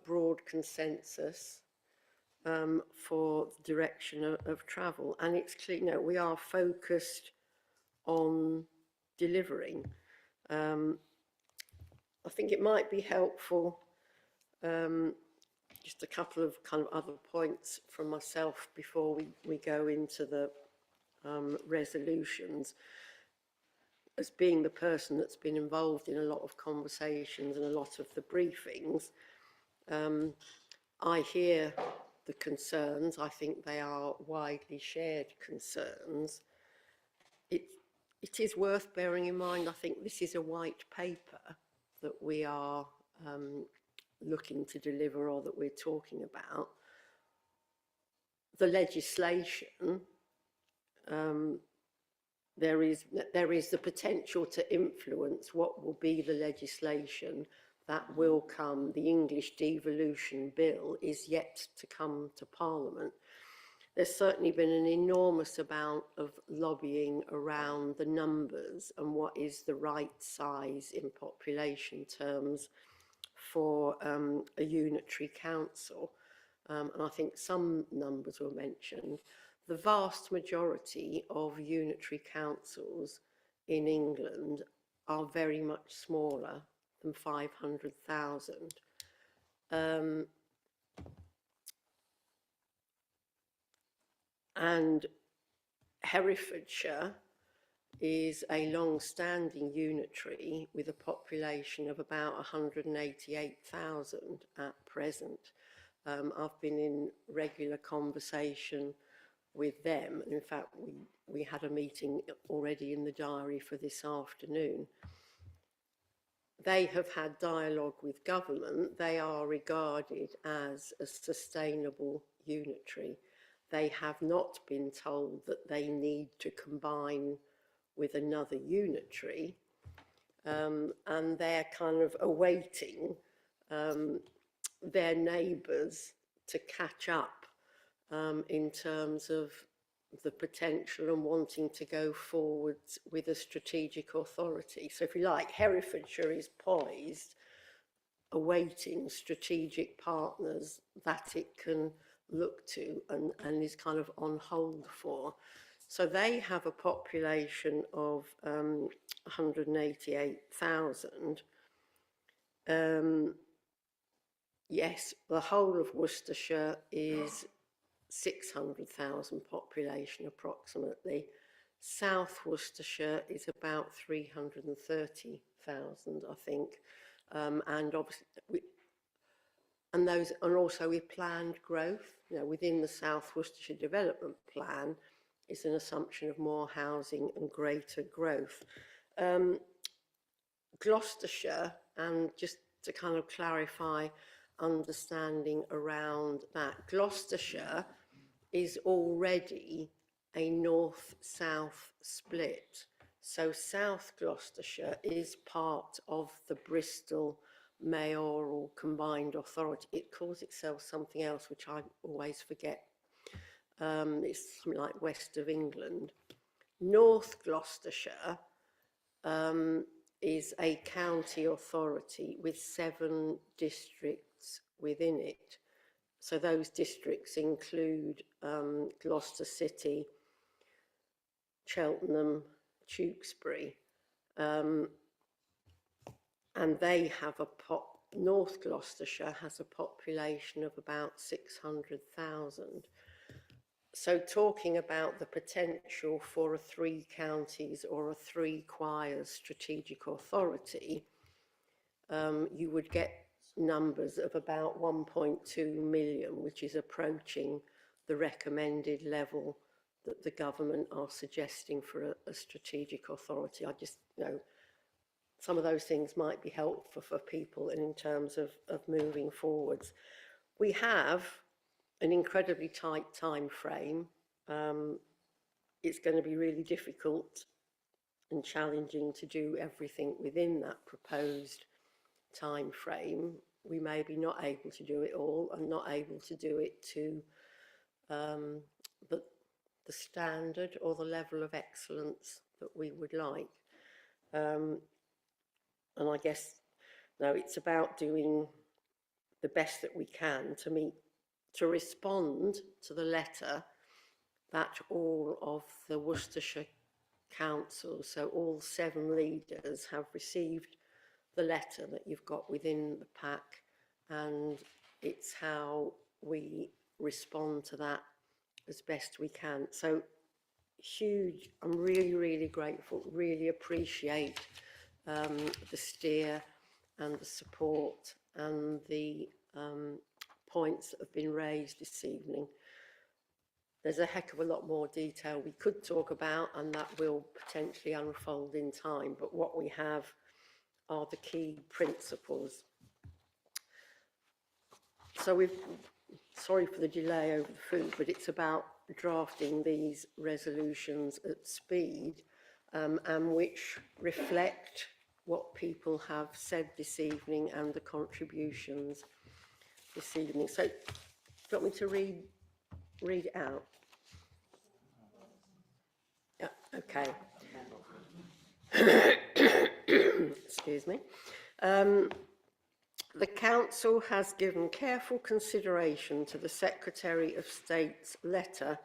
broad consensus for the direction of travel, and it's clear, we are focused on delivering. I think it might be helpful, just a couple of kind of other points from myself before we go into the resolutions. As being the person that's been involved in a lot of conversations and a lot of the briefings, I hear the concerns. I think they are widely shared concerns. It is worth bearing in mind, I think this is a white paper that we are looking to deliver, or that we're talking about. The legislation, there is the potential to influence what will be the legislation that will come. The English Devolution Bill is yet to come to Parliament. There's certainly been an enormous amount of lobbying around the numbers and what is the right size in population terms for a unitary council. And I think some numbers were mentioned. The vast majority of unitary councils in England are very much smaller than 500,000. And Herefordshire is a long-standing unitary with a population of about 188,000 at present. I've been in regular conversation with them, and in fact we had a meeting already in the diary for this afternoon. They have had dialogue with government. They are regarded as a sustainable unitary. They have not been told that they need to combine with another unitary, and they're kind of awaiting their neighbours to catch up in terms of the potential and wanting to go forward with a strategic authority. So if you like, Herefordshire is poised, awaiting strategic partners that it can look to and is kind of on hold for. So they have a population of 188,000. Yes, the whole of Worcestershire is 600,000 population approximately. South Worcestershire is about 330,000, I think. And obviously, and also with planned growth, within the South Worcestershire Development Plan is an assumption of more housing and greater growth. Gloucestershire, and just to kind of clarify understanding around that, Gloucestershire is already a north-south split. So South Gloucestershire is part of the Bristol Mayoral Combined Authority. It calls itself something else, which I always forget. It's something like West of England. North Gloucestershire is a county authority with 7 districts within it. So those districts include Gloucester City, Cheltenham, Tewkesbury, and they have North Gloucestershire has a population of about 600,000. So talking about the potential for a 3 counties or a 3 choirs strategic authority, you would get numbers of about 1.2 million, which is approaching the recommended level that the government are suggesting for a strategic authority. I just, you know, some of those things might be helpful for people in terms of moving forwards. We have an incredibly tight time frame. It's going to be really difficult and challenging to do everything within that proposed time frame. We may be not able to do it all and not able to do it to the standard or the level of excellence that we would like. And I guess, no, it's about doing the best that we can to respond to the letter that all of the Worcestershire councils, so all 7 leaders, have received the letter that you've got within the pack, and it's how we respond to that as best we can. So huge, I'm really, really grateful, really appreciate the steer and the support and the points that have been raised this evening. There's a heck of a lot more detail we could talk about, and that will potentially unfold in time, but what we have are the key principles. So sorry for the delay over the food, but it's about drafting these resolutions at speed and which reflect what people have said this evening and the contributions this evening. So do you want me to read it out? Yeah, okay. Excuse me. The Council has given careful consideration to the Secretary of State's letter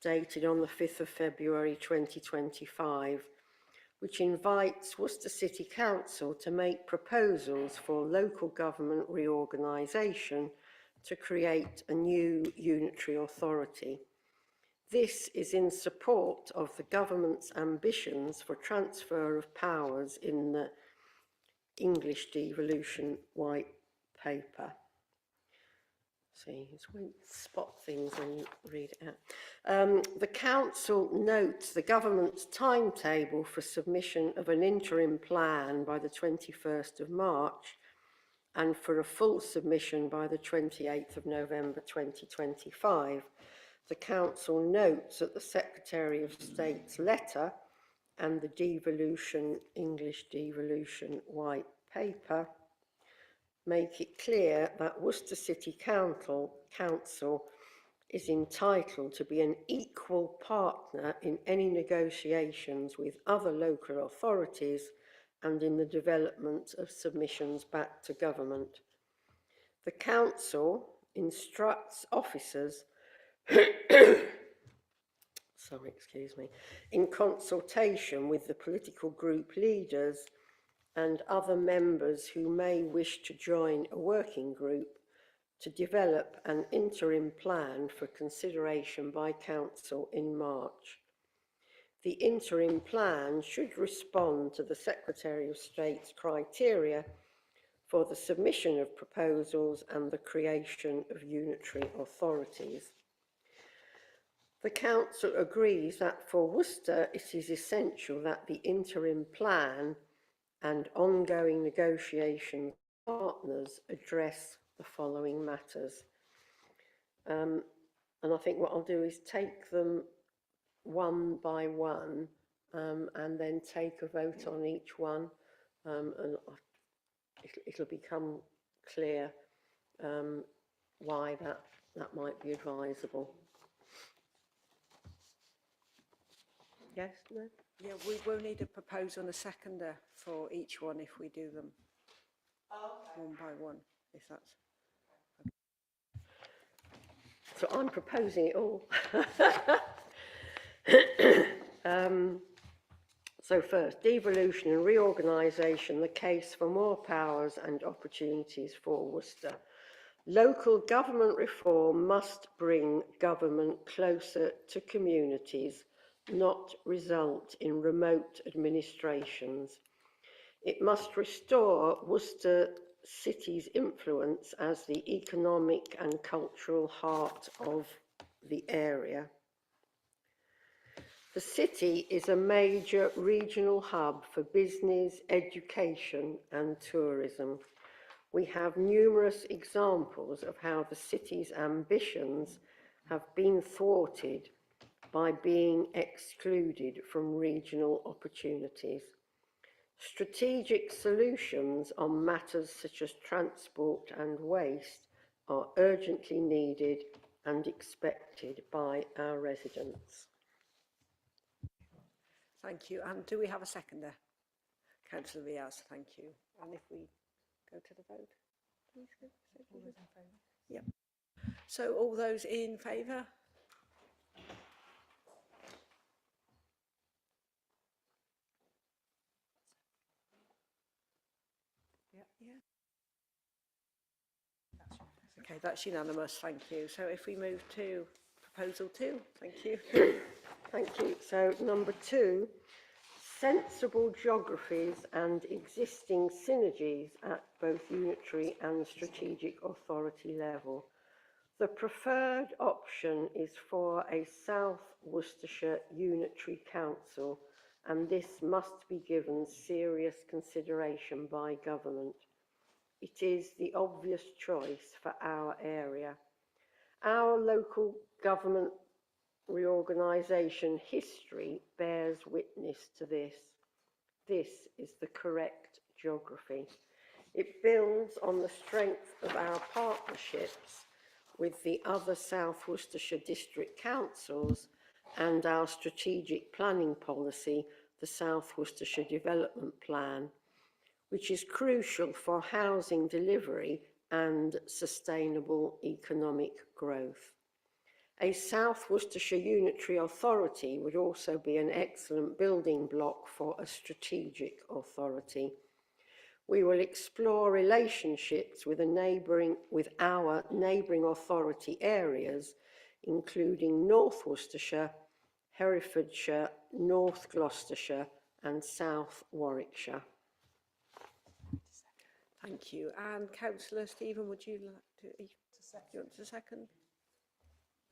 dated on the 5th of February 2025, which invites Worcester City Council to make proposals for local government reorganisation to create a new unitary authority. This is in support of the government's ambitions for transfer of powers in the English Devolution White Paper. See, it's when you spot things when you read it out. The Council notes the government's timetable for submission of an interim plan by the 21st of March and for a full submission by the 28th of November 2025. The Council notes that the Secretary of State's letter and the English Devolution White Paper make it clear that Worcester City Council is entitled to be an equal partner in any negotiations with other local authorities and in the development of submissions back to government. The Council instructs officers in consultation with the political group leaders and other members who may wish to join a working group to develop an interim plan for consideration by Council in March. The interim plan should respond to the Secretary of State's criteria for the submission of proposals and the creation of unitary authorities. The Council agrees that for Worcester it is essential that the interim plan and ongoing negotiation partners address the following matters. And I think what I'll do is take them one by one and then take a vote on each one, and it'll become clear why that might be advisable. Yes, no? Yeah, we will need a proposer and a seconder for each one if we do them one by one, if that's... So I'm proposing it all. So first, devolution and reorganisation, the case for more powers and opportunities for Worcester. Local government reform must bring government closer to communities, not result in remote administrations. It must restore Worcester City's influence as the economic and cultural heart of the area. The city is a major regional hub for business, education and tourism. We have numerous examples of how the city's ambitions have been thwarted by being excluded from regional opportunities. Strategic solutions on matters such as transport and waste are urgently needed and expected by our residents. Thank you. And do we have a seconder? Councillor Riaz, thank you. And if we go to the vote, please go. All those in favour? Yep. So all those in favour? Yeah. Okay, that's unanimous, thank you. So if we move to proposal 2, thank you. Thank you. So number 2, sensible geographies and existing synergies at both unitary and strategic authority level. The preferred option is for a South Worcestershire Unitary Council, and this must be given serious consideration by government. It is the obvious choice for our area. Our local government reorganisation history bears witness to this. This is the correct geography. It builds on the strength of our partnerships with the other South Worcestershire District Councils and our strategic planning policy, the South Worcestershire Development Plan, which is crucial for housing delivery and sustainable economic growth. A South Worcestershire Unitary Authority would also be an excellent building block for a strategic authority. We will explore relationships with our neighbouring authority areas, including North Worcestershire, Herefordshire, North Gloucestershire and South Warwickshire. Thank you. And Councillor Stephen, would you like to... You want to second?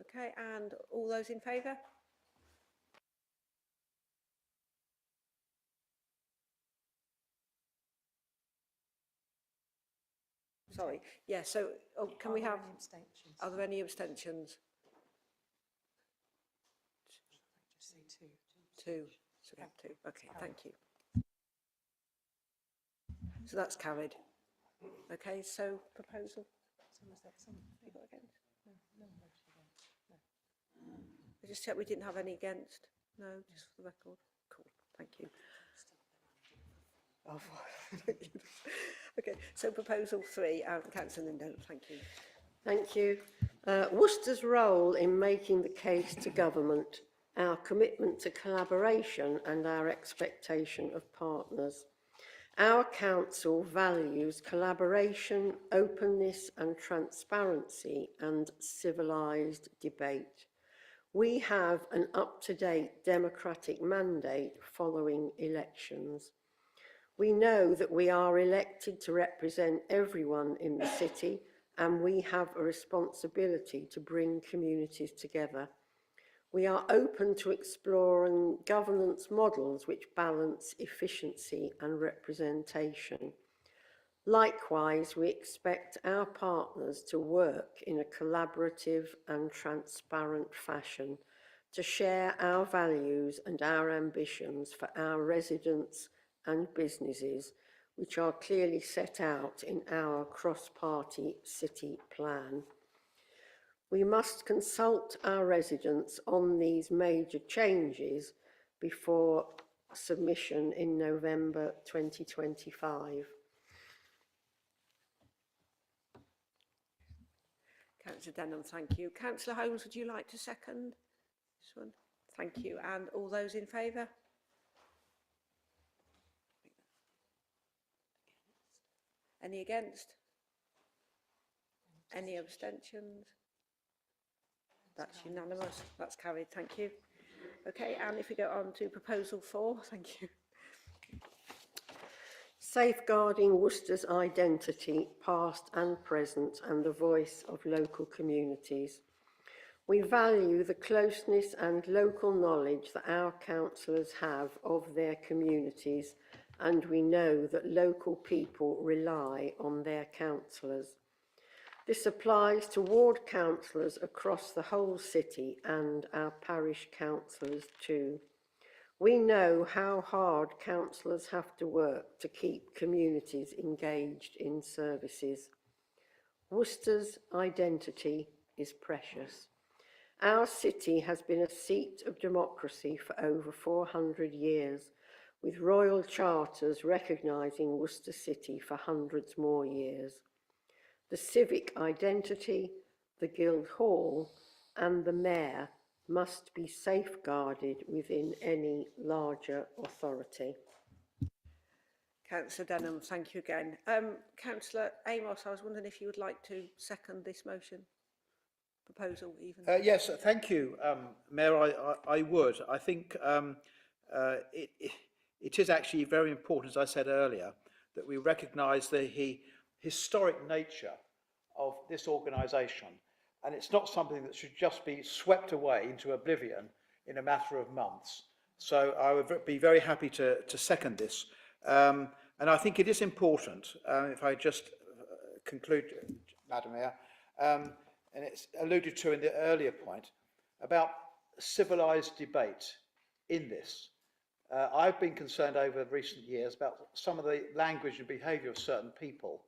Okay, and all those in favour? Sorry, yeah, so can we have... Are there any abstentions? Just say 2. 2. So we have 2. Okay, thank you. So that's carried. Okay, so proposal. You got against? No. I just checked we didn't have any against. No, just for the record. Cool, thank you. Oh, okay, so proposal 3, Councillor Linden, thank you. Thank you. Worcester's role in making the case to government, our commitment to collaboration and our expectation of partners. Our council values collaboration, openness and transparency and civilised debate. We have an up-to-date democratic mandate following elections. We know that we are elected to represent everyone in the city, and we have a responsibility to bring communities together. We are open to exploring governance models which balance efficiency and representation. Likewise, we expect our partners to work in a collaborative and transparent fashion to share our values and our ambitions for our residents and businesses, which are clearly set out in our cross-party city plan. We must consult our residents on these major changes before submission in November 2025. Councillor Denham, thank you. Councillor Holmes, would you like to second this one? Thank you. And all those in favour? Any against? Any abstentions? That's unanimous. That's carried. Thank you. Okay, and if we go on to proposal 4, thank you. Safeguarding Worcester's identity, past and present, and the voice of local communities. We value the closeness and local knowledge that our councillors have of their communities, and we know that local people rely on their councillors. This applies to ward councillors across the whole city and our parish councillors too. We know how hard councillors have to work to keep communities engaged in services. Worcester's identity is precious. Our city has been a seat of democracy for over 400 years, with royal charters recognising Worcester City for hundreds more years. The civic identity, the Guildhall and the Mayor must be safeguarded within any larger authority. Councillor Denham, thank you again. Councillor Amos, I was wondering if you would like to second this motion, proposal even. Yes, thank you, Mayor. I would. I think it is actually very important, as I said earlier, that we recognise the historic nature of this organisation, and it's not something that should just be swept away into oblivion in a matter of months. So I would be very happy to second this. And I think it is important, if I just conclude, Madam Mayor, and it's alluded to in the earlier point, about civilised debate in this. I've been concerned over recent years about some of the language and behaviour of certain people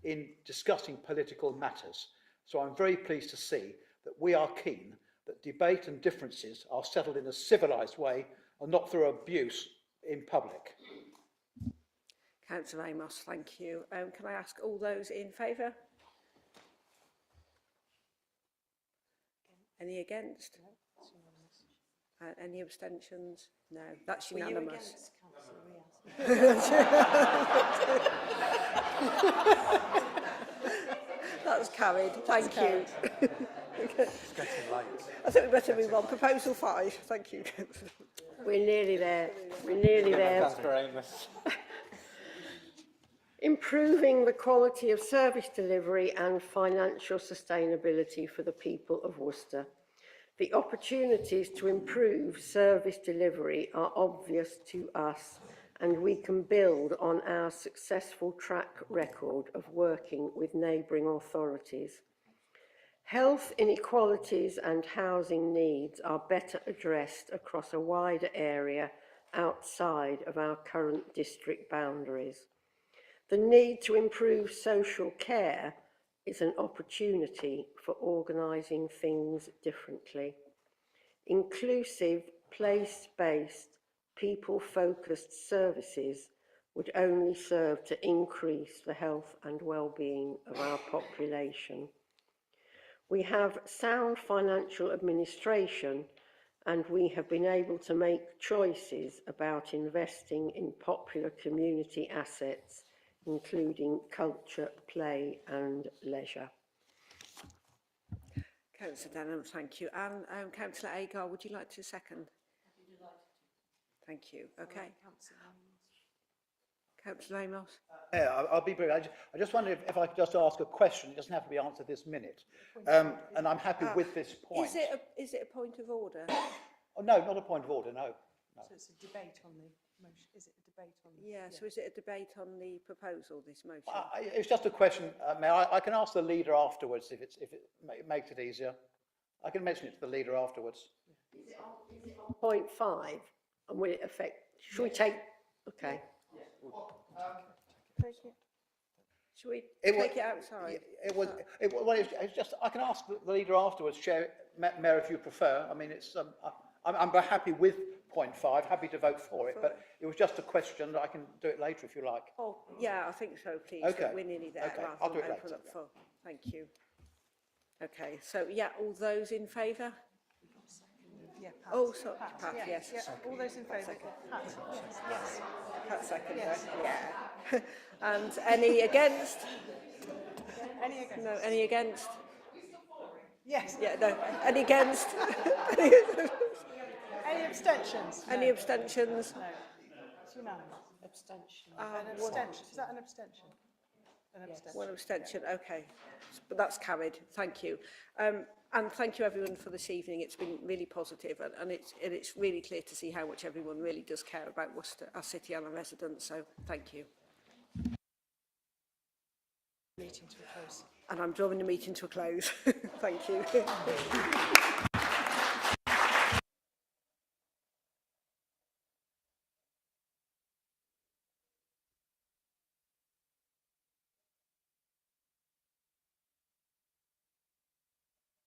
in discussing political matters. So I'm very pleased to see that we are keen that debate and differences are settled in a civilised way and not through abuse in public. Councillor Amos, thank you. Can I ask all those in favour? Any against? Any abstentions? No, that's unanimous. That's carried. Thank you. It's getting late. I think we better move on. Proposal 5. Thank you. We're nearly there. We're nearly there. That's for Amos. Improving the quality of service delivery and financial sustainability for the people of Worcester. The opportunities to improve service delivery are obvious to us, and we can build on our successful track record of working with neighbouring authorities. Health inequalities and housing needs are better addressed across a wider area outside of our current district boundaries. The need to improve social care is an opportunity for organising things differently. Inclusive, place-based, people-focused services would only serve to increase the health and well-being of our population. We have sound financial administration, and we have been able to make choices about investing in popular community assets, including culture, play and leisure. Councillor Denham, thank you. And Councillor Agar, would you like to second? Thank you. Okay. Councillor Amos. Yeah, I'll be brief. I just wonder if I could just ask a question. It doesn't have to be answered this minute. And I'm happy with this point. Is it a point of order? Oh, no, not a point of order, no. So it's a debate on the motion. Is it a debate on the... Yeah, so is it a debate on the proposal, this motion? It's just a question, Mayor. I can ask the leader afterwards if it makes it easier. I can mention it to the leader afterwards. 0.5, and will it affect, should we take, okay. Should we It wa- take it outside? Well, it's just, I can ask the leader afterwards, Chair, Mayor, if you prefer. I mean, it's, I'm very happy with 0.5, happy to vote for it, but it was just a question. I can do it later if you like. Oh, yeah, I think so, please. Okay. We're nearly there. Okay, rather I'll do than it open later, up for. Thank you. Okay, so yeah, all those in favour? Yeah, Pat. Oh, so, Pat, Pat, yeah, yes. Yeah, all those in favour? Pat, yes. Pat second, Yes. yeah. And any against? Any against? No, any against? Yes. Yeah, no, any against? Any abstentions? Any No. abstentions? No. It's unanimous. Abstention. An abstention. Is that an abstention? An abstention. One abstention, okay. But that's carried, thank you. And thank you everyone for this evening. It's been really positive and it's really clear to see how much everyone really does care about Worcester, our city and our residents, so thank you. Meeting to a close. And I'm drawing the meeting to a close. Thank you.